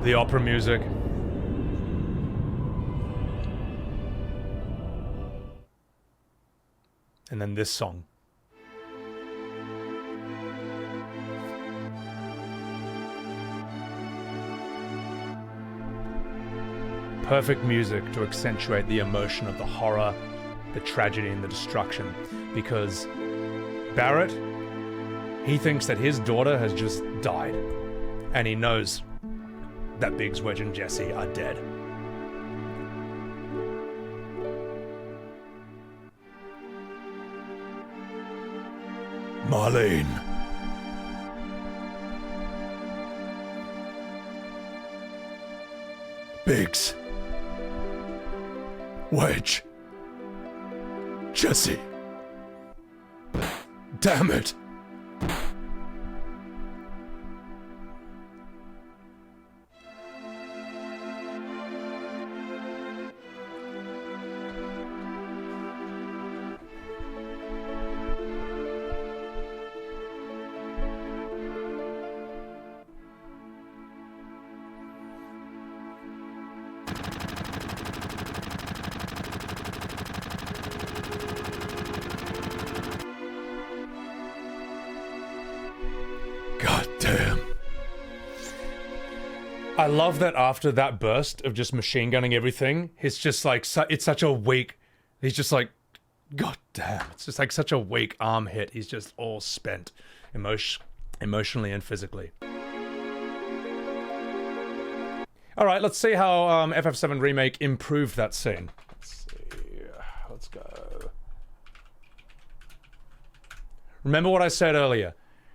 The opera music. And then this song. Perfect music to accentuate the emotion of the horror, the tragedy, and the destruction. Because Barrett, he thinks that his daughter has just died. And he knows that Biggs, Wedge, and Jesse are dead. Marlene. Biggs. Wedge. Jesse. Damn it. I love that after that burst of just machine gunning everything, it's just like, it's such a weak, he's just like, god damn, it's just like such a weak arm hit. He's just all spent, emotionally and physically. All right, let's see how FF7 Remake improved that scene. Let's see, let's go. Remember what I said earlier.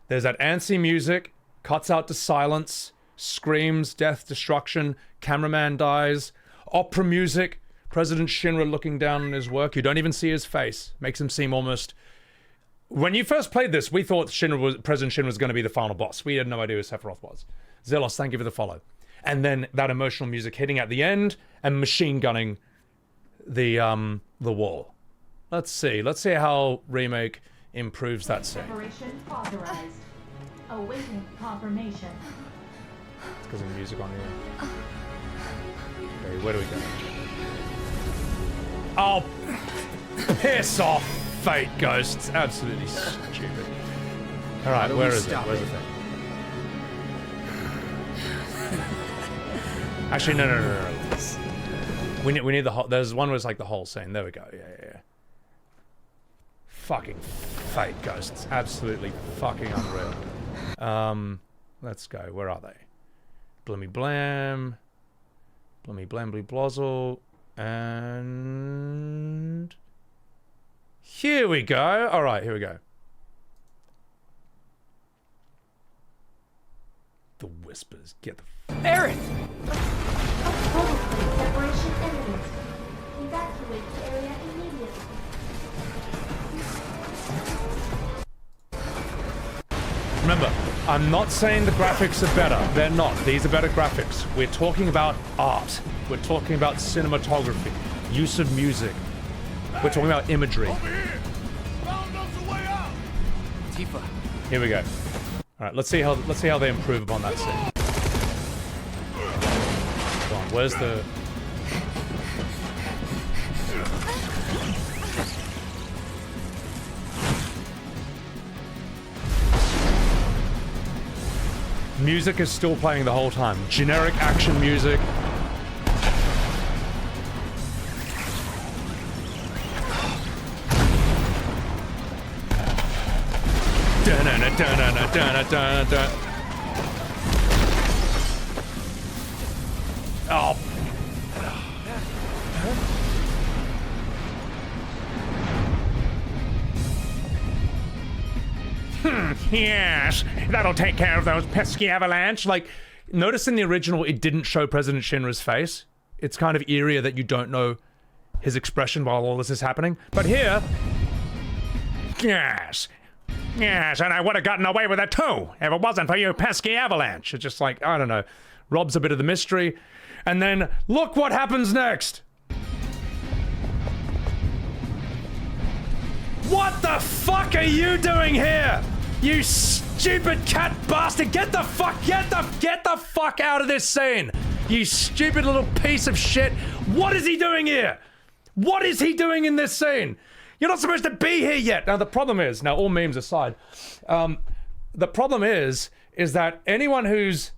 There's that antsy music, cuts out to silence, screams, death, destruction, cameraman dies, opera music, President Shinra looking down on his work. You don't even see his face. Makes him seem almost... When you first played this, we thought President Shinra was going to be the final boss. We had no idea who Sephiroth was. Zelos, thank you for the follow. And then that emotional music hitting at the end and machine gunning the wall. Let's see how Remake improves that scene. Preparation authorized. Awaiting confirmation. It's because of the music on here. Okay, where do we go? Oh, piss off, Fate Ghosts. Absolutely stupid. All right, where is it? Where's the thing? Actually, no. We need the whole. There's one where it's like the whole scene. There we go. Yeah. Fucking Fate Ghosts. Absolutely fucking unreal. Let's go. Where are they? Blimmy Blam. Blimmy Blambly Blozzle. And... here we go. Alright, here we go. The whispers. Get the... Aaron! Separation imminent. Evacuate the area immediately. Remember, I'm not saying the graphics are better. They're not. These are better graphics. We're talking about art. We're talking about cinematography, use of music. We're talking about imagery. Tifa. Here we go. All right, let's see how they improve upon that scene. Come on, where's the... Music is still playing the whole time. Generic action music. Oh. Yes, that'll take care of those pesky avalanche. Like, notice in the original, it didn't show President Shinra's face. It's kind of eerie that you don't know his expression while all this is happening. But here, yes, and I would have gotten away with it too if it wasn't for you pesky avalanche. It's just like, I don't know, robs a bit of the mystery. And then look what happens next. What the fuck are you doing here? You stupid cat bastard! Get the fuck out of this scene! You stupid little piece of shit! What is he doing here? What is he doing in this scene? You're not supposed to be here yet! Now the problem is, now all memes aside, the problem is that anyone who's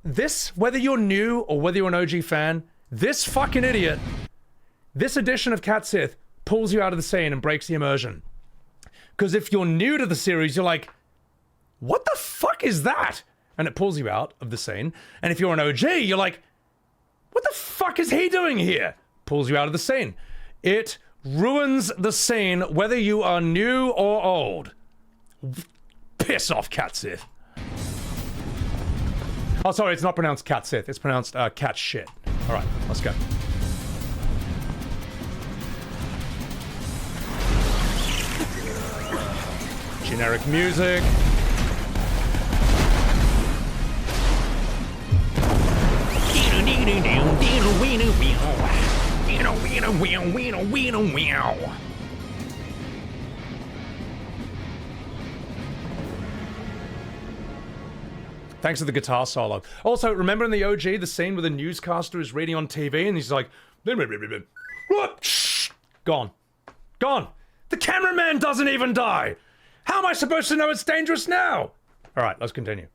this, whether you're new or whether you're an OG fan, this fucking idiot, this edition of Cat Sith pulls you out of the scene and breaks the immersion. Because if you're new to the series, you're like, what the fuck is that? And it pulls you out of the scene. And if you're an OG, you're like, what the fuck is he doing here? Pulls you out of the scene. It ruins the scene whether you are new or old. Piss off, Cat Sith. Oh, sorry, it's not pronounced Cat Sith. It's pronounced cat shit. All right, let's go. Generic music. Thanks to the guitar solo. Also, remember in the OG, the scene where the newscaster is reading on TV and he's like, gone. Gone. The cameraman doesn't even die. How am I supposed to know it's dangerous now? All right, let's continue.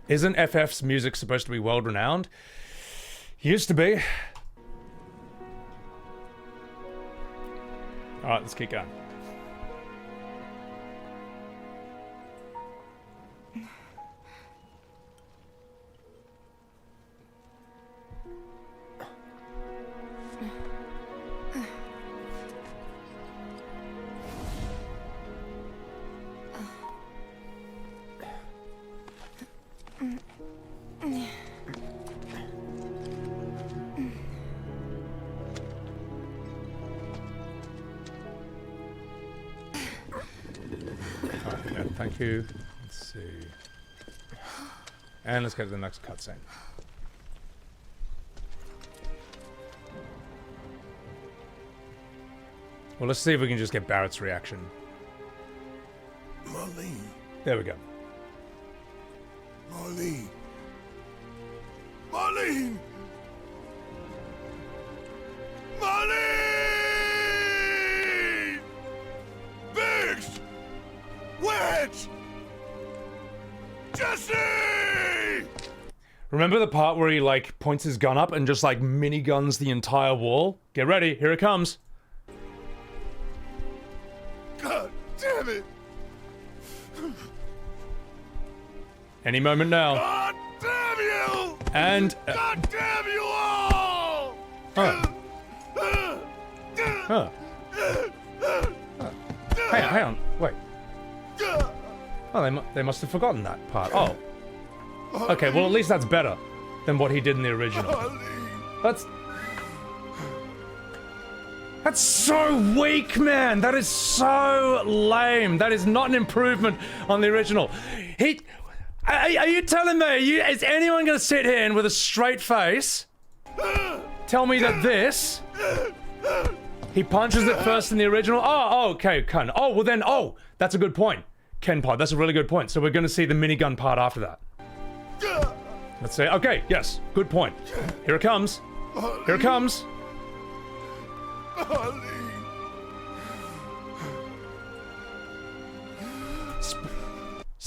Isn't FF's music supposed to be world-renowned? Used to be. All right, let's keep going. thank you. Let's see. And let's go to the next cutscene. Well, let's see if we can just get Barrett's reaction. Marlene. There we go. Marlene. Marlene! Marlene! Biggs! Wedge! Jesse! Remember the part where he, like, points his gun up and just, like, miniguns the entire wall? Get ready, here it comes. God damn it! Any moment now. God damn you! And... God damn you all! Huh. Hang on, wait. Oh, they must have forgotten that part. Oh. Okay, well at least that's better than what he did in the original. That's so weak, man! That is so lame! That is not an improvement on the original. Are you telling me, is anyone gonna sit here and with a straight face tell me that this... He punches it first in the original? Oh, okay, Ken. Oh, well then, that's a good point. Ken Pod, that's a really good point. So we're gonna see the minigun part after that. Let's say, okay, yes, good point. Here it comes. Here it comes.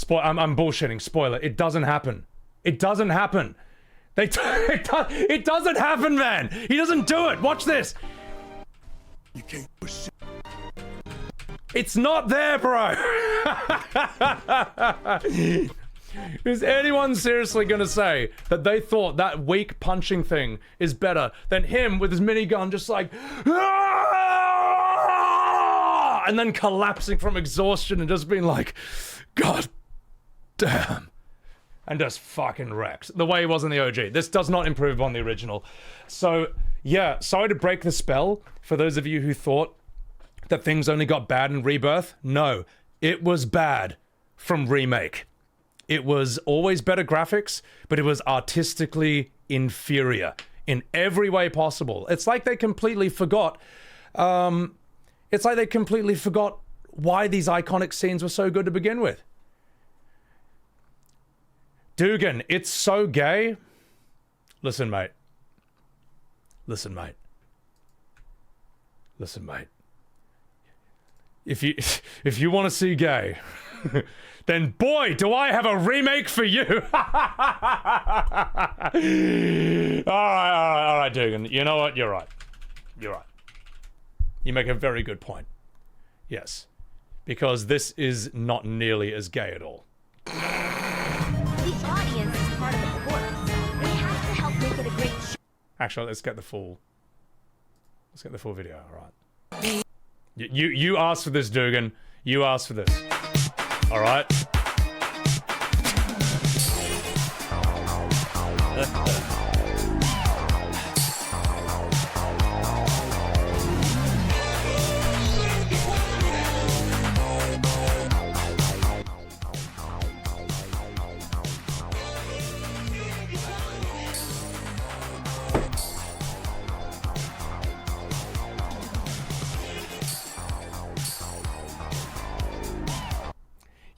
I'm bullshitting. Spoiler. It doesn't happen. It doesn't happen. It doesn't happen, man. He doesn't do it. Watch this. You can't push it. It's not there, bro. Is anyone seriously gonna say that they thought that weak punching thing is better than him with his minigun just like, "Ah!" and then collapsing from exhaustion and just being like, God damn, and just fucking wrecked the way he was in the OG. This does not improve on the original. So yeah, sorry to break the spell for those of you who thought that things only got bad in Rebirth. No, it was bad from Remake. It was always better graphics, but it was artistically inferior in every way possible. It's like they completely forgot. It's like they completely forgot why these iconic scenes were so good to begin with. Dugan, it's so gay. Listen, mate. Listen, mate. Listen, mate. If you want to see gay, then boy, do I have a remake for you. All right, Dugan. You know what? You're right. You're right. You make a very good point. Yes. Because this is not nearly as gay at all. The audience is part of the chorus. We have to help make it a great show. Actually, let's get the full video, all right? You asked for this, Dugan. You asked for this. All right?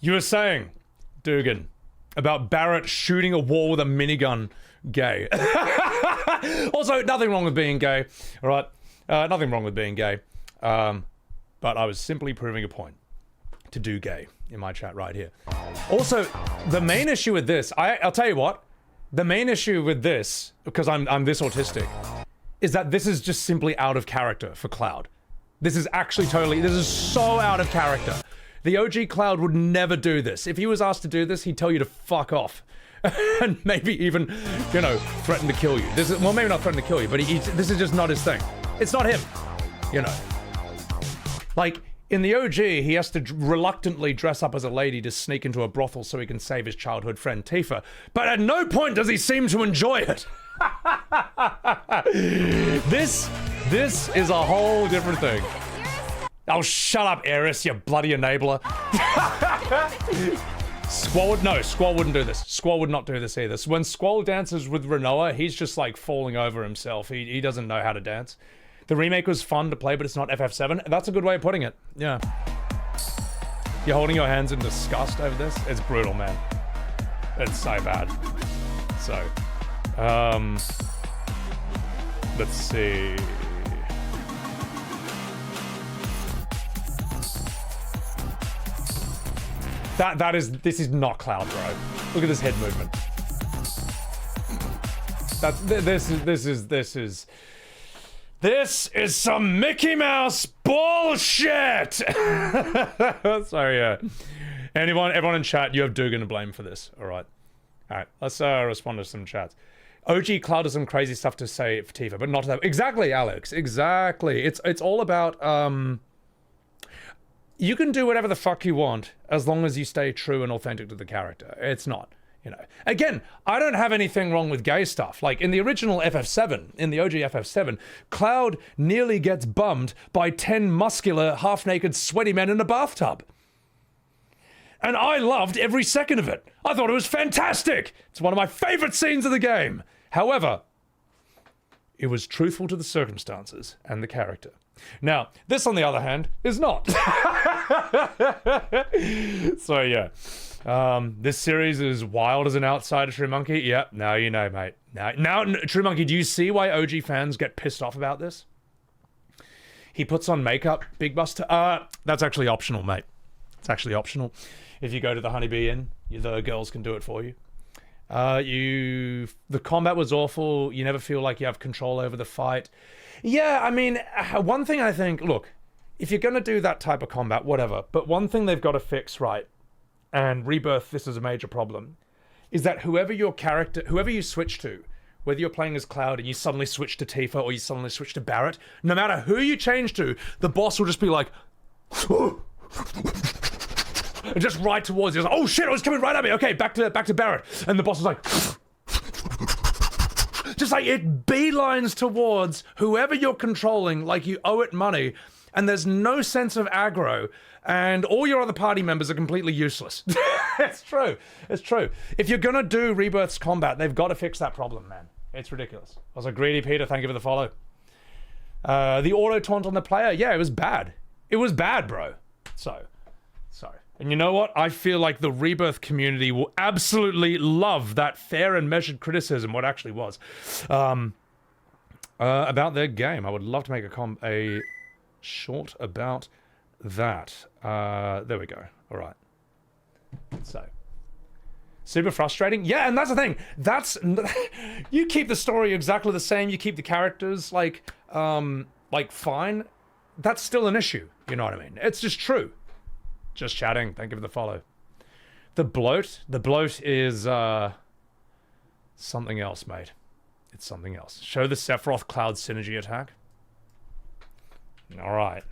You were saying, Dugan, about Barrett shooting a wall with a minigun gay. Also, nothing wrong with being gay, all right? Nothing wrong with being gay. But I was simply proving a point to do gay in my chat right here. Also, the main issue with this, I'll tell you what, the main issue with this, because I'm this autistic, is that this is just simply out of character for Cloud. This is actually this is so out of character. The OG Cloud would never do this. If he was asked to do this, he'd tell you to fuck off. And maybe even, you know, threaten to kill you. Well, maybe not threaten to kill you, but this is just not his thing. It's not him, you know. Like, in the OG, he has to reluctantly dress up as a lady to sneak into a brothel so he can save his childhood friend Tifa. But at no point does he seem to enjoy it. This is a whole different thing. Oh, shut up, Eris, you bloody enabler. Squall wouldn't do this. Squall would not do this either. So when Squall dances with Renoir, he's just like falling over himself. He doesn't know how to dance. The remake was fun to play, but it's not FF7. That's a good way of putting it. Yeah. You're holding your hands in disgust over this? It's brutal, man. It's so bad. So, let's see. This is not Cloud, bro. Look at this head movement. This is some Mickey Mouse bullshit. So yeah. Everyone in chat, you have Dugan to blame for this. All right, let's respond to some chats. OG Cloud does some crazy stuff to say for Tifa, but not to that. Exactly, Alex. Exactly. It's all about you can do whatever the fuck you want as long as you stay true and authentic to the character. It's not, you know. Again, I don't have anything wrong with gay stuff. Like in the original FF7, in the OG FF7, Cloud nearly gets bummed by 10 muscular, half-naked, sweaty men in a bathtub. And I loved every second of it. I thought it was fantastic. It's one of my favorite scenes of the game. However, it was truthful to the circumstances and the character. Now, this, on the other hand, is not. So, yeah. This series is wild as an outsider, True Monkey. Yep, now you know, mate. Now, True Monkey, do you see why OG fans get pissed off about this? He puts on makeup, Big Buster. That's actually optional, mate. It's actually optional. If you go to the Honeybee Inn, the girls can do it for you. The combat was awful. You never feel like you have control over the fight. Yeah, I mean, one thing I think, look, if you're going to do that type of combat, whatever, but one thing they've got to fix, right, and Rebirth, this is a major problem, is that whoever you switch to, whether you're playing as Cloud and you suddenly switch to Tifa or you suddenly switch to Barrett, no matter who you change to, the boss will just be like, just right towards you. Like, oh shit, it was coming right at me. Okay, back to Barrett. And the boss is like, just like it beelines towards whoever you're controlling like you owe it money, and there's no sense of aggro, and all your other party members are completely useless. It's true. It's true. If you're gonna do Rebirth's combat, they've got to fix that problem, man. It's ridiculous. I was like, Greedy Peter, thank you for the follow. The auto taunt on the player, yeah, it was bad. It was bad, bro. So. And you know what? I feel like the Rebirth community will absolutely love that fair and measured criticism, what actually was, about their game. I would love to make a short about that. There we go. All right. So. Super frustrating. Yeah, and that's the thing. You keep the story exactly the same. You keep the characters, like fine. That's still an issue. You know what I mean? It's just true. Just chatting. Thank you for the follow. The bloat is something else, mate. It's something else. Show the Sephiroth Cloud synergy attack. All right.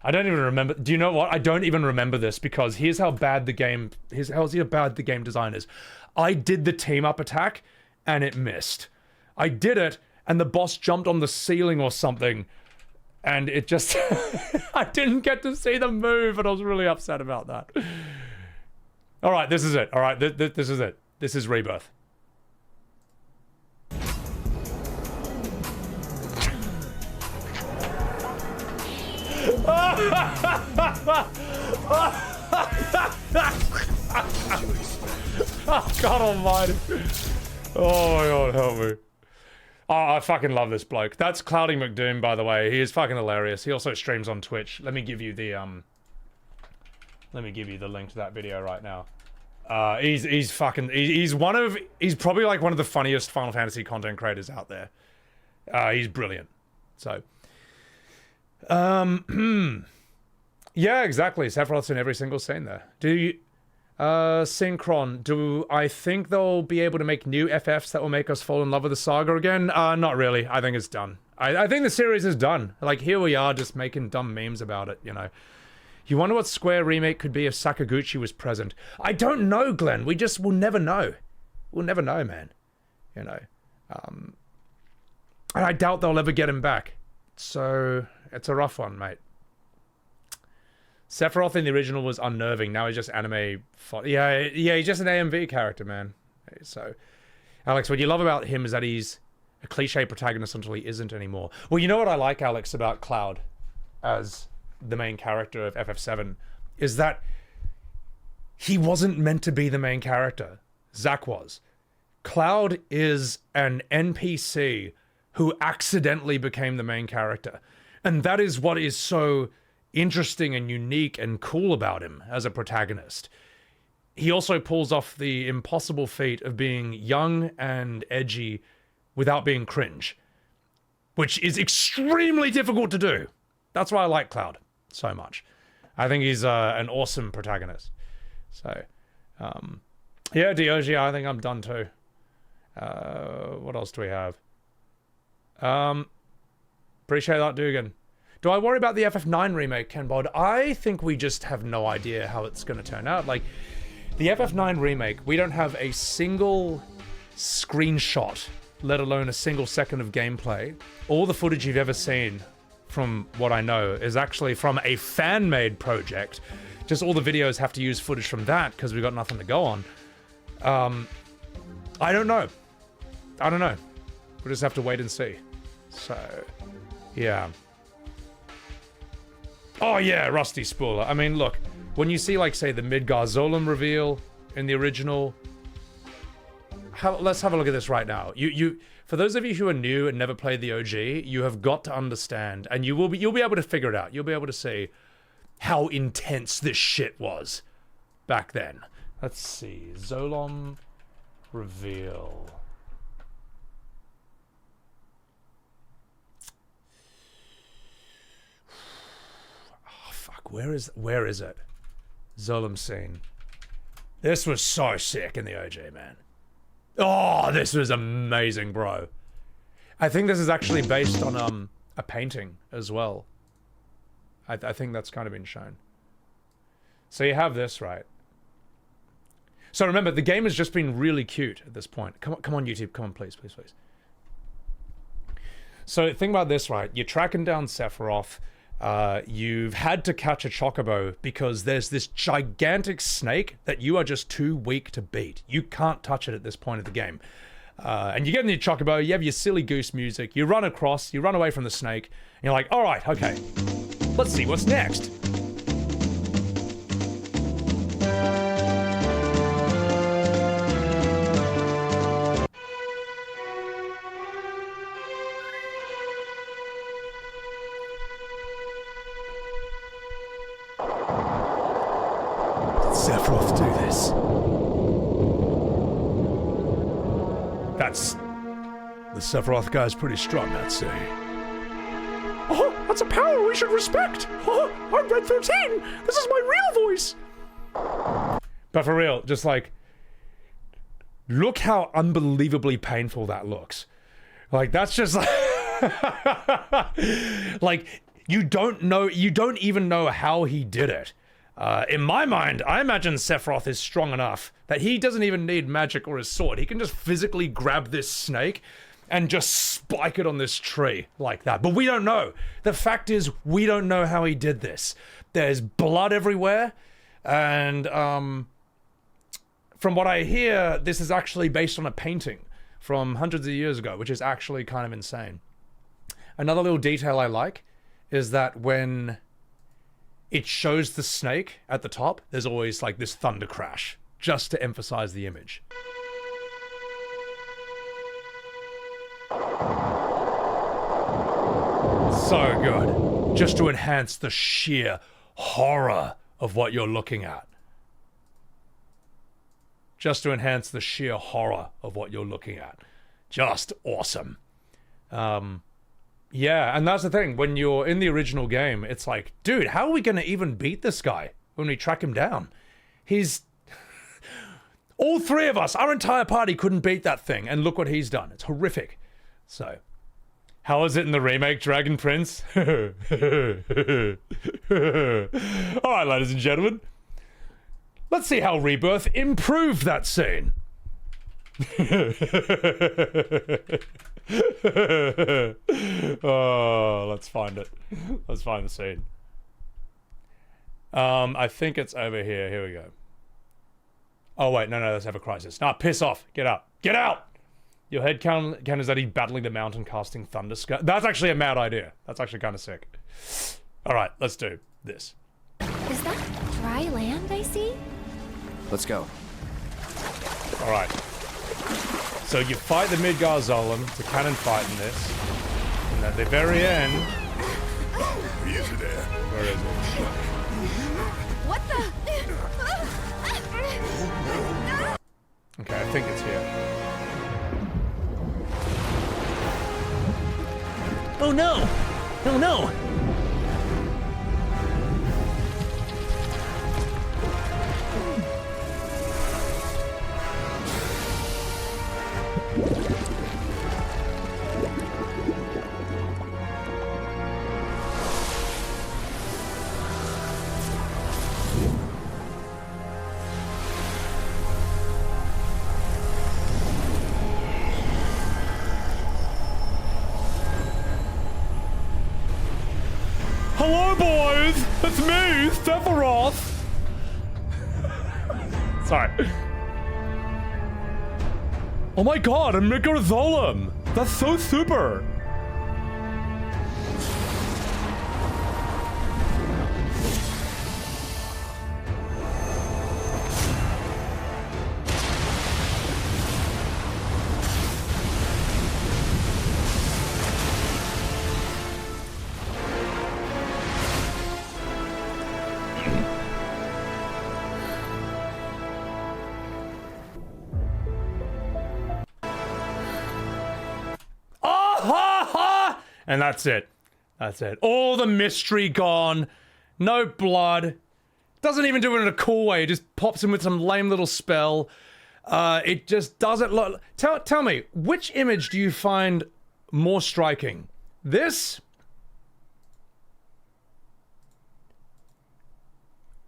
I don't even remember. Do you know what? I don't even remember this because here's how bad the game. Here's how bad the game design is. I did the team up attack and it missed. I did it and the boss jumped on the ceiling or something. And it just, I didn't get to see the move, and I was really upset about that. All right, this is it. All right, this is it. This is Rebirth. Oh, God almighty. Oh my God, help me. Oh, I fucking love this bloke. That's Cloudy McDoom, by the way. He is fucking hilarious. He also streams on Twitch. Let me give you the link to that video right now. He's probably like one of the funniest Final Fantasy content creators out there. He's brilliant. So, yeah, exactly. Sephiroth's in every single scene there. Synchron, do I think they'll be able to make new FFs that will make us fall in love with the saga again? Not really. I think it's done. I think the series is done. Like, here we are just making dumb memes about it, you know. You wonder what Square remake could be if Sakaguchi was present. I don't know, Glenn. We'll never know. We'll never know, man. You know. And I doubt they'll ever get him back. So, it's a rough one, mate. Sephiroth in the original was unnerving. Now he's just anime. Yeah, he's just an AMV character, man. So, Alex, what you love about him is that he's a cliche protagonist until he isn't anymore. Well, you know what I like, Alex, about Cloud as the main character of FF7 is that he wasn't meant to be the main character. Zack was. Cloud is an NPC who accidentally became the main character. And that is what is so interesting and unique and cool about him as a protagonist. He also pulls off the impossible feat of being young and edgy without being cringe, which is extremely difficult to do. That's why I like Cloud so much. I think he's an awesome protagonist. So, yeah, Diogi, I think I'm done too. What else do we have? Appreciate that, Dugan. Do I worry about the FF9 remake, Ken Bod? I think we just have no idea how it's going to turn out. Like, the FF9 remake, we don't have a single screenshot, let alone a single second of gameplay. All the footage you've ever seen, from what I know, is actually from a fan-made project. Just all the videos have to use footage from that because we've got nothing to go on. I don't know. I don't know. We'll just have to wait and see. So, yeah. Oh yeah, Rusty Spooler. I mean, look, when you see, like, say, the Midgar Zolom reveal in the original, let's have a look at this right now. For those of you who are new and never played the OG, you have got to understand, and you'll be able to figure it out. You'll be able to see how intense this shit was back then. Let's see, Zolom reveal. Where is it? Zolom scene. This was so sick in the OG, man. Oh, this was amazing, bro. I think this is actually based on a painting as well. I think that's kind of been shown. So you have this, right? So remember, the game has just been really cute at this point. Come on, YouTube. Come on, please, please, please. So think about this, right? You're tracking down Sephiroth. You've had to catch a chocobo because there's this gigantic snake that you are just too weak to beat. You can't touch it at this point of the game. And you get in your chocobo, you have your silly goose music, you run across, you run away from the snake, and you're like, alright, okay, let's see what's next. Sephiroth do this? That's... The Sephiroth guy's pretty strong, I'd say. Oh, that's a power we should respect! Oh, I'm Red 13! This is my real voice! But for real, just like... Look how unbelievably painful that looks. Like, that's just like... like, you don't even know how he did it. In my mind, I imagine Sephiroth is strong enough that he doesn't even need magic or his sword. He can just physically grab this snake and just spike it on this tree like that. But we don't know. The fact is, we don't know how he did this. There's blood everywhere, and from what I hear, this is actually based on a painting from hundreds of years ago, which is actually kind of insane. Another little detail I like is that when it shows the snake at the top, there's always like this thunder crash, just to emphasize the image. So good. Just to enhance the sheer horror of what you're looking at. Just to enhance the sheer horror of what you're looking at. Just awesome. Yeah, and that's the thing. When you're in the original game, it's like, dude, how are we going to even beat this guy when we track him down? He's... All three of us, our entire party couldn't beat that thing, and look what he's done. It's horrific. So, how is it in the remake, Dragon Prince? Alright, ladies and gentlemen. Let's see how Rebirth improved that scene. Oh, let's find it. Let's find the scene. I think it's over here. Here we go. Oh, wait. No, let's have a crisis. Nah, piss off. Get out. Get out! Your head count is that he's battling the mountain casting thunder sky. That's actually a mad idea. That's actually kind of sick. Alright, let's do this. Is that dry land I see? Let's go. Alright. So you fight the Midgar Zolom. It's a canon fight in this. And at the very end... Is it there? Where is it? What the? Okay, I think it's here. Oh no! Oh no! Hello, boys! It's me, Sephiroth! Sorry. Oh my god, a Midgar Zolom! That's so super! And that's it. That's it. All the mystery gone. No blood. Doesn't even do it in a cool way. It just pops in with some lame little spell. It just doesn't look... Tell me, which image do you find more striking? This?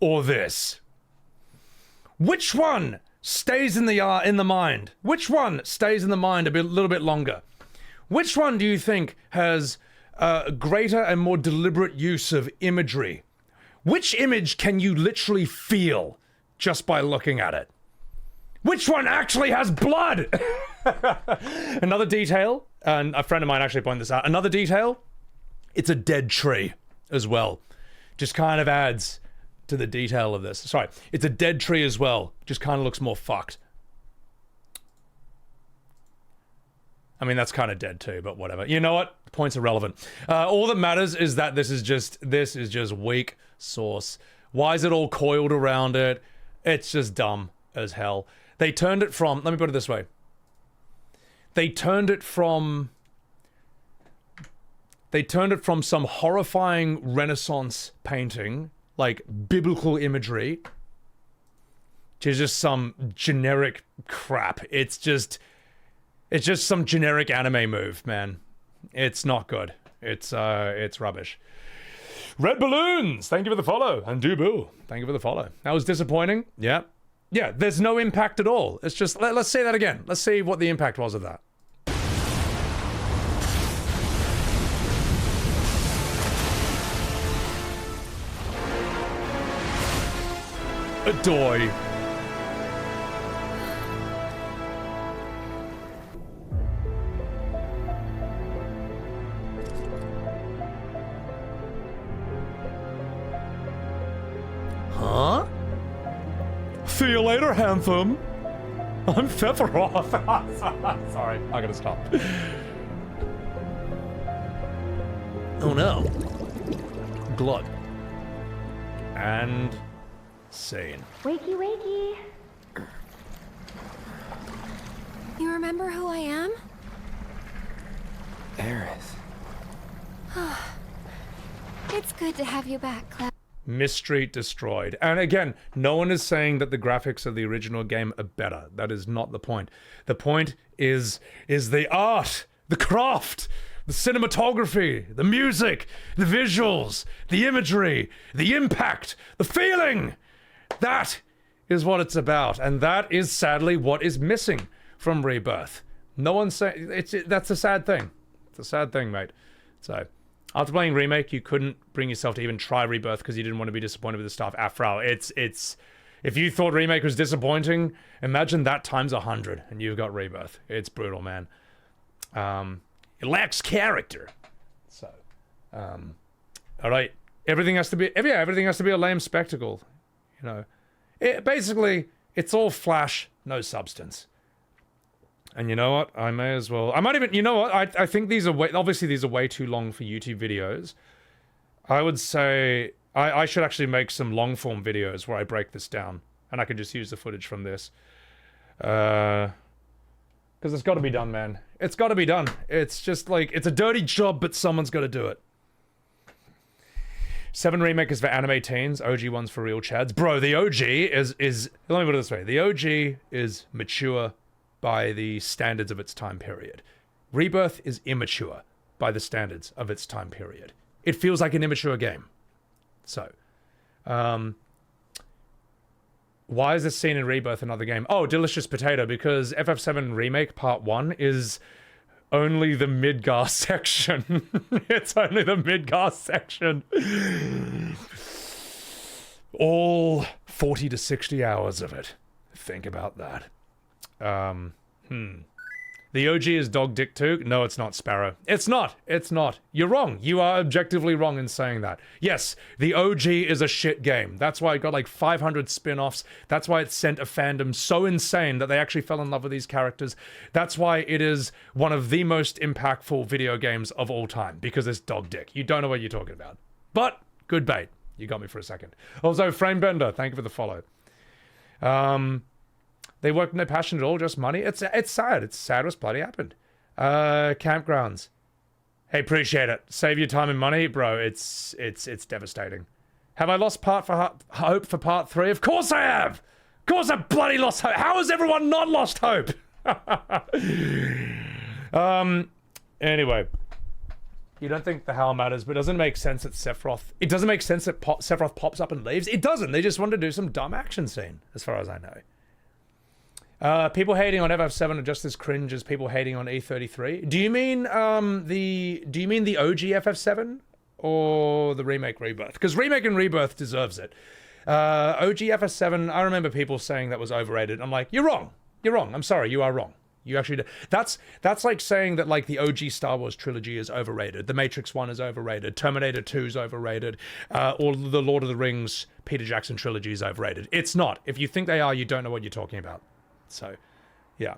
Or this? Which one stays in the mind? Which one stays in the mind a little bit longer? Which one do you think has greater and more deliberate use of imagery? Which image can you literally feel just by looking at it? Which one actually has blood? Another detail, and a friend of mine actually pointed this out, another detail, it's a dead tree as well. Just kind of adds to the detail of this. Sorry, it's a dead tree as well. Just kind of looks more fucked. I mean, that's kind of dead too, but whatever. You know what? Points are relevant. All that matters is that this is just weak sauce. Why is it all coiled around it? It's just dumb as hell. They turned it from, let me put it this way. They turned it from some horrifying Renaissance painting, like biblical imagery, to just some generic crap. It's just some generic anime move, man. It's not good. It's rubbish. Red Balloons, thank you for the follow. And Dubu, thank you for the follow. That was disappointing. Yeah. Yeah, there's no impact at all. It's just, let's say that again. Let's see what the impact was of that. Adoy. Huh? See you later, handsome. I'm Sephiroth. Sorry, I gotta stop. Oh no. Glug. And sane. Wakey, wakey. You remember who I am? Aerith. It's good to have you back, Claire. Mystery destroyed. And again, no one is saying that the graphics of the original game are better. That is not the point. The point is the art, the craft, the cinematography, the music, the visuals, the imagery, the impact, the feeling. That is what it's about. And that is sadly what is missing from Rebirth. No one's saying, that's a sad thing. It's a sad thing, mate. So, After playing Remake, you couldn't bring yourself to even try Rebirth because you didn't want to be disappointed with the stuff. Afro, it's... If you thought Remake was disappointing, imagine that times 100 and you've got Rebirth. It's brutal, man. It lacks character. So, all right. Everything has to be a lame spectacle. You know, basically, it's all flash, no substance. And you know what? I may as well. I might even. You know what? I think these are obviously these are way too long for YouTube videos. I would say I should actually make some long form videos where I break this down, and I could just use the footage from this. Because it's got to be done, man. It's got to be done. It's just like it's a dirty job, but someone's got to do it. 7 remake is for anime teens. OG one's for real chads. Bro, the OG is let me put it this way. The OG is mature by the standards of its time period. Rebirth is immature by the standards of its time period. It feels like an immature game. So, why is this scene in Rebirth another game? Oh, Delicious Potato, because FF7 Remake Part 1 is only the Midgar section. It's only the Midgar section. All 40 to 60 hours of it. Think about that. The OG is dog dick too? No, it's not, Sparrow. It's not. It's not. You're wrong. You are objectively wrong in saying that. Yes, the OG is a shit game. That's why it got like 500 spin-offs. That's why it sent a fandom so insane that they actually fell in love with these characters. That's why it is one of the most impactful video games of all time, because it's dog dick. You don't know what you're talking about. But, good bait. You got me for a second. Also, Framebender, thank you for the follow. They work no passion at all, just money. It's sad. It's sad what's bloody happened. Campgrounds. Hey, appreciate it. Save your time and money, bro. It's devastating. Have I lost hope for part 3? Of course I have. Of course I bloody lost hope. How has everyone not lost hope? Anyway. You don't think the how matters, but it doesn't make sense that Sephiroth... It doesn't make sense that Sephiroth pops up and leaves. It doesn't. They just want to do some dumb action scene, as far as I know. People hating on FF7 are just as cringe as people hating on E33. Do you mean the OG FF7 or the remake Rebirth? Because remake and Rebirth deserves it. OG FF7, I remember people saying that was overrated. I'm like, you're wrong. You're wrong. I'm sorry, you are wrong. You actually do. That's like saying that like the OG Star Wars trilogy is overrated. The Matrix 1 is overrated. Terminator 2 is overrated. Or the Lord of the Rings Peter Jackson trilogy is overrated. It's not. If you think they are, you don't know what you're talking about. So, yeah.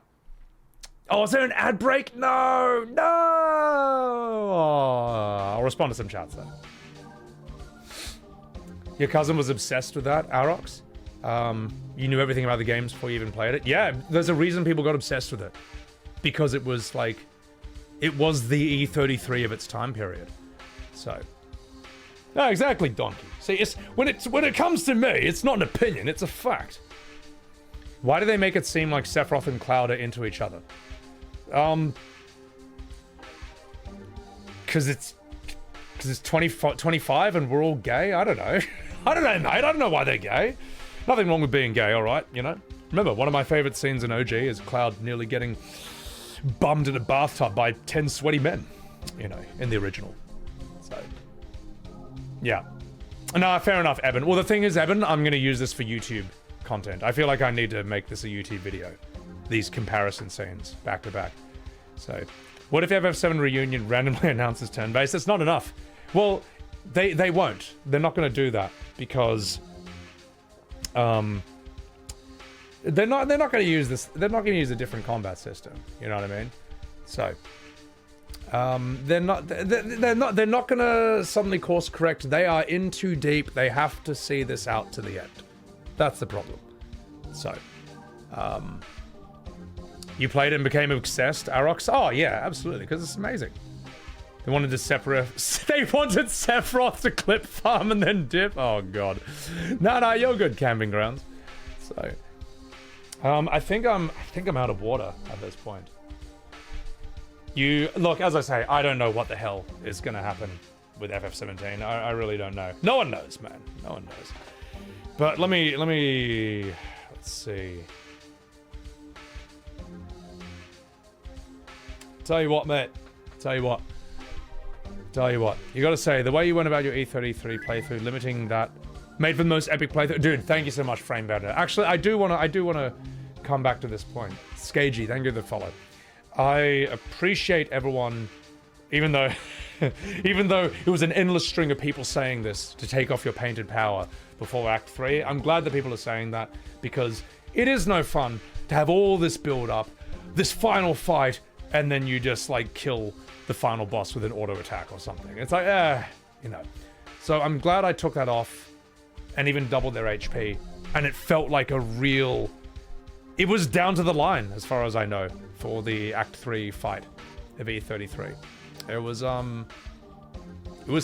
Oh, is there an ad break? No! No! Oh, I'll respond to some chats then. Your cousin was obsessed with that, Arox? You knew everything about the games before you even played it? Yeah, there's a reason people got obsessed with it. Because it was like... It was the E33 of its time period. So... No, exactly, Donkey. See, when it comes to me, it's not an opinion, it's a fact. Why do they make it seem like Sephiroth and Cloud are into each other? Because it's 25 and we're all gay? I don't know. I don't know, mate. I don't know why they're gay. Nothing wrong with being gay, alright, you know? Remember, one of my favorite scenes in OG is Cloud nearly getting bummed in a bathtub by 10 sweaty men, you know, in the original. So, yeah. No, fair enough, Evan. Well, the thing is, Evan, I'm going to use this for YouTube content. I feel like I need to make this a YouTube video. These comparison scenes, back to back. So, what if FF7 Reunion randomly announces turn-based? It's not enough. Well, they won't. They're not going to do that because they're not going to use this. They're not going to use a different combat system. You know what I mean? So, they're not going to suddenly course correct. They are in too deep. They have to see this out to the end. That's the problem. So, you played it and became obsessed, Arox? Oh yeah, absolutely, because it's amazing. They wanted Sephiroth to clip farm and then dip. Oh god. No, you're good, Camping Grounds. So, I think I'm out of water at this point. Look, as I say, I don't know what the hell is going to happen with FF17. I really don't know. No one knows, man. No one knows. But let's see. Tell you what, mate. Tell you what. Tell you what, you gotta say, the way you went about your E33 playthrough, limiting that, made for the most epic playthrough. Dude, thank you so much, Frame Bender. Actually, I do wanna come back to this point. Skagey, thank you for the follow. I appreciate everyone, even though it was an endless string of people saying this to take off your painted power before Act 3. I'm glad that people are saying that, because it is no fun to have all this build up, this final fight, and then you just like kill the final boss with an auto attack or something. It's like, you know. So I'm glad I took that off and even doubled their HP, and it felt like a real... It was down to the line, as far as I know, for the Act 3 fight of E33. It was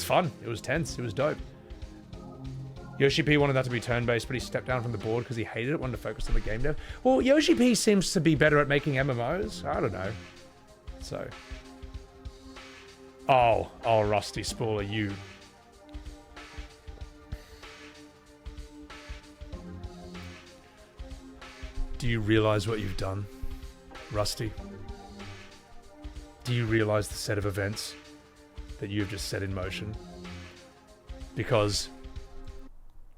fun. It was tense. It was dope. Yoshi P wanted that to be turn-based, but he stepped down from the board because he hated it, wanted to focus on the game dev. Well, Yoshi P seems to be better at making MMOs. I don't know. So... Oh, Rusty Spooler, you... Do you realize what you've done, Rusty? Do you realize the set of events that you've just set in motion? Because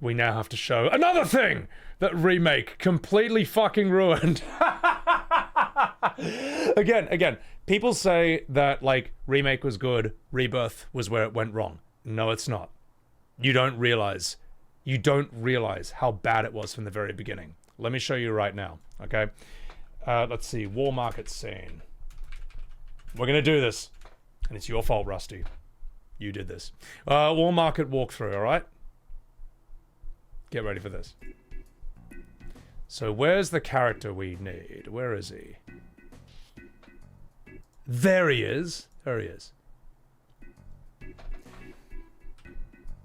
we now have to show another thing that Remake completely fucking ruined. Again, people say that, like, Remake was good, Rebirth was where it went wrong. No, it's not. You don't realize how bad it was from the very beginning. Let me show you right now, okay? Let's see, War Market Scene. We're gonna do this. And it's your fault, Rusty. You did this. War Market walkthrough, alright? Get ready for this. So where's the character we need? Where is he? There he is. There he is.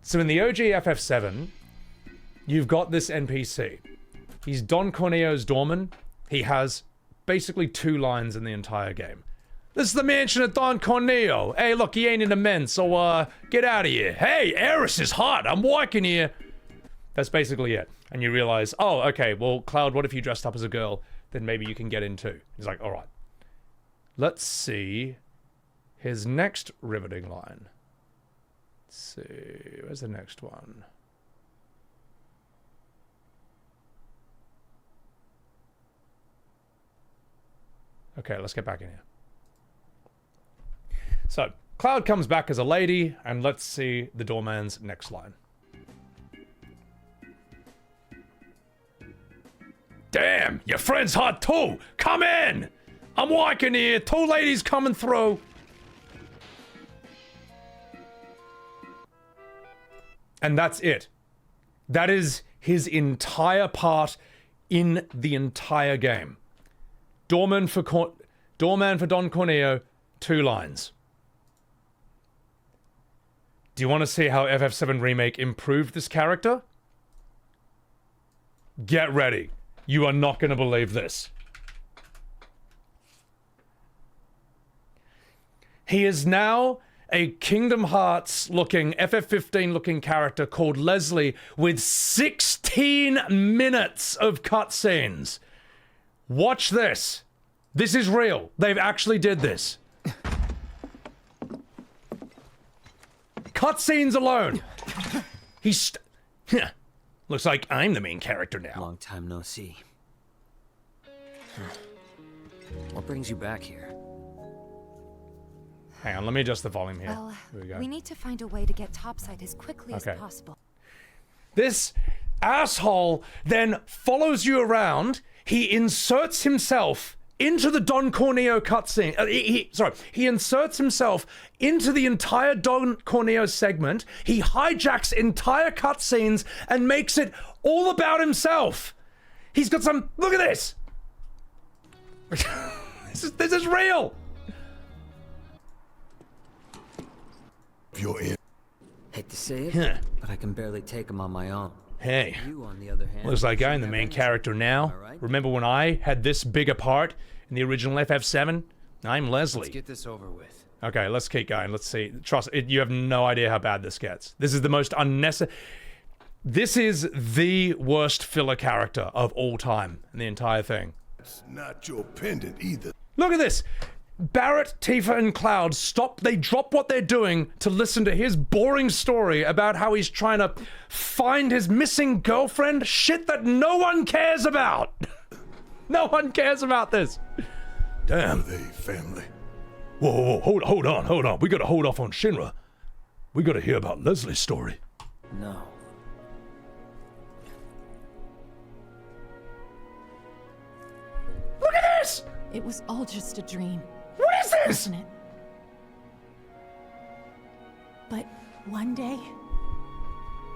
So in the OG FF7, you've got this NPC. He's Don Corneo's doorman. He has basically 2 lines in the entire game. This is the mansion of Don Corneo. Hey, look, he ain't into men, so, get out of here. Hey, Eris is hot. I'm walking here. That's basically it. And you realize, oh, okay, well, Cloud, what if you dressed up as a girl? Then maybe you can get in too. He's like, all right. Let's see his next riveting line. Let's see, where's the next one? Okay, let's get back in here. So, Cloud comes back as a lady, and let's see the doorman's next line. Damn, your friend's hot too! Come in! I'm walking here, 2 ladies coming through! And that's it. That is his entire part in the entire game. Doorman for Don Corneo, 2 lines. Do you want to see how FF7 Remake improved this character? Get ready. You are not going to believe this. He is now a Kingdom Hearts looking, FF15 looking character called Leslie with 16 minutes of cutscenes. Watch this. This is real. They've actually did this. Cutscenes alone. He's... Looks like I'm the main character now. Long time no see. What brings you back here? Hang on, let me adjust the volume here. Well, here we go. We need to find a way to get topside as quickly as possible. This asshole then follows you around. He inserts himself into the Don Corneo cutscene. He inserts himself into the entire Don Corneo segment. He hijacks entire cutscenes and makes it all about himself. He's got some... Look at this! This is real! You're in. Hate to say it, but I can barely take him on my own. Hey, You, on the other hand, looks like I'm the main character now. Remember when I had this bigger part in the original FF7? I'm Leslie. Let's get this over with. Okay, let's keep going. Let's see. Trust it, you have no idea how bad this gets. This is the most unnecessary... This is the worst filler character of all time in the entire thing. It's not your pendant either. Look at this. Barrett, Tifa, and Cloud they drop what they're doing to listen to his boring story about how he's trying to find his missing girlfriend. Shit that no one cares about. No one cares about this. Damn. Are they family? Whoa, hold on. We gotta hold off on Shinra. We gotta hear about Leslie's story. No. Look at this! It was all just a dream. What is this? Wasn't it? But one day,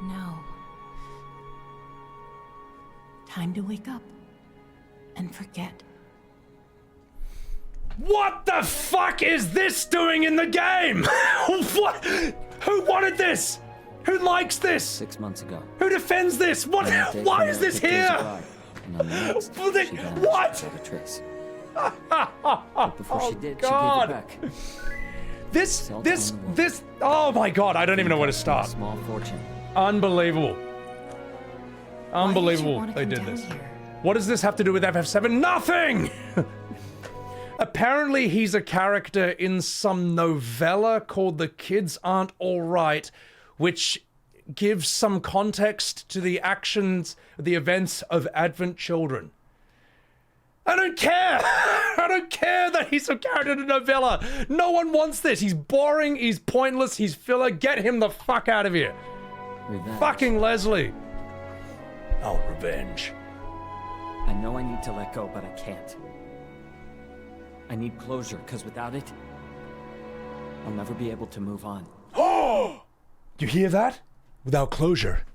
no. Time to wake up and forget. What the fuck is this doing in the game? What? Who wanted this? Who likes this? 6 months ago. Who defends this? What? Why is this here? What? Before she did, God. she gave it back. This. Oh my God! I don't even know where to start. Small fortune. Unbelievable. Unbelievable. They did this. What does this have to do with FF7? Nothing. Apparently, he's a character in some novella called The Kids Aren't Alright, which gives some context to the actions, the events of Advent children. I don't care! I don't care that he's a character in a novella! No one wants this! He's boring, he's pointless, he's filler. Get him the fuck out of here! Revenge. Fucking Leslie! Oh, revenge. I know I need to let go, but I can't. I need closure, because without it, I'll never be able to move on. Oh! You hear that? Without closure,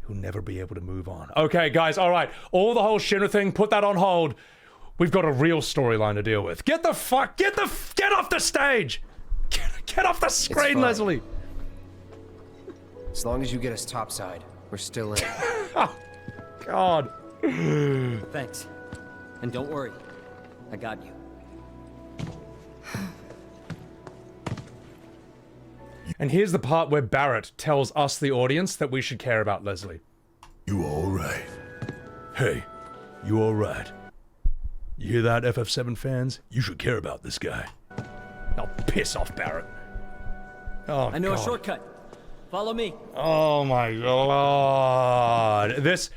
he'll never be able to move on. Okay, guys, all right. All the whole Shinra thing, put that on hold. We've got a real storyline to deal with. Get off the stage! Get off the screen, Leslie! As long as you get us topside, we're still in. Oh, God. Thanks. And don't worry, I got you. And here's the part where Barrett tells us, the audience, that we should care about Leslie. You alright? Hey, you alright? You hear that, FF7 fans? You should care about this guy. Oh, piss off, Barrett. Oh, I know God. a shortcut. Follow me. Oh my God. This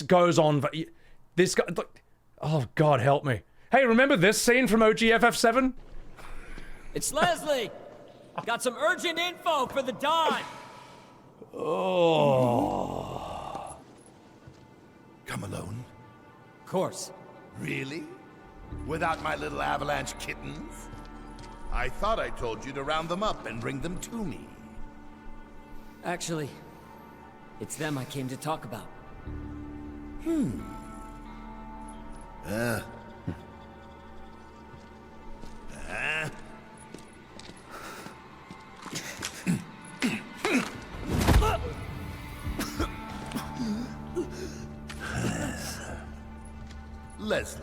goes on. This guy. Oh, God, help me. Hey, remember this scene from OG FF7? It's Leslie! Got some urgent info for the Don! Oh. Come alone? Of course. Really? Without my little avalanche kittens? I thought I told you to round them up and bring them to me. Actually, it's them I came to talk about. Leslie.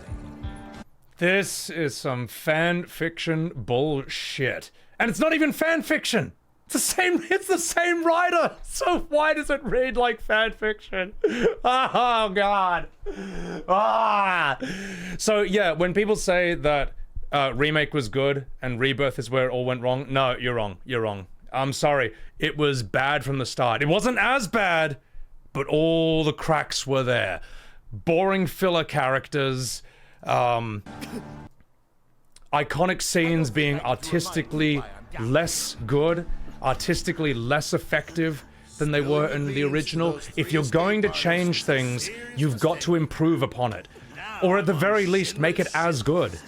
This is some fan fiction bullshit. And it's not even fan fiction. It's the same writer. So why does it read like fan fiction? Oh, God. So yeah, when people say that remake was good and Rebirth is where it all went wrong, no, you're wrong. You're wrong. I'm sorry. It was bad from the start. It wasn't as bad, but all the cracks were there. Boring filler characters, iconic scenes being artistically less good, artistically less effective than they were in the original. If you're going to change things, you've got to improve upon it. Or at the very least, make it as good.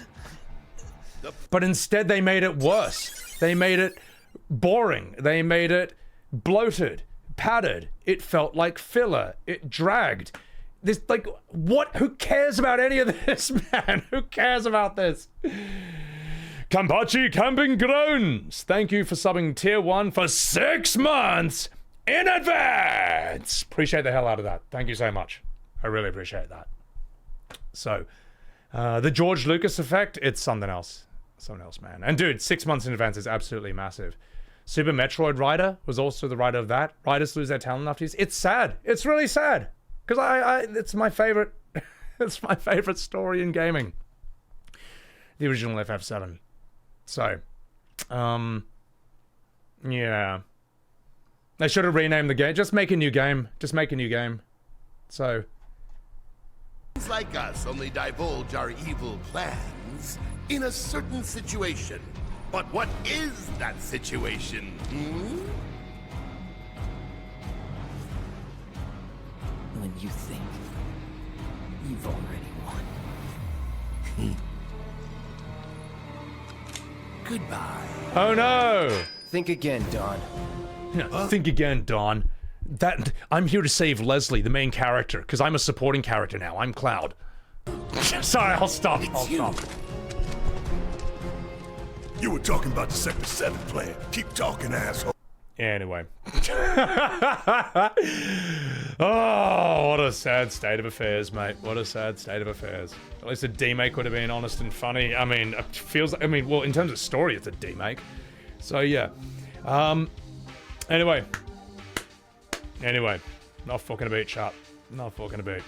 But instead, they made it worse. They made it boring. They made it bloated, padded. It felt like filler. It dragged. This, like, what? Who cares about any of this, man? Who cares about this? Kampachi Camping Grounds, thank you for subbing tier 1 for 6 months in advance. Appreciate the hell out of that. Thank you so much. I really appreciate that. So, the George Lucas effect, it's something else. Something else, man. And dude, 6 months in advance is absolutely massive. Super Metroid writer was also the writer of that. Writers lose their talent after this. It's sad. It's really sad. Because it's my favorite, it's my favorite story in gaming. The original FF7. So, yeah. They should have renamed the game. Just make a new game. Just make a new game. So. Like us only divulge our evil plans in a certain situation. But what is that situation? When you think you've already won. Goodbye. Oh no! Think again, Don. Think again, Don. I'm here to save Leslie, the main character, because I'm a supporting character now. I'm Cloud. Sorry, I'll stop. I'll stop. You were talking about the Sector 7 plan. Keep talking, asshole. Anyway. Oh, what a sad state of affairs, mate. What a sad state of affairs. At least a D-make would have been honest and funny. I mean, it feels like, well, in terms of story, it's a D-make. So, yeah. Anyway, not fucking about chat. Not fucking about.